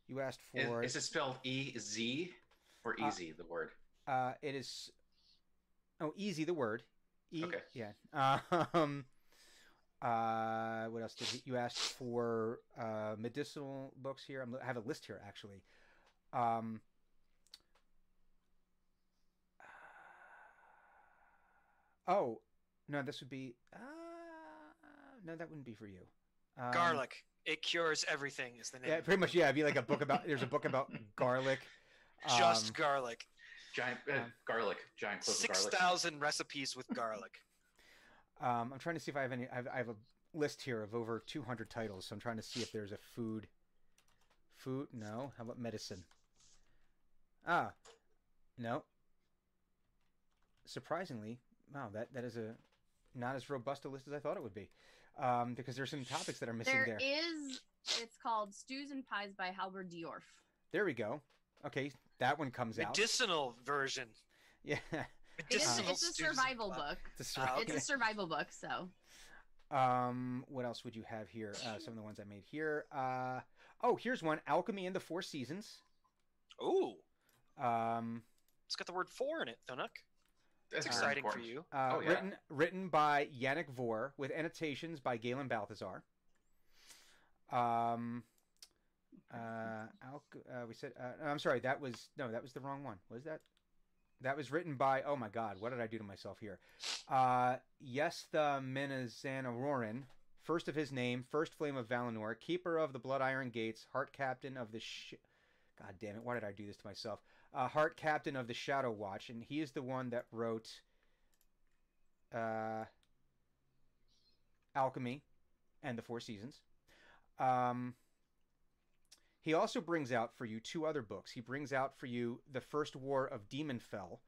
You asked for... Is it spelled E-Z or easy, the word? It is... Oh, easy, the word. Okay. Yeah. What else did you asked for? Medicinal books here. I have a list here, actually. Oh, no, this would be... no, that wouldn't be for you. Garlic. It cures everything is the name. Yeah, pretty much, yeah. It'd be like a book about... There's a book about garlic. Just garlic. Giant garlic. Giant cloves of garlic. 6,000 recipes with garlic. I'm trying to see if I have any... I have a list here of over 200 titles, so I'm trying to see if there's a food... Food? No. How about medicine? No. Surprisingly, wow, that is a not as robust a list as I thought it would be, because there's some topics that are missing there. It's called Stews and Pies by Halberd Diorf. There we go. Okay, that one comes out. Medicinal version. Yeah. It's a survival book. It's a survival book, so. What else would you have here? Some of the ones I made here. Here's one: Alchemy and the Four Seasons. Ooh. It's got the word "for" in it, Thunuk. That's exciting for you. Written by Yannick Vore with annotations by Galen Balthazar. We said. I'm sorry. That was the wrong one. What is that? That was written by. Oh my God! What did I do to myself here? Yes, the Menazanarorin, first of his name, first flame of Valinor, keeper of the Blood Iron Gates, heart captain of the. God damn it! Why did I do this to myself? Heart captain of the Shadow Watch, and he is the one that wrote Alchemy and the Four Seasons. He also brings out for you two other books. He brings out for you The First War of Demonfell,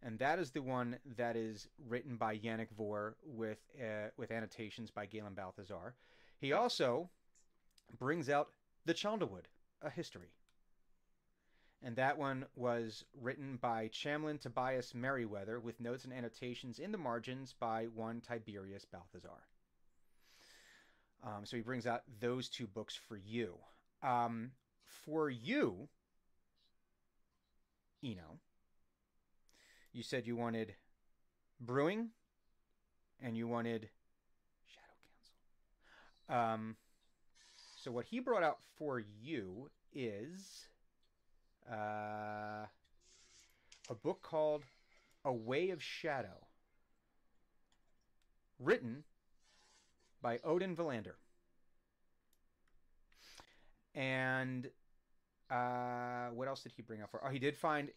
and that is the one that is written by Yannick Vore with annotations by Galen Balthazar. He also brings out The Chandlewood, A History. And that one was written by Chamlin Tobias Merriweather with notes and annotations in the margins by one Tiberius Balthazar. So he brings out those two books for you. For you, Eno, you said you wanted brewing and you wanted Shadow Council. So what he brought out for you is a book called A Way of Shadow, written by Odin Valander. And what else did he bring out for? Oh, he did find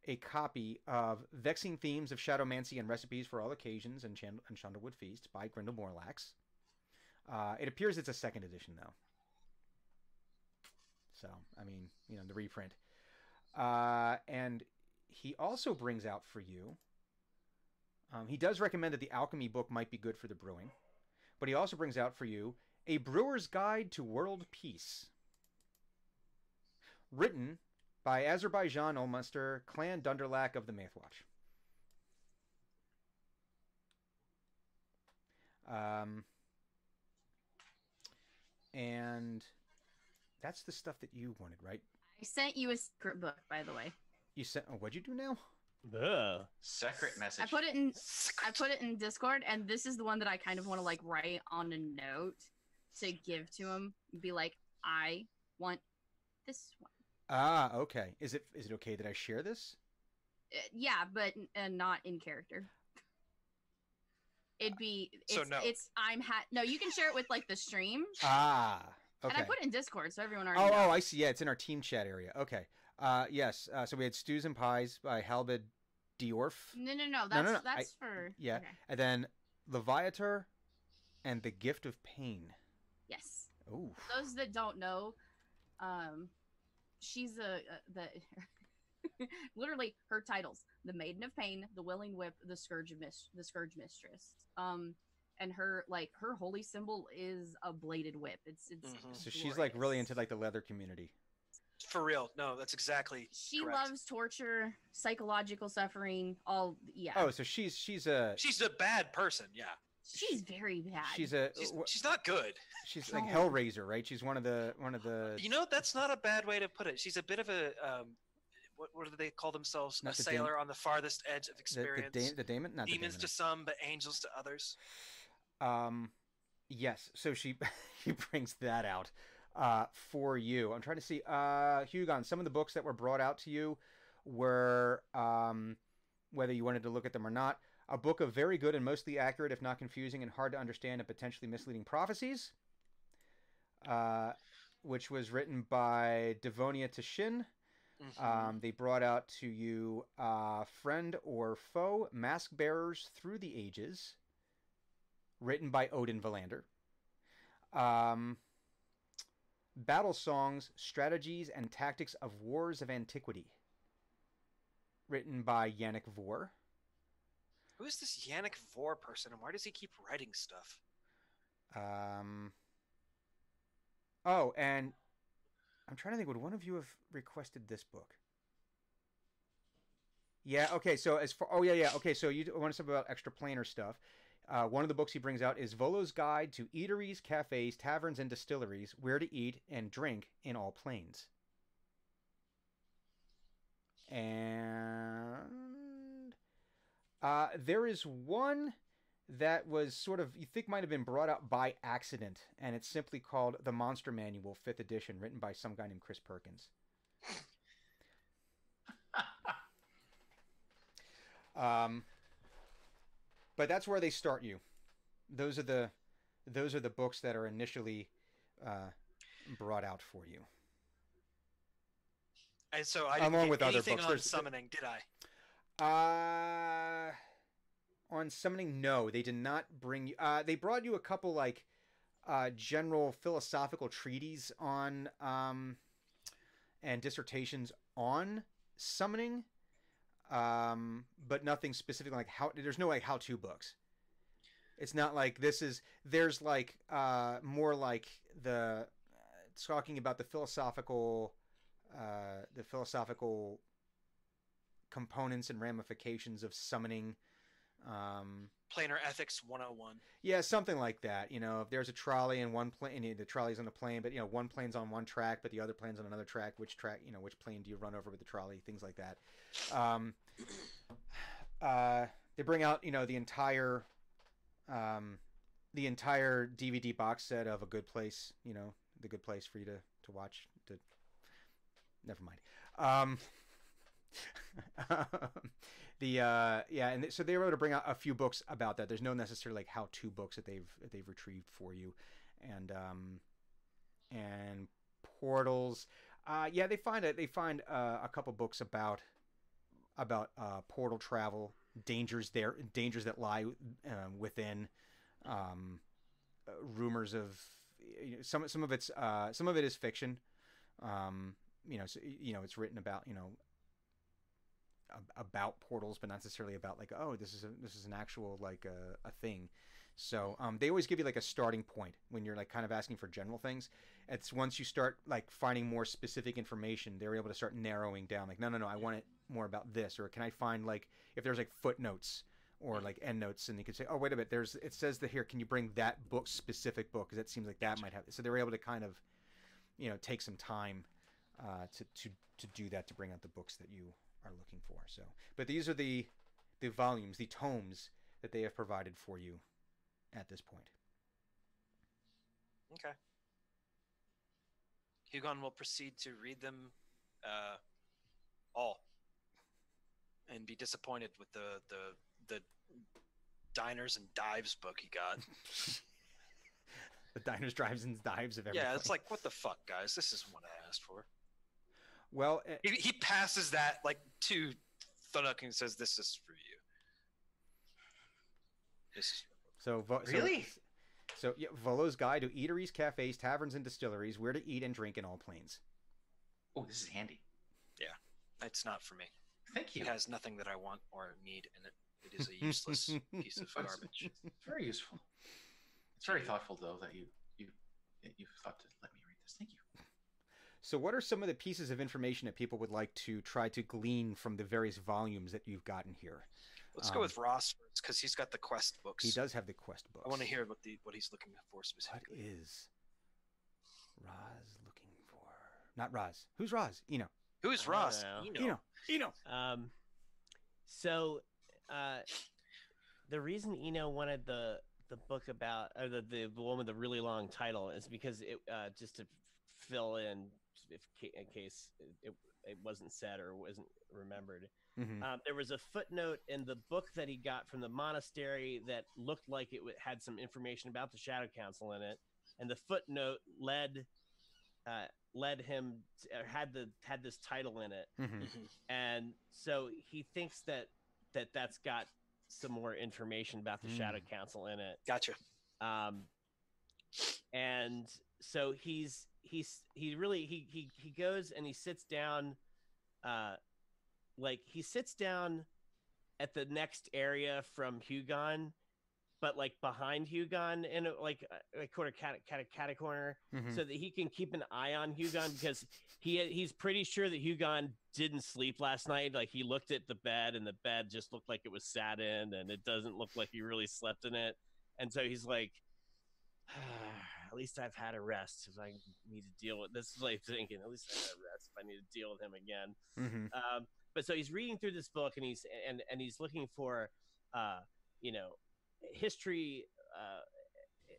a copy of Vexing Themes of Shadowmancy and Recipes for All Occasions and Chandlewood Feast by Grindel Morlax. It appears it's a second edition, though. So, I mean, the reprint. And he also brings out for you, he does recommend that the alchemy book might be good for the brewing, but he also brings out for you A Brewer's Guide to World Peace, written by Azerbaijan Ulmuster, Clan Dunderlack of the Mathwatch. And that's the stuff that you wanted, right? I sent you a secret book, by the way. You sent? Oh, what'd you do now? Secret message. I put it in Discord, and this is the one that I kind of want to like write on a note to give to him. Be like, I want this one. Ah, okay. Is it okay that I share this? Yeah, but not in character. It'd be So no. no. You can share it with like the stream, Ah, and okay. I put it in Discord so everyone already knows. Oh, I see. Yeah, it's in our team chat area. Okay. Yes. So we had Stews and Pies by Halbid Diorf. No. No. That's for Yeah. Okay. And then Leviator and the Gift of Pain. Yes. Ooh. For those that don't know, she's the literally her titles: the Maiden of Pain, the Willing Whip, the Scourge Mistress. And her holy symbol is a bladed whip. It's So she's like really into like the leather community. For real. No, that's exactly She correct. loves torture, psychological suffering, all yeah. Oh, so she's a bad person, yeah. She's very bad. she's not good. She's like No. Hellraiser, right? She's one of the You know, that's not a bad way to put it. She's a bit of a what do they call themselves? Not A the sailor on the farthest edge of experience. the daemon, not Demons the to some, but angels to others. daemon. Yes. So she brings that out for you. I'm trying to see Hugon, some of the books that were brought out to you were whether you wanted to look at them or not. A book of very good and mostly accurate, if not confusing and hard to understand and potentially misleading prophecies, which was written by Devonia Tashin. Mm-hmm. They brought out to you Friend or Foe, Mask Bearers Through the Ages, written by Odin Valander. Battle Songs, Strategies and Tactics of Wars of Antiquity, written by Yannick Vore. Who is this Yannick Vore person, and why does he keep writing stuff? Oh, and I'm trying to think, would one of you have requested this book? Yeah, okay, so okay, so you want to talk about extra planar stuff. One of the books he brings out is Volo's Guide to Eateries, Cafes, Taverns, and Distilleries, Where to Eat and Drink in All Planes. And there is one that was sort of, you think might have been brought out by accident, and it's simply called The Monster Manual, 5th edition, written by some guy named Chris Perkins. But that's where they start you. Those are the books that are initially brought out for you. And so I didn't Along get with other anything books. on There's- summoning, did I? On summoning, no, they did not bring you. They brought you a couple like general philosophical treatises on and dissertations on summoning, but nothing specific like how. There's no like how-to books. It's not like this is. There's like more like the talking about the philosophical components and ramifications of summoning. Planar Ethics 101. Yeah, something like that. You know, if there's a trolley and one plane, and the trolley's on a plane, but you know, one plane's on one track, but the other plane's on another track. Which track? You know, which plane do you run over with the trolley? Things like that. They bring out, you know, the entire DVD box set of A Good Place. You know, The Good Place for you to watch. Never mind. And so they were able to bring out a few books about that. There's no necessarily like how-to books that they've retrieved for you, and portals. They find a couple books about portal travel, dangers that lie within, rumors of, you know, some of it is fiction. You know, so, you know, it's written about, you know, about portals, but not necessarily about like, oh, this is an actual like a thing. So they always give you like a starting point when you're like kind of asking for general things. It's once you start like finding more specific information, they're able to start narrowing down. Like, no, I want it more about this, or can I find like if there's like footnotes or like endnotes, and you can say, oh, wait a minute, it says that here. Can you bring that specific book? Because that seems like that might have. So they were able to kind of, you know, take some time to do that, to bring out the books that you are looking for. So, but these are the volumes, the tomes that they have provided for you at this point. Okay. Hugon will proceed to read them all, and be disappointed with the diners and dives book he got. The diners, drives, and dives of everything. Yeah, it's like, what the fuck, guys? This isn't what I asked for. Well, He passes that like to Thunuk and says, "This is for you." This is Really? So yeah, Volo's Guide to Eateries, Cafes, Taverns, and Distilleries, where to eat and drink in all planes. Oh, this is handy. it's not for me. Thank you. It has nothing that I want or need in it. It is a useless piece of garbage. It's very useful. It's very thoughtful, though, that you thought to let me read this. Thank you. So what are some of the pieces of information that people would like to try to glean from the various volumes that you've gotten here? Let's go with Ross first, because he's got the quest books. He does have the quest books. I want to hear what he's looking for What specifically. is Roz looking for? Not Roz. Who's Roz? Eno. Who's I Ross? don't Eno. Eno. So the reason Eno wanted the book about, or the one with the really long title, is because it just to fill in in case it wasn't said or wasn't remembered. Mhm. There was a footnote in the book that he got from the monastery that looked like it had some information about the Shadow Council in it, and the footnote led him had this title in it, Mhm. and so he thinks that's got some more information about the Shadow Council in it. Gotcha. And so he goes and he sits down, he sits down at the next area from Hugon, but like behind Hugon in a quarter cat corner, Mhm. so that he can keep an eye on Hugon, because he's pretty sure that Hugon didn't sleep last night. Like, he looked at the bed and the bed just looked like it was sat in, and it doesn't look like he really slept in it. And so he's like, at least I've had a rest if I need to deal with this. Is like thinking, at least I've had a rest if I need to deal with him again. Mhm. But so he's reading through this book, and he's looking for, history.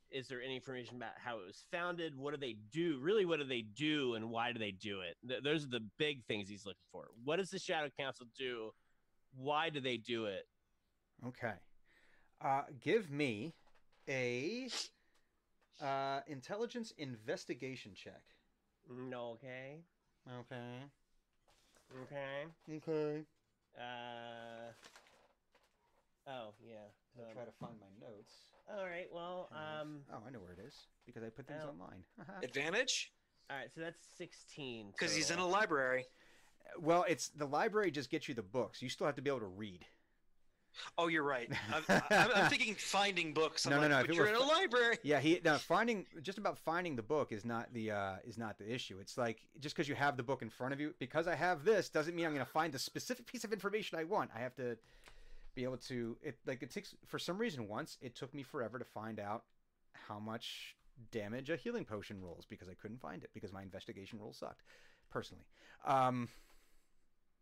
Is there any information about how it was founded? What do they do? Really, what do they do, and why do they do it? Those are the big things he's looking for. What does the Shadow Council do? Why do they do it? Okay. Give me a intelligence investigation check. Okay. Okay. Okay. Okay. Oh yeah. I'll try to find my notes. All right. Well. Oh, I know where it is because I put things Oh. online. Advantage? All right. So that's 16. Because he's in a total. library. Well, it's the library just gets you the books. You still have to be able to read. Oh, you're right. I'm thinking finding books. I'm No, like, no, if but it you're were in a library. Yeah, finding the book is not the issue. It's like, just because you have the book in front of you, because I have this doesn't mean I'm going to find the specific piece of information I want. I have to be able to. It takes, for some reason, once it took me forever to find out how much damage a healing potion rolls, because I couldn't find it because my investigation roll sucked, personally.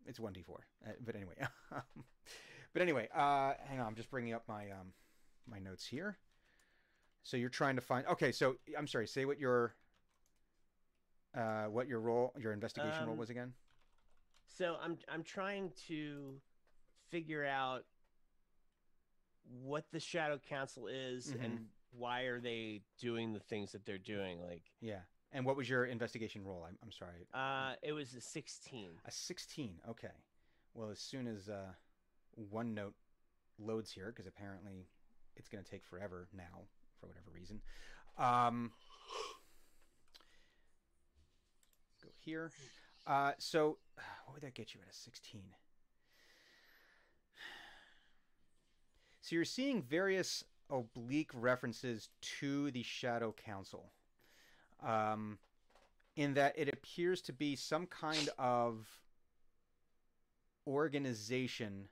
It's 1d4, but anyway. But anyway, hang on. I'm just bringing up my my notes here. So you're trying to find. Okay, so I'm sorry. Say what your investigation roll was again. So I'm trying to figure out what the Shadow Council is, Mhm. and why are they doing the things that they're doing. Like, Yeah. And what was your investigation roll? I'm sorry. it was a 16. A 16. Okay. Well, as soon as OneNote loads here, because apparently it's going to take forever now for whatever reason. Go here. So what would that get you at a 16? So you're seeing various oblique references to the Shadow Council. In that it appears to be some kind of organization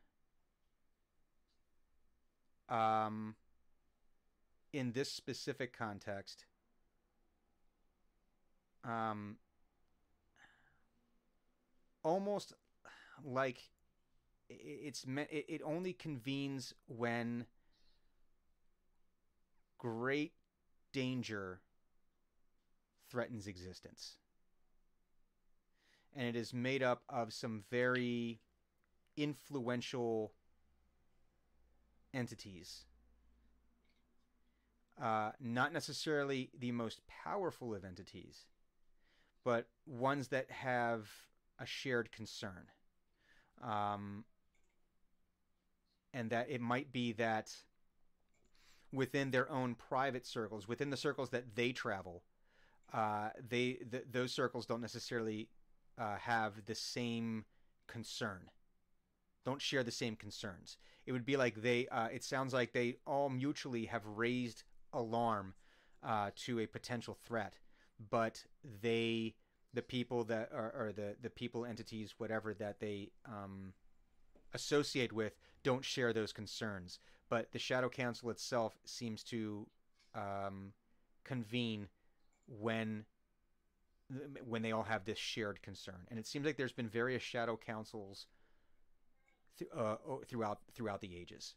in this specific context, almost like it's meant, it only convenes when great danger threatens existence. and it is made up of some very influential entities. Not necessarily the most powerful of entities, but ones that have a shared concern. And that it might be that within their own private circles, within the circles that they travel, those circles don't necessarily have the same concern, don't share the same concerns. It would be like it sounds like they all mutually have raised alarm to a potential threat, but the people that or the people, entities, whatever that they associate with don't share those concerns. But the Shadow Council itself seems to convene when they all have this shared concern. And it seems like there's been various Shadow Councils throughout the ages.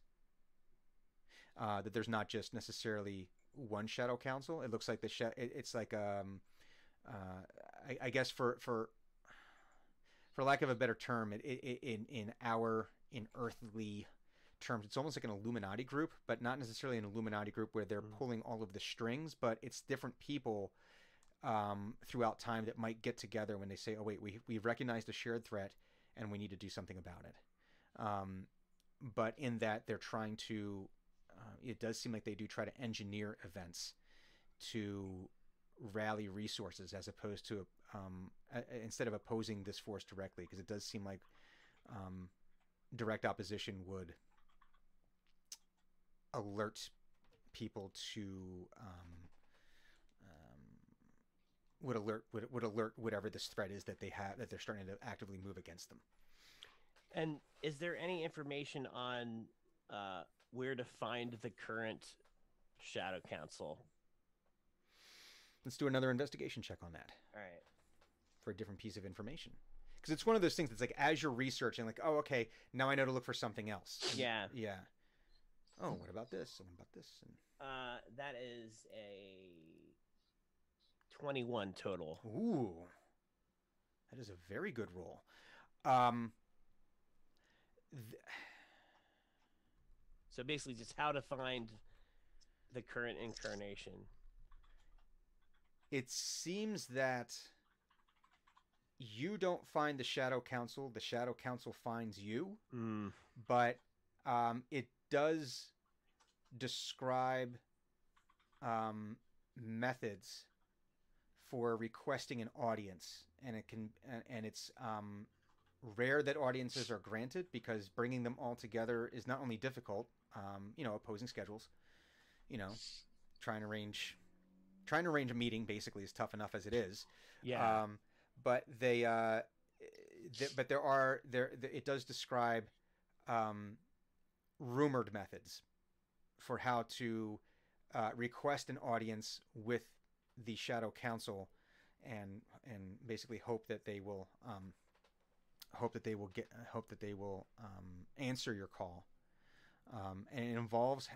That there's not just necessarily one Shadow Council. It looks like it's like I guess for lack of a better term, in earthly terms, it's almost like an Illuminati group, but not necessarily an Illuminati group where they're pulling all of the strings, but it's different people throughout time that might get together when they say, oh wait, we've recognized a shared threat and we need to do something about it. But in that they're trying to, it does seem like they do try to engineer events to rally resources as opposed to instead of opposing this force directly, because it does seem like direct opposition would alert people to would alert whatever this threat is that they have, that they're starting to actively move against them. And is there any information on where to find the current Shadow Council? Let's do another investigation check on that. All right. For a different piece of information. Because it's one of those things that's like, as you're researching, like, oh, okay, now I know to look for something else. Yeah. Yeah. Oh, what about this? And what about this? And... that is a 21 total. Ooh. That is a very good roll. So basically just how to find the current incarnation. It seems that you don't find the Shadow Council finds you. But it does describe methods for requesting an audience, and it's rare that audiences are granted, because bringing them all together is not only difficult, opposing schedules, trying to arrange a meeting basically is tough enough as it is. Yeah. But it does describe rumored methods for how to request an audience with the Shadow Council, and basically hope that they will answer your call. And it involves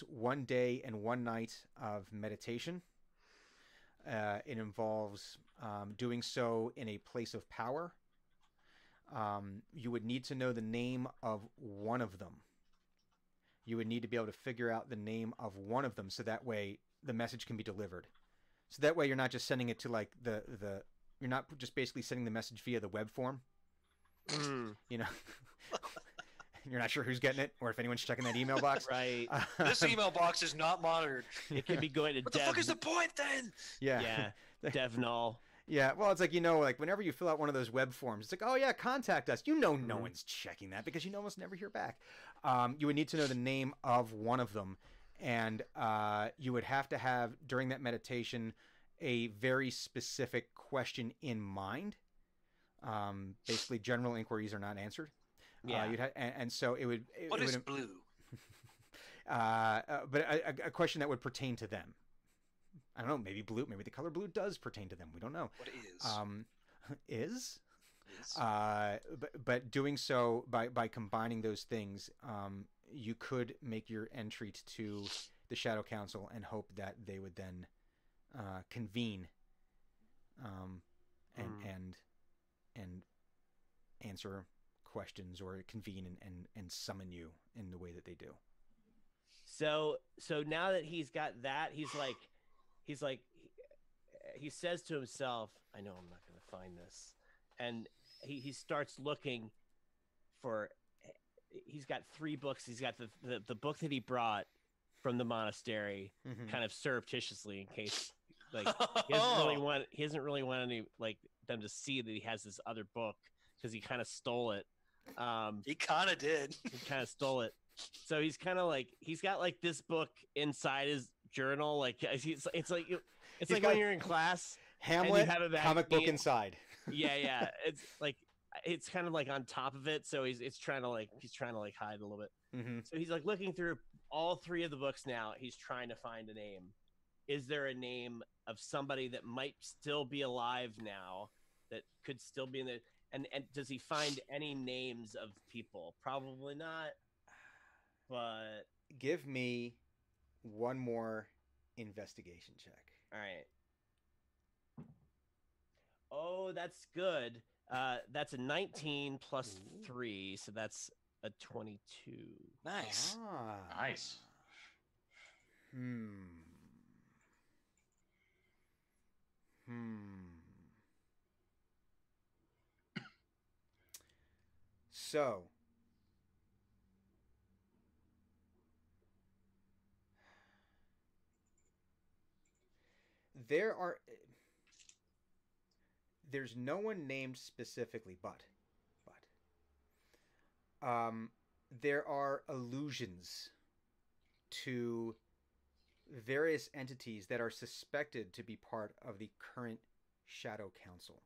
1 day and 1 night of meditation. It involves doing so in a place of power. You would need to know the name of one of them. You would need to be able to figure out the name of one of them, so that way the message can be delivered. So that way you're not just sending it to like you're not just basically sending the message via the web form. You're not sure who's getting it or if anyone's checking that email box. Right. This email box is not monitored. It could be going to What the fuck is the point then? Yeah. DevNull. Yeah, well, it's like, like whenever you fill out one of those web forms, it's like, oh yeah, contact us. No one's checking that, because you almost never hear back. You would need to know the name of one of them, and you would have to have, during that meditation, a very specific question in mind. Basically, general inquiries are not answered. Yeah. And so it would... What is blue? But a question that would pertain to them. I don't know, maybe blue, maybe the color blue does pertain to them. We don't know. What is? Is? But doing so by combining those things, you could make your entry to the Shadow Council and hope that they would then convene and answer questions or convene and summon you in the way that they do. So now that he's got that, he says to himself, I know I'm not going to find this. And he starts looking for, he's got 3 books. He's got the book that he brought from the monastery, kind of surreptitiously, in case like he doesn't really want any like them to see that he has this other book, because he kind of stole it. He kind of did. He kind of stole it. So he's kind of like, he's got like this book inside his journal. Like it's like when you're in class, Hamlet, and you have a comic book inside. Yeah. It's like, it's kind of like on top of it. So he's trying to hide a little bit. So he's like looking through all 3 of the books now. He's trying to find a name. Is there a name of somebody that might still be alive now, that could still be in the, and does he find any names of people? Probably not. But give me one more investigation check. All right. Oh, that's good. That's a 19 plus 3, so that's a 22. Nice. Nice. So there's no one named specifically, but there are allusions to various entities that are suspected to be part of the current Shadow Council.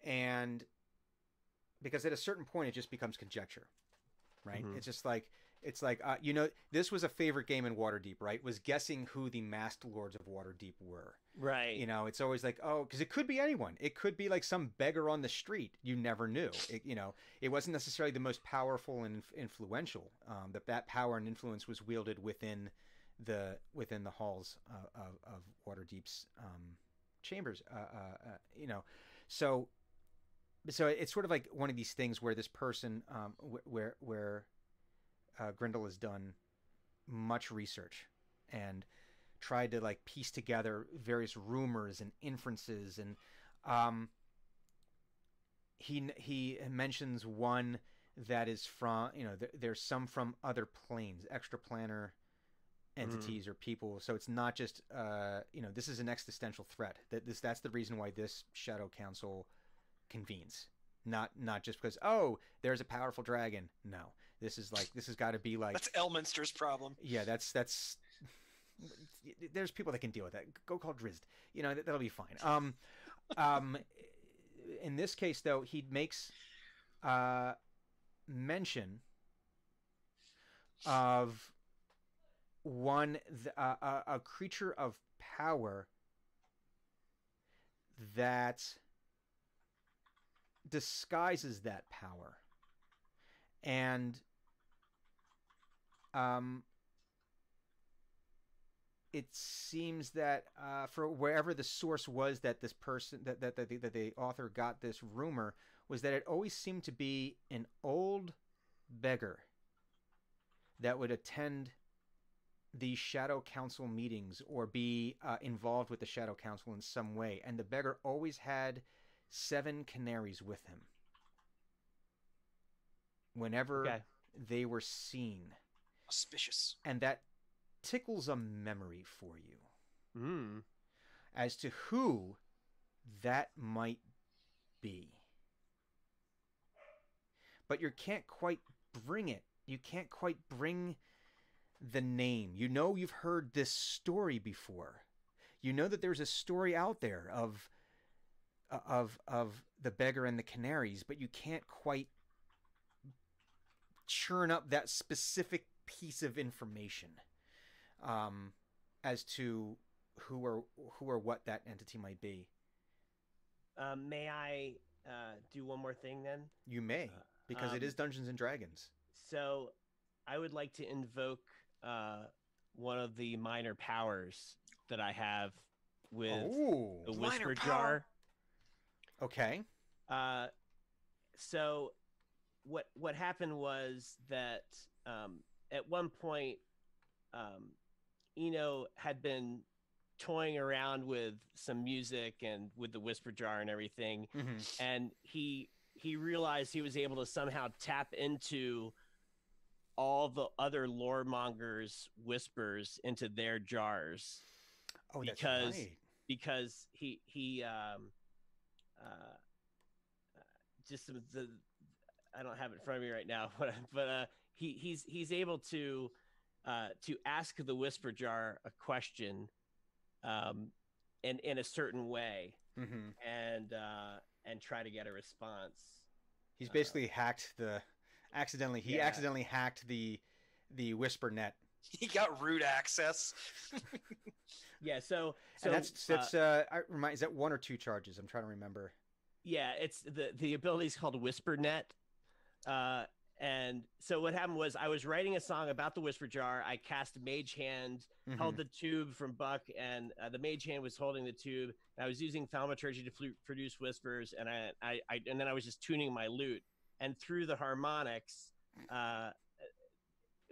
And because at a certain point it just becomes conjecture, right? It's just like, this was a favorite game in Waterdeep, right? Was guessing who the masked lords of Waterdeep were. Right. It's always like, oh, because it could be anyone. It could be like some beggar on the street. You never knew. It wasn't necessarily the most powerful and influential. That power and influence was wielded within the halls of Waterdeep's chambers. So it's sort of like one of these things where this person, where Grindel has done much research and tried to like piece together various rumors and inferences, and he mentions one that is from, there's some from other planes, extraplanar entities or people. So it's not just this is an existential threat. That's the reason why this Shadow Council convenes. Not just because, oh, there's a powerful dragon. No, this has got to be like, that's Elminster's problem. Yeah, that's there's people that can deal with that. Go call Drizzt. That'll be fine. In this case, though, he makes mention of a creature of power that disguises that power, and it seems that for wherever the source was that this person that the author got this rumor, was that it always seemed to be an old beggar that would attend the Shadow Council meetings or be involved with the Shadow Council in some way, and the beggar always had 7 canaries with him whenever they were seen. Auspicious. And that tickles a memory for you as to who that might be. But you can't quite bring it. You can't quite bring the name. You've heard this story before. You know that there's a story out there of the beggar and the canaries, but you can't quite churn up that specific piece of information as to who or what that entity might be. May I do one more thing then? You may, because it is Dungeons and Dragons. So I would like to invoke one of the minor powers that I have with the Whisper Jar. Okay. So what happened was that at one point, Eno had been toying around with some music and with the whisper jar and everything, and he realized he was able to somehow tap into all the other lore mongers' whispers into their jars. Oh, that's right. Because he just the I don't have it in front of me right now, but he's able to ask the whisper jar a question, in a certain way, and try to get a response. He's basically accidentally hacked the whisper net. He got root access. Yeah, so and that's is that 1 or 2 charges? I'm trying to remember. Yeah, it's the ability is called Whisper Net. And so what happened was I was writing a song about the whisper jar. I cast Mage Hand, held the tube from Buck, and the Mage Hand was holding the tube. And I was using thaumaturgy to produce whispers, and and then I was just tuning my lute. And through the harmonics,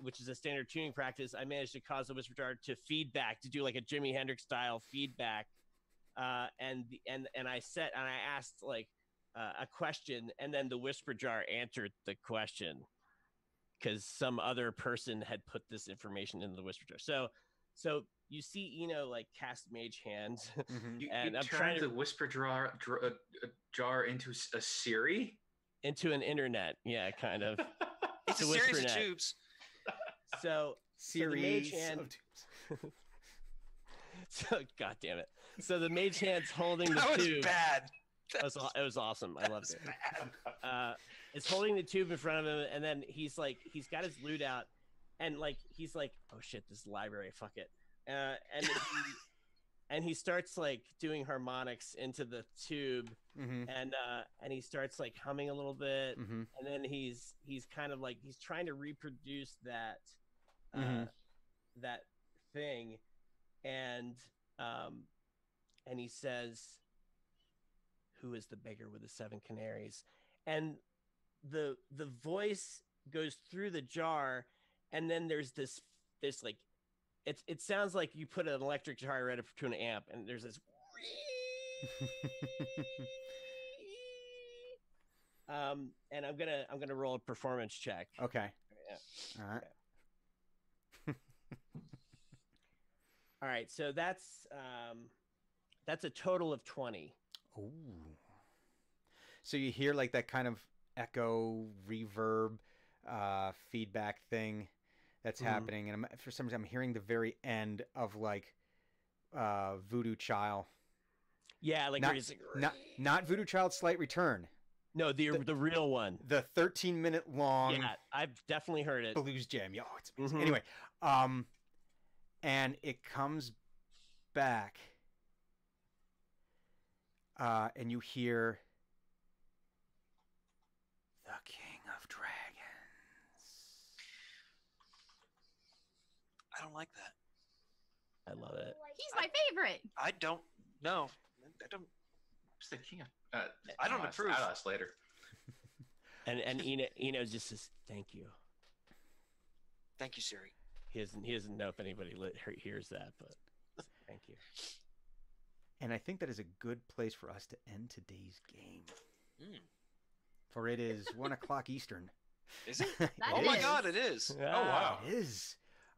which is a standard tuning practice, I managed to cause the whisper jar to feedback, to do like a Jimi Hendrix style feedback. And I asked like a question, and then the whisper jar answered the question because some other person had put this information into the whisper jar. So you see Eno like cast Mage Hand, and I'm trying the whisper jar into a Siri, into an internet. Yeah, kind of. It's a series of tubes. So series the Mage Hand. of tubes. So God damn it! So the Mage Hand's holding the That was tube. bad. It was awesome. I loved it. It's holding the tube in front of him, and then he's got his lute out, and like he's like, oh shit, this is the library, fuck it, and he starts like doing harmonics into the tube, and he starts like humming a little bit, and then he's kind of like he's trying to reproduce that that thing, and he says, who is the beggar with the 7 canaries? And the voice goes through the jar, and then there's this like it sounds like you put an electric guitar right up to an amp, and there's this and I'm gonna roll a performance check. Okay. Yeah. All right. Okay. All right, so that's a total of 20. Ooh. So you hear like that kind of echo reverb feedback thing that's happening, and for some reason I'm hearing the very end of like Voodoo Child. Yeah, like not Voodoo Child's Slight Return. No, the real one. The 13-minute long. Yeah, I've definitely heard it. Blues jam. Yo, it's amazing. Anyway, and it comes back. And you hear the King of Dragons. I don't like that. I love it. He's my favorite. I don't know. I don't. What's the king of? I don't approve. I'll ask later. And Eno just says thank you. Thank you, Siri. He doesn't know if anybody hears that, but thank you. And I think that is a good place for us to end today's game. For it is 1 o'clock Eastern. Is it? Oh my God, it is. Yeah. Oh wow, it is.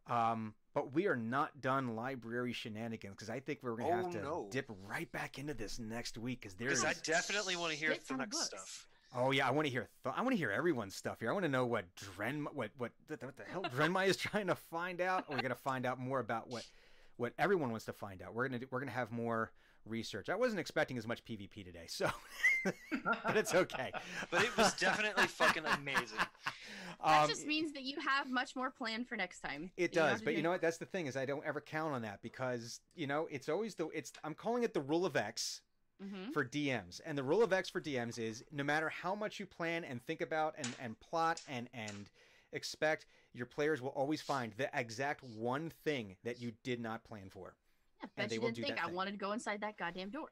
But we are not done library shenanigans, because I think we're going to have to dip right back into this next week, because I definitely want to hear Shit ton of Thunuk's books. stuff. Oh yeah, I want to hear. I want to hear everyone's stuff here. I want to know what what the Drenmai is trying to find out. We're gonna find out more about what everyone wants to find out. We're gonna have more research. I wasn't expecting as much PvP today, so but it's okay. But it was definitely fucking amazing. That just means that you have much more planned for next time. It does, but you know what? That's the thing, is I don't ever count on that, because it's always I'm calling it the rule of X. For DMs, and the rule of X for DMs is no matter how much you plan and think about and plot and expect, your players will always find the exact one thing that you did not plan for. Yeah, bet you didn't think I wanted to go inside that goddamn door.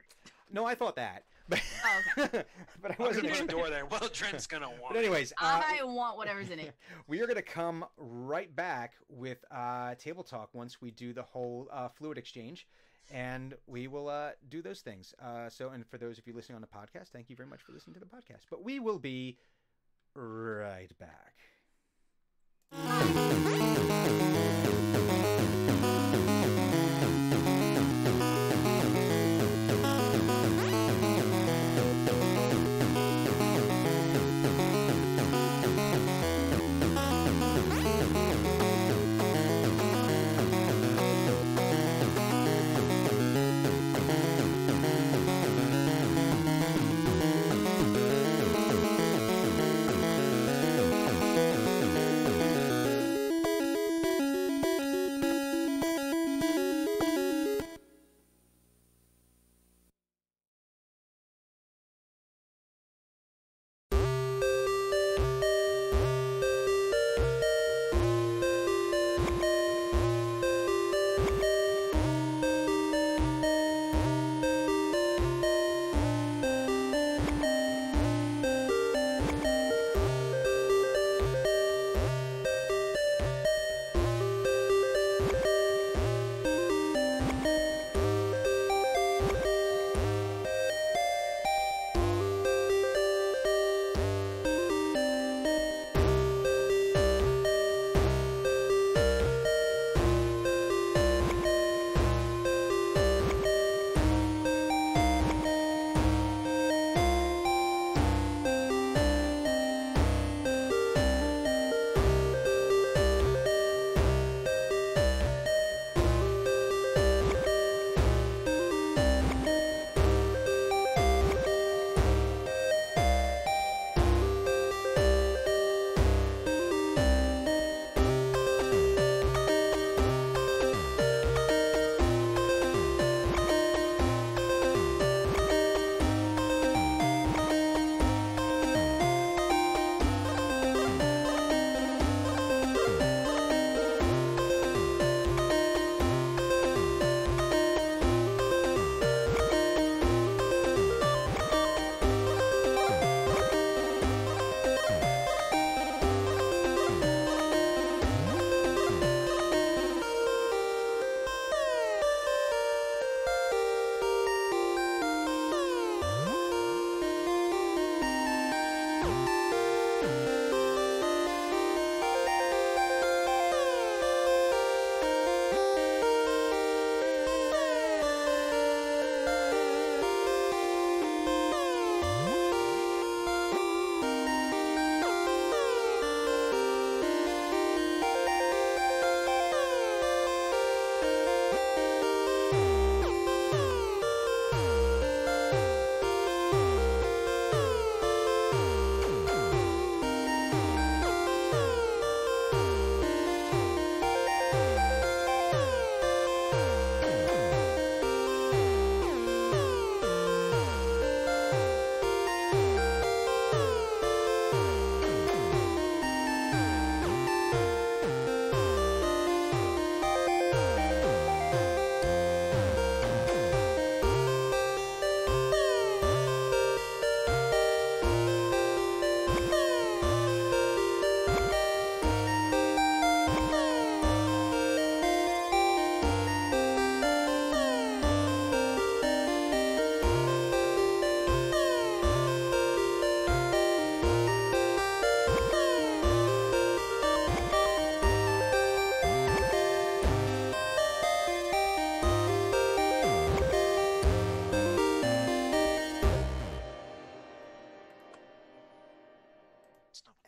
No, I thought that, But, Oh, okay. but I I'm wasn't. gonna put a door there. Well, Trent's gonna want. But anyways, I want whatever's in it. we are going to come right back with table talk once we do the whole fluid exchange, and we will do those things. And for those of you listening on the podcast, thank you very much for listening to the podcast. But we will be right back.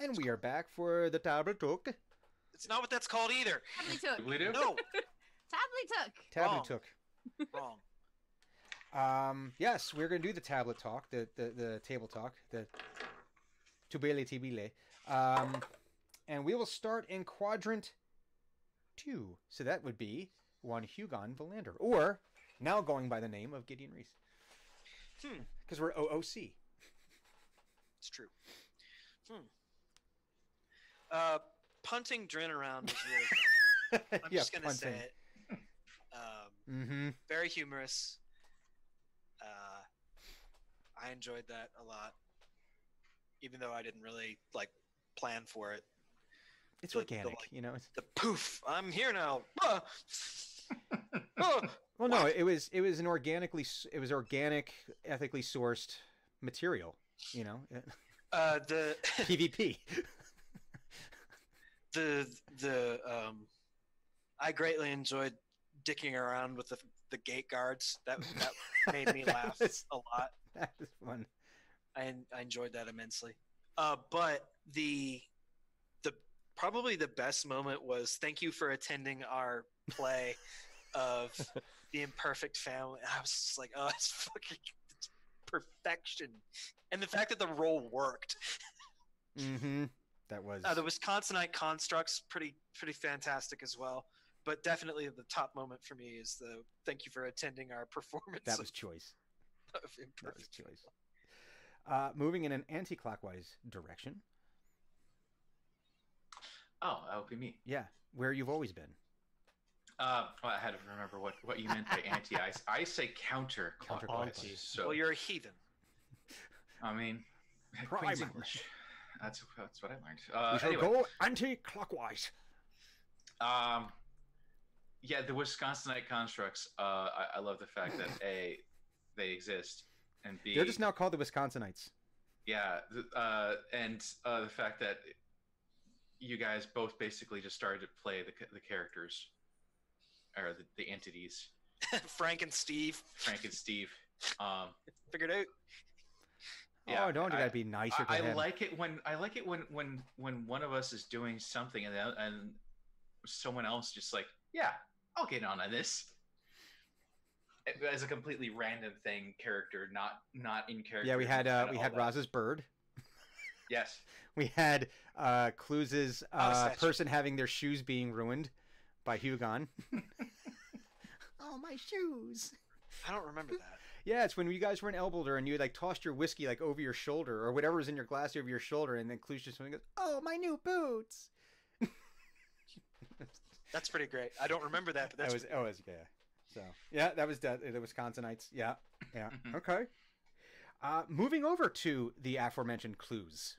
And we are back for the table talk. It's not what that's called either. Tably took. Doobly-doo? No, Tably took. Tablet Wrong. took. wrong. Yes, we're going to do the tablet talk, the table talk, the tubile tibile. And we will start in quadrant 2. So that would be one Hugon Valander, or now going by the name of Gideon Reese. Because we're OOC. It's true. Punting Drin around was really funny. I'm just gonna say it. Very humorous. I enjoyed that a lot, even though I didn't really like plan for it. It's The- organic, like, you know. It's, The poof, I'm here now. Ah! Ah! well, no, What? it was organic, ethically sourced material. You know, The PvP. the I greatly enjoyed dicking around with the gate guards. That made me That laugh was- a lot. That was fun. I enjoyed that immensely. But the probably the best moment was thank you for attending our play of the Imperfect Family. I was just like, oh, it's fucking it's perfection, and the fact that the role worked. Mm-hmm. That was. The Wisconsinite constructs pretty fantastic as well. But definitely the top moment for me is the thank you for attending our performance. That was choice. of That was Imperfect. choice. Moving in an anti-clockwise direction. Oh, that would be me. Yeah, where you've always been. Well, I had to remember what you meant by anti. I say counter Counterclockwise. clockwise. So Well, you're a heathen. I mean, Primal. Queen's English. That's what I learned. We shall Anyway, go anti-clockwise. yeah, the Wisconsinite constructs. I love the fact that A, they exist, and B, They're just now called the Wisconsinites. yeah, and the fact that you guys both basically just started to play the characters or the entities, Frank and Steve Frank and Steve. figured out. Yeah, oh, don't you gotta be nicer to I him. like it when one of us is doing something and someone else just like, yeah, I'll get on this as a completely random thing, character, not in character. Yeah, we had all that. Roz's bird. Yes. We had Cluz's statue. person having their shoes being ruined by Hugon. Oh, my shoes. I don't remember that. Yeah, it's when you guys were in Elboulder and you like tossed your whiskey like over your shoulder or whatever was in your glass over your shoulder, and then Cluz just went and goes, "Oh, my new boots." That's pretty great. I don't remember that, but that's yeah. So yeah, that was the Wisconsinites. Yeah, yeah. Mhm. Okay. Moving over to the aforementioned Cluz.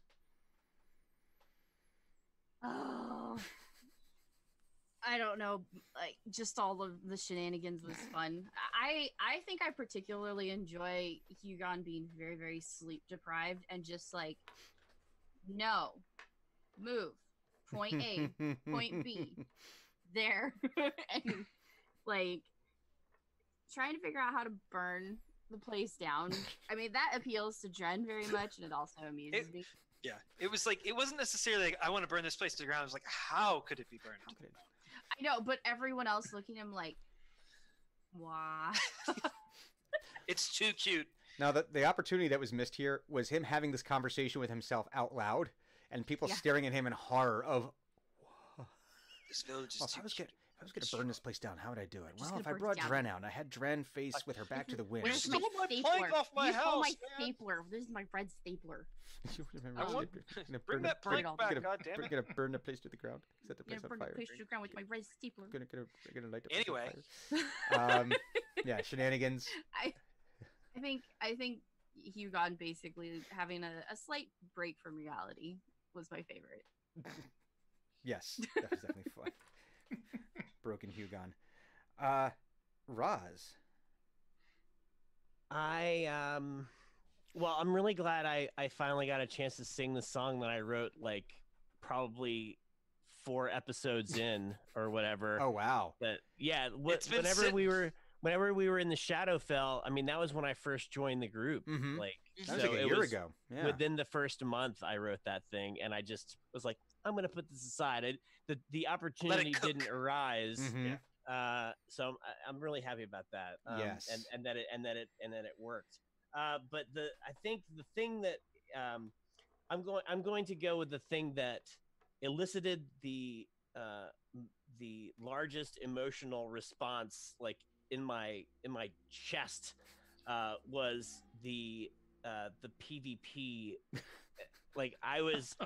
Oh, I don't know. Like, just all of the shenanigans was fun. I think I particularly enjoy Hugon being very, very sleep deprived and just like, no, move, point A, point B, there, and like trying to figure out how to burn the place down. I mean, that appeals to Dren very much, and it also amuses me. yeah. It was like it wasn't necessarily like I want to burn this place to the ground. It was like how could it be burned? How could it- I know, but everyone else looking at him like, why? It's too cute. Now, the opportunity that was missed here was him having this conversation with himself out loud, and people Yeah. staring at him in horror of, This village is well, too if I was cute. gonna burn this place down, how would I do it? Just Well, if gonna I burn it brought down. Dren out and I had Dren face with her back to the wind. Where's Stole my my stapler? plank off my You stole my house, man. stapler. This is my red stapler. You remember I it's want- gonna Bring burn that the- plank all back, gonna, goddammit. we're gonna burn the place to the ground. Set the I'm gonna place on burn the fire. place to the ground with my red stapler. Gonna light the place Anyway. on fire. Yeah, shenanigans. I think Hugon basically having a slight break from reality was my favorite. Yes, that was definitely fun. Broken Hugon. Roz. Well, I'm really glad I finally got a chance to sing the song that I wrote like probably 4 episodes in or whatever. Oh wow. But yeah, It's been whenever sitting- we were in the Shadowfell, I mean that was when I first joined the group. Mhm. Like That was so like a it year was ago. Yeah. within the first month I wrote that thing, and I just was like, I'm gonna put this aside. The opportunity cook. didn't arise. Mhm. So I'm really happy about that. Yes. and that it worked. But I think the thing that I'm going to go with the thing that elicited the largest emotional response, like in my chest, was the PvP. Like I was,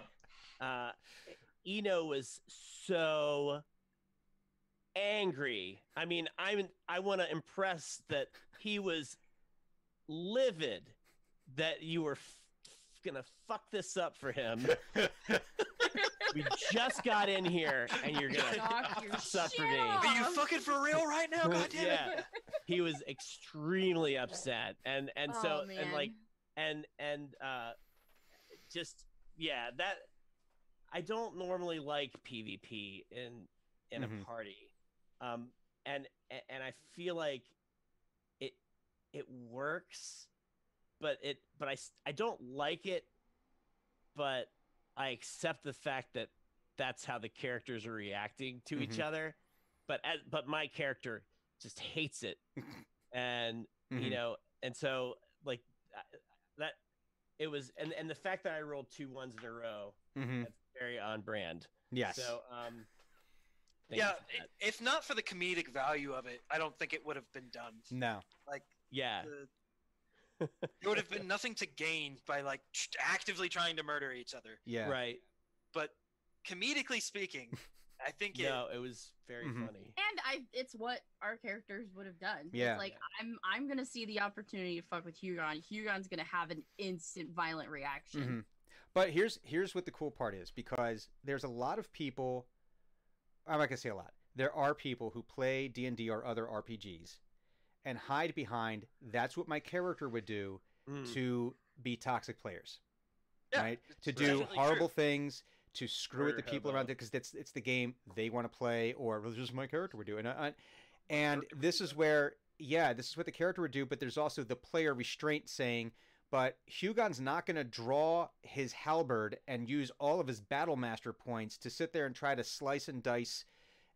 Eno was so angry. I mean, I want to impress that he was livid that you were gonna fuck this up for him. We just got in here, and you're gonna Knock fuck your this up for shit me. off. Are you fucking for real right now? God damn it! Yeah, he was extremely upset, and so Oh, and like man. and just yeah, that I don't normally like PvP in a Mhm. party, and I feel like it works, but I don't like it, but I accept the fact that that's how the characters are reacting to each Mhm. other, but my character just hates it, and you Mhm. know, and so like that it was, and the fact that I rolled 2 ones in a row, Mhm. that's very on brand. Yes. So thank Yeah, you for that. if not for the comedic value of it, I don't think it would have been done. No. Like, Yeah. there would have been nothing to gain by like actively trying to murder each other. Yeah. Right. But comedically speaking, I think No, it was very Mhm. funny. And it's what our characters would have done. Yeah. It's like I'm gonna see the opportunity to fuck with Hugon. Hugon's gonna have an instant violent reaction. Mhm. But here's what the cool part is, because there's a lot of people. I'm not gonna say a lot. There are people who play D&D or other RPGs and hide behind that's what my character would do Mm. to be toxic players, Yeah, right? it's To do definitely horrible true. things, to screw with the Murder people hobo. around it, because it's the game they want to play, or well, this is my character would do. And this is where, yeah, this is what the character would do, but there's also the player restraint saying, but Hugon's not going to draw his halberd and use all of his battle master points to sit there and try to slice and dice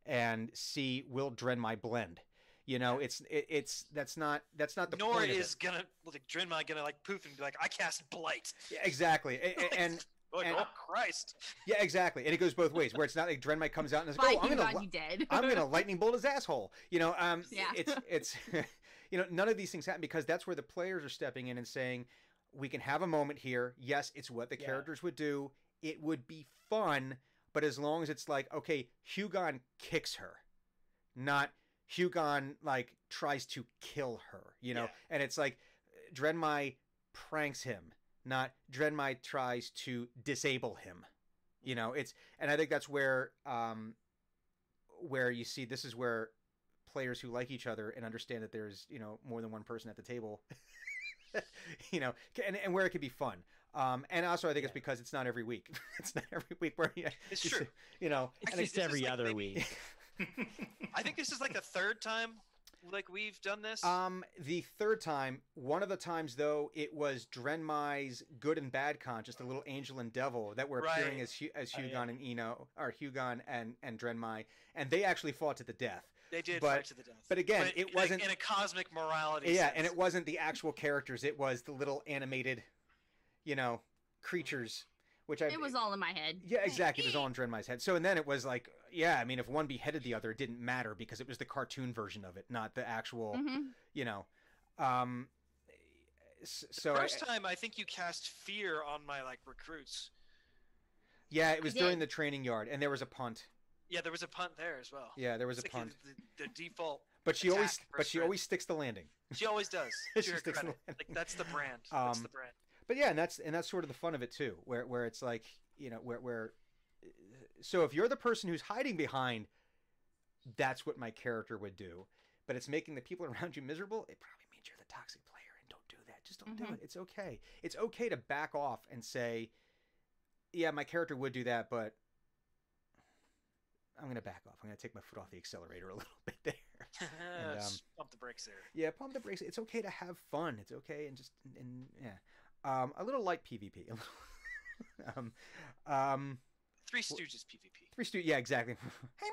and see will Drenmai blend. You know, it's that's not the Nor point is of gonna like Drenmai gonna like poof and be like, I cast blight. it. Yeah, exactly. And Like, and- oh Christ. yeah, exactly. And it goes both ways, where it's not like Drenmai comes out and is By like, oh, Hugon, you dead. I'm gonna lightning bolt his asshole. You know, Yeah. it's you know, none of these things happen because that's where the players are stepping in and saying, we can have a moment here. Yes, it's what the Yeah. characters would do. It would be fun, but as long as it's like, okay, Hugon kicks her, not Hugon like tries to kill her, you know, Yeah. and it's like Drenmai pranks him, not Drenmai tries to disable him. You know, and I think that's where you see this is where players who like each other and understand that there's, you know, more than one person at the table, you know, and where it could be fun. And also I think it's because it's not every week. It's not every week where It's you true. you know, It's I think just this is every like other maybe- week. I think this is like the third time like we've done this. The third time, one of the times though, it was Drenmai's good and bad conscience, the little angel and devil that were appearing Right. as Oh, Hugon yeah. and Eno, or Hugon and Drenmai, and they actually fought to the death. They did but- fight to the death. but again, it wasn't- in a cosmic morality. Yeah, sense. and it wasn't the actual characters; it was the little animated, you know, creatures. Which It was all in my head. Yeah, exactly. It was all in Drenmai's head. So, and then it was like, yeah, I mean, if one beheaded the other, it didn't matter because it was the cartoon version of it, not the actual, Hmm. you know. So First time, I think you cast fear on my like recruits. yeah, it was I during did. the training yard, and there was a punt. Yeah, there was a punt there as well. Yeah, there was a It's like punt, the default. but she always, attack versus always sticks the landing. She always does. She To her sticks credit. the Like that's the brand. That's Um, the brand. But yeah, and that's sort of the fun of it too, where it's like, you know, where so if you're the person who's hiding behind, that's what my character would do, but it's making the people around you miserable. It probably means you're the toxic player, and don't do that. Just don't do Mhm. it. It's okay. It's okay to back off and say, yeah, my character would do that, but I'm gonna back off. I'm gonna take my foot off the accelerator a little bit there. and, Just pump the brakes there. Yeah, pump the brakes. It's okay to have fun. It's okay, and just and yeah, a little light PvP. Three Stooges PvP. Yeah, exactly. Hey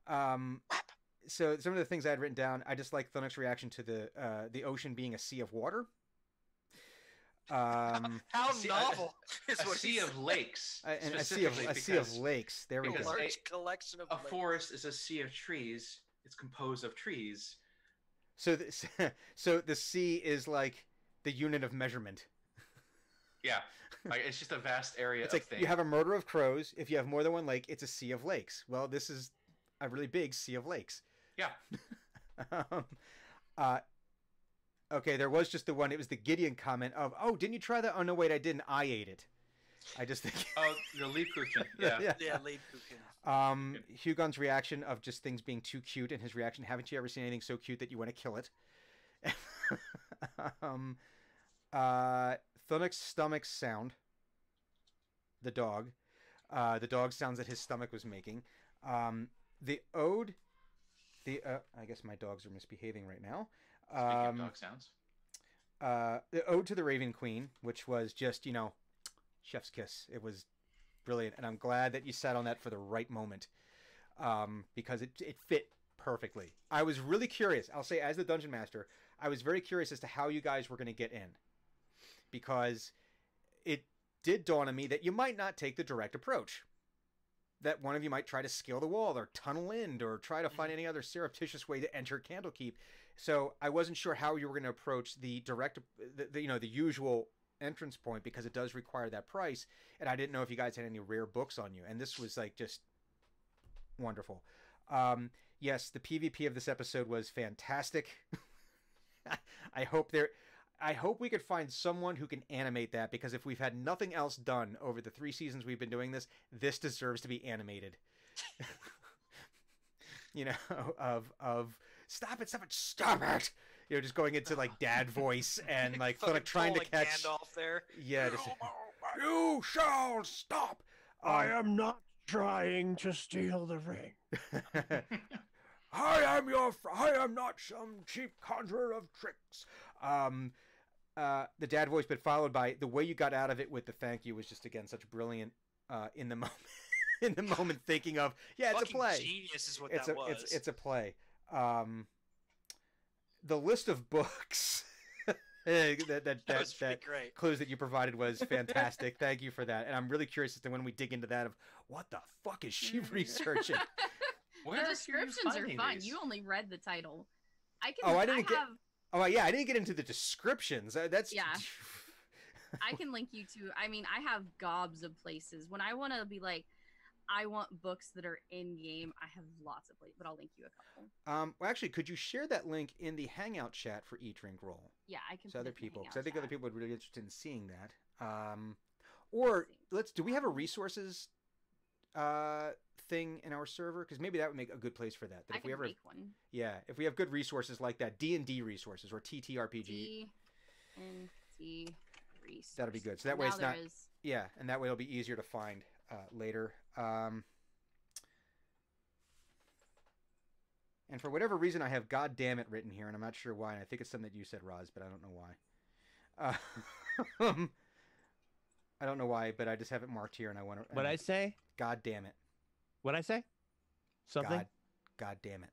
Mo. So some of the things I had written down, I just like Thunok's reaction to the ocean being a sea of water. How See, novel is A what sea he of lakes. And a sea of specifically, lakes. There we a because go. large collection of a lakes. forest is a sea of trees. It's composed of trees. So so the sea is like the unit of measurement. Yeah, like, it's just a vast area It's of like things. you have a murder of crows. If you have more than one lake, it's a sea of lakes. Well, this is a really big sea of lakes. Yeah. Um, uh, Okay, there was just the one. It was the Gideon comment of, "Oh, didn't you try that? Oh no, wait, I didn't. I ate it." I just think. Oh, the Lebkuchen. Yeah. Yeah, Late Pukin. Hugon's reaction of just things being too cute, and his reaction, "Haven't you ever seen anything so cute that you want to kill it?" Thunok's stomach sound. The dog. The dog sounds that his stomach was making. The ode. I guess my dogs are misbehaving right now. Speaking of dog sounds. The ode to the Raven Queen, which was just, chef's kiss. It was brilliant, and I'm glad that you sat on that for the right moment, because it fit perfectly. I was really curious. I'll say, as the dungeon master, I was very curious as to how you guys were going to get in, because it did dawn on me that you might not take the direct approach. That one of you might try to scale the wall or tunnel in or try to find any other surreptitious way to enter Candlekeep. So I wasn't sure how you were going to approach the direct, the usual entrance point, because it does require that price. And I didn't know if you guys had any rare books on you. And this was like just wonderful. Yes, the PvP of this episode was fantastic. I hope we could find someone who can animate that, because if we've had nothing else done over the 3 seasons we've been doing this deserves to be animated. Of stop it, just going into like dad voice and like trying to catch Gandalf there. Yeah, you shall stop. I am not trying to steal the ring. I am not some cheap conjurer of tricks. The dad voice, but followed by the way you got out of it with the thank you was just, again, such brilliant in the moment. In the moment, thinking of, it's Fucking a play. Genius is what that was. It's a play. The list of books that great. Clues that you provided was fantastic. Thank you for that. And I'm really curious as to when we dig into that of what the fuck is she researching. Where The are you descriptions are finding fun. these? You only read the title. I didn't get into the descriptions. That's Yeah. I can link you to. I mean, I have gobs of places. When I want to be like, I want books that are in game, I have lots of places, but I'll link you a couple. Well, actually, could you share that link in the Hangout chat for Eat, Drink, Roll? Yeah, I can. So put other it in the people, because Hangout I think chat. other people would be really interested in seeing that. Or do we have a resources thing in our server? Because maybe that would make a good place for that. I can make one. Yeah, if we have good resources like that, D&D resources or TTRPG, D&D resources. that'll be good. So that way Now it's not. there is- Yeah, and that way it'll be easier to find later. And for whatever reason, I have "God damn it" written here, and I'm not sure why. And I think it's something that you said, Roz, but I don't know why. I don't know why, but I just have it marked here, and I want to. What'd I say? God damn it. What'd I say? Something? God damn it.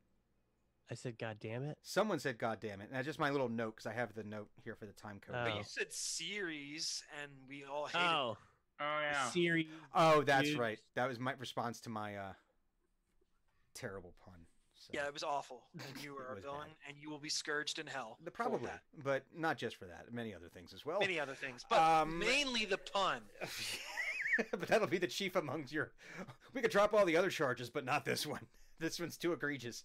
I said, God damn it. Someone said "God damn it," and that's just my little note because I have the note here for the time code. But Oh. you said series, and we all hated Oh, Oh yeah. Siri. Oh, that's Dude. right. That was my response to my terrible pun. So. Yeah, it was awful. And you are a was villain, bad. and you will be scourged in hell. for Probably, that. but not just for that. Many other things as well. Many other things, but mainly the pun. But that'll be the chief amongst your. We could drop all the other charges, but not this one. This one's too egregious.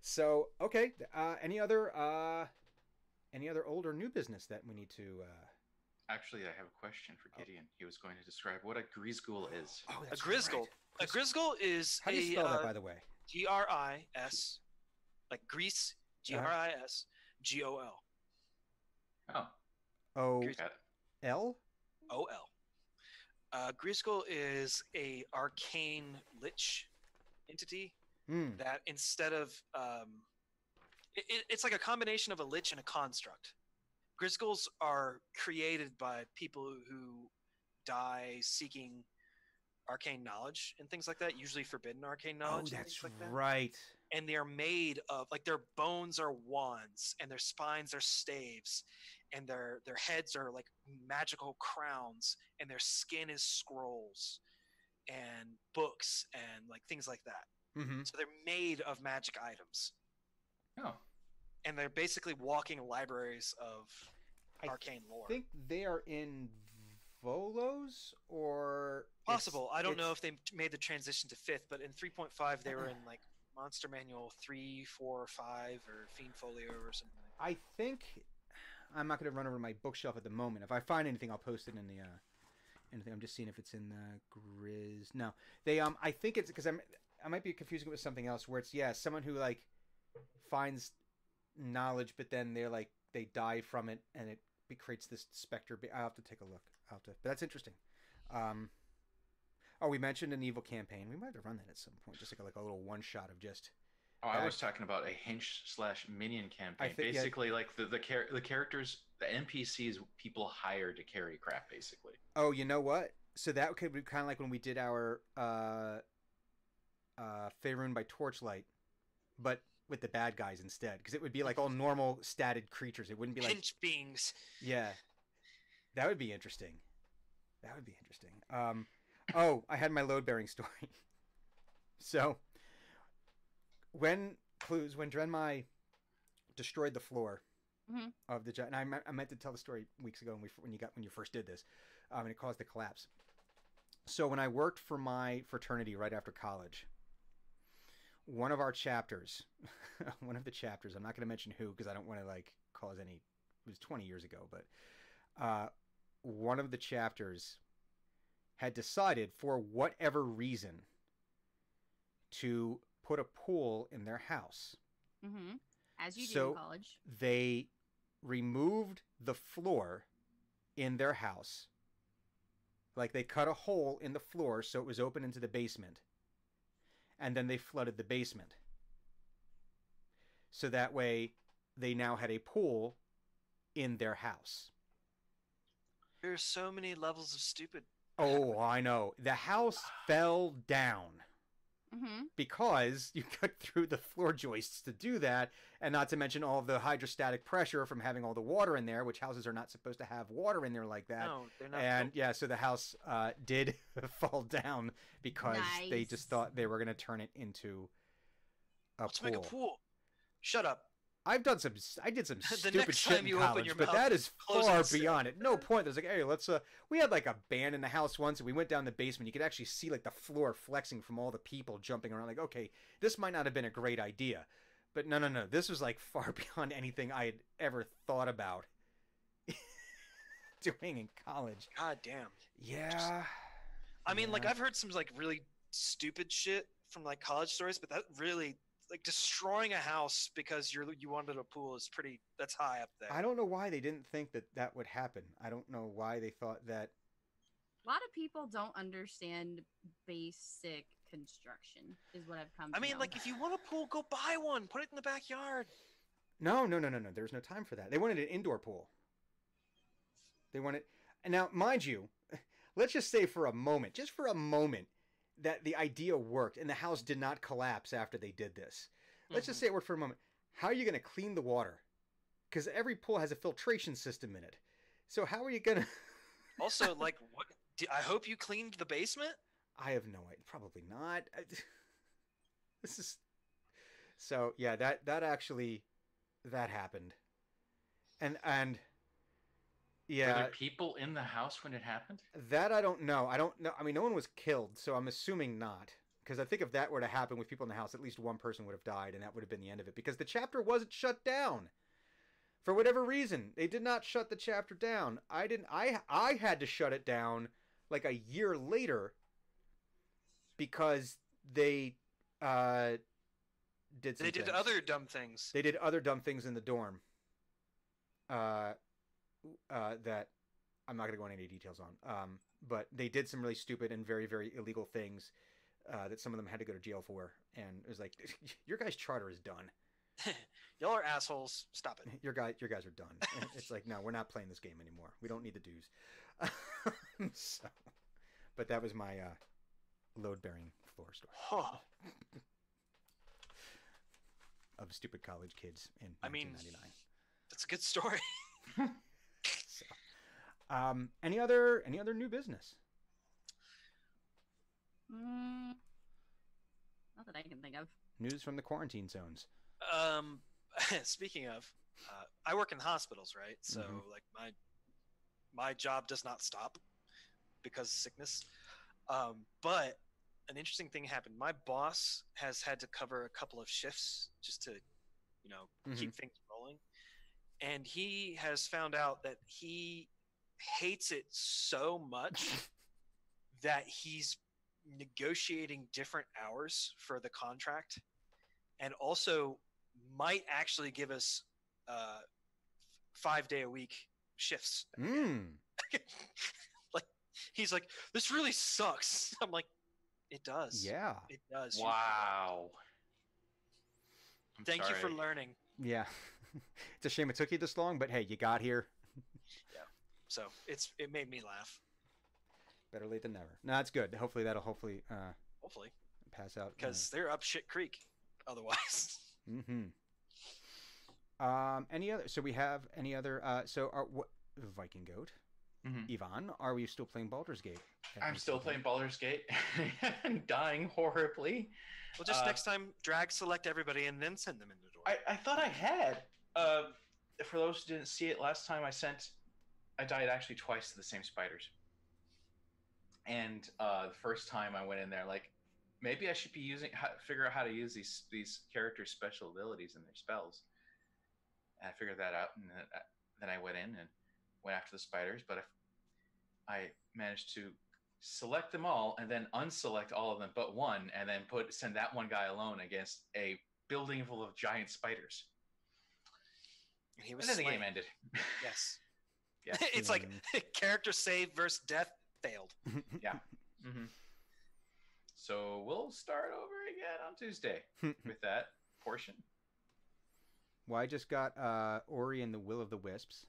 So okay. Any other old or new business that we need to? Actually, I have a question for Gideon. He was going to describe what a Grisghoul is. Oh, A that's Grisghoul. right. A Grisghoul is How do you spell that, by the way? Gris, like Greece, Grisgol. Oh, O Gris- got it. L. OL. Grisghoul is a arcane lich entity Hmm. that instead of it's like a combination of a lich and a construct. Grisghouls are created by people who die seeking arcane knowledge and things like that, usually forbidden arcane Oh, knowledge. and that's things like that. right. And they're made of, like, their bones are wands and their spines are staves and their heads are like magical crowns and their skin is scrolls and books and like things like that. Mm-hmm. So they're made of magic items Oh, and they're basically walking libraries of I arcane lore. I think they are in Volos or Possible. I don't know if they made the transition to 5th, but in 3.5 they were in like Monster Manual 3, 4, 5, or Fiend Folio or something like I think I'm not going to run over my bookshelf at the moment. If I find anything, I'll post it in the anything. I'm just seeing if it's in the Grizz. No, they I think it's because I might be confusing it with something else where it's someone who like finds knowledge, but then they're like they die from it, and it creates this specter. I'll have to take a look. But that's interesting. Oh, we mentioned an evil campaign. We might have to run that at some point, just like a little one shot of just. Oh, I was talking about a hench/minion campaign. Basically, like the characters, the NPCs, people hire to carry crap. Basically. Oh, you know what? So that could be kind of like when we did our Faerun by Torchlight, but with the bad guys instead, because it would be like all normal statted creatures. It wouldn't be like hench beings. Yeah, that would be interesting. Oh, I had my load bearing story. So when Drenmai destroyed the floor of the giant, and I meant to tell the story weeks ago when you first did this, and it caused the collapse. So when I worked for my fraternity right after college, one of the chapters, I'm not going to mention who because I don't want to like cause any. It was 20 years ago, but one of the chapters had decided for whatever reason to put a pool in their house. Mm-hmm. As you do in college. They removed the floor in their house. Like they cut a hole in the floor so it was open into the basement. And then they flooded the basement. So that way they now had a pool in their house. There's so many levels of stupid. Oh, I know. The house fell down because you cut through the floor joists to do that, and not to mention all of the hydrostatic pressure from having all the water in there, which houses are not supposed to have water in there like that. No, they're not. And so the house did fall down because they just thought they were going to turn it into a Let's pool. make a pool. Shut up. I did some stupid shit in you college, open your but mouth, that is close far it. beyond it. No point. There's like, hey, let's. We had like a band in the house once, and we went down the basement. You could actually see like the floor flexing from all the people jumping around. Like, okay, this might not have been a great idea, but no. This was like far beyond anything I had ever thought about doing in college. God damn. Yeah. I mean, like I've heard some like really stupid shit from like college stories, but that really. Like destroying a house because you wanted a pool is that's high up there. I don't know why they didn't think that would happen. I don't know why they thought that. A lot of people don't understand basic construction, is what I've come to know. Like if you want a pool, go buy one. Put it in the backyard. No. There's no time for that. They wanted an indoor pool. They wanted, and now, mind you, let's just say for a moment, that the idea worked and the house did not collapse after they did this. Let's just say it worked for a moment. How are you going to clean the water? Because every pool has a filtration system in it. So how are you going to... Also, like, what? I hope you cleaned the basement? I have no idea. Probably not. This is... So, yeah, that actually... That happened. And yeah. Were there people in the house when it happened? That I don't know. I mean, no one was killed, so I'm assuming not. Because I think if that were to happen with people in the house, at least one person would have died, and that would have been the end of it. Because the chapter wasn't shut down. For whatever reason, they did not shut the chapter down. I had to shut it down like a year later because they did some things. Other dumb things. They did other dumb things in the dorm. That I'm not going to go into any details on. But they did some really stupid and very, very illegal things that some of them had to go to jail for. And it was like, your guys' charter is done. Y'all are assholes. Stop it. Your guys are done. And it's like, no, we're not playing this game anymore. We don't need the dues. But that was my load-bearing floor story. Huh. Of stupid college kids in 1999. That's a good story. So, any other new business? Not that I can think of. News from the quarantine zones. Speaking of, I work in hospitals, right? So like my job does not stop because of sickness. But an interesting thing happened. My boss has had to cover a couple of shifts just to, keep things rolling. and he has found out that he hates it so much that he's negotiating different hours for the contract, and also might actually give us 5-day-a-week shifts. Like, he's like, this really sucks. I'm like, it does. Yeah. It does. Wow. I'm Thank you for sorry. learning. Yeah. It's a shame it took you this long, but hey, you got here. So it made me laugh. Better late than never. No, that's good. Hopefully that'll Hopefully, pass out. because they're up shit creek otherwise. Any other? So we have any other? So our what? Viking Goat, Ivan, are we still playing Baldur's Gate? I'm still playing Baldur's Gate and dying horribly. Well, just next time, drag select everybody and then send them in the door. I thought I had. For those who didn't see it, last time I died actually twice to the same spiders. And the first time I went in there, like, maybe I should be figure out how to use these characters' special abilities and their spells. And I figured that out, and then I went in and went after the spiders. But if I managed to select them all and then unselect all of them but one, and then send that one guy alone against a building full of giant spiders. And he was And then the slain. game ended. Yes. Yeah. It's like character save versus death failed. Yeah. So we'll start over again on Tuesday with that portion. Well, I just got Ori and the Will of the Wisps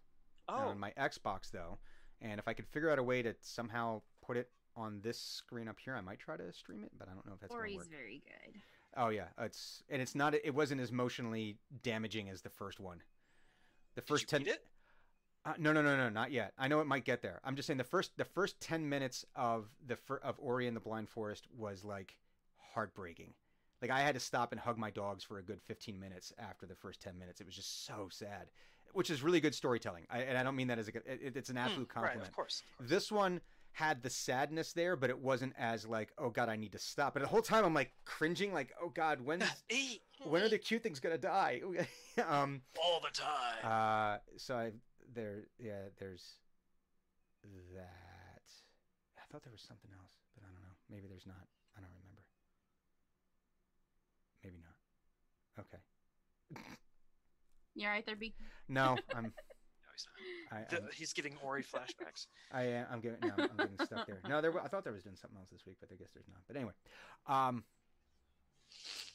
on my Xbox, though. And if I could figure out a way to somehow put it on this screen up here, I might try to stream it, but I don't know if that's going to work. Ori's very good. Oh, yeah. It wasn't as emotionally damaging as the first one. The first Did you beat it? No, not yet. I know it might get there. I'm just saying the first 10 minutes of Ori and the Blind Forest was like heartbreaking. Like, I had to stop and hug my dogs for a good 15 minutes after the first 10 minutes. It was just so sad, which is really good storytelling. And I don't mean that as it's an absolute compliment. Right, of course. This one had the sadness there, but it wasn't as like, oh God, I need to stop. And the whole time I'm like cringing, like, oh God, when are the cute things gonna die? All the time. There's that. I thought there was something else, but I don't know. Maybe there's not. I don't remember. Maybe not. Okay. You alright there, B? No, I'm. No, he's not. He's getting Ori flashbacks. I'm getting stuck there. No, I thought there was doing something else this week, but I guess there's not. But anyway,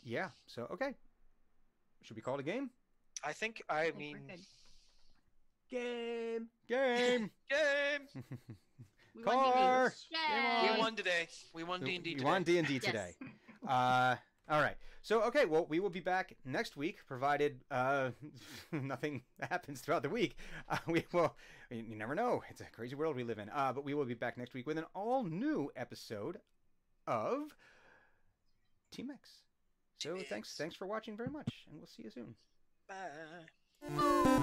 yeah. So okay, should we call it a game? I think. I think we're good. Game. Game. We Car. won D&D. We Yay! won today. We won D&D today. We won D&D Yes. today. All right. So, okay, well, we will be back next week, provided nothing happens throughout the week. We will, you never know. It's a crazy world we live in. But we will be back next week with an all-new episode of Team X. So, thanks for watching very much, and we'll see you soon. Bye. Oh.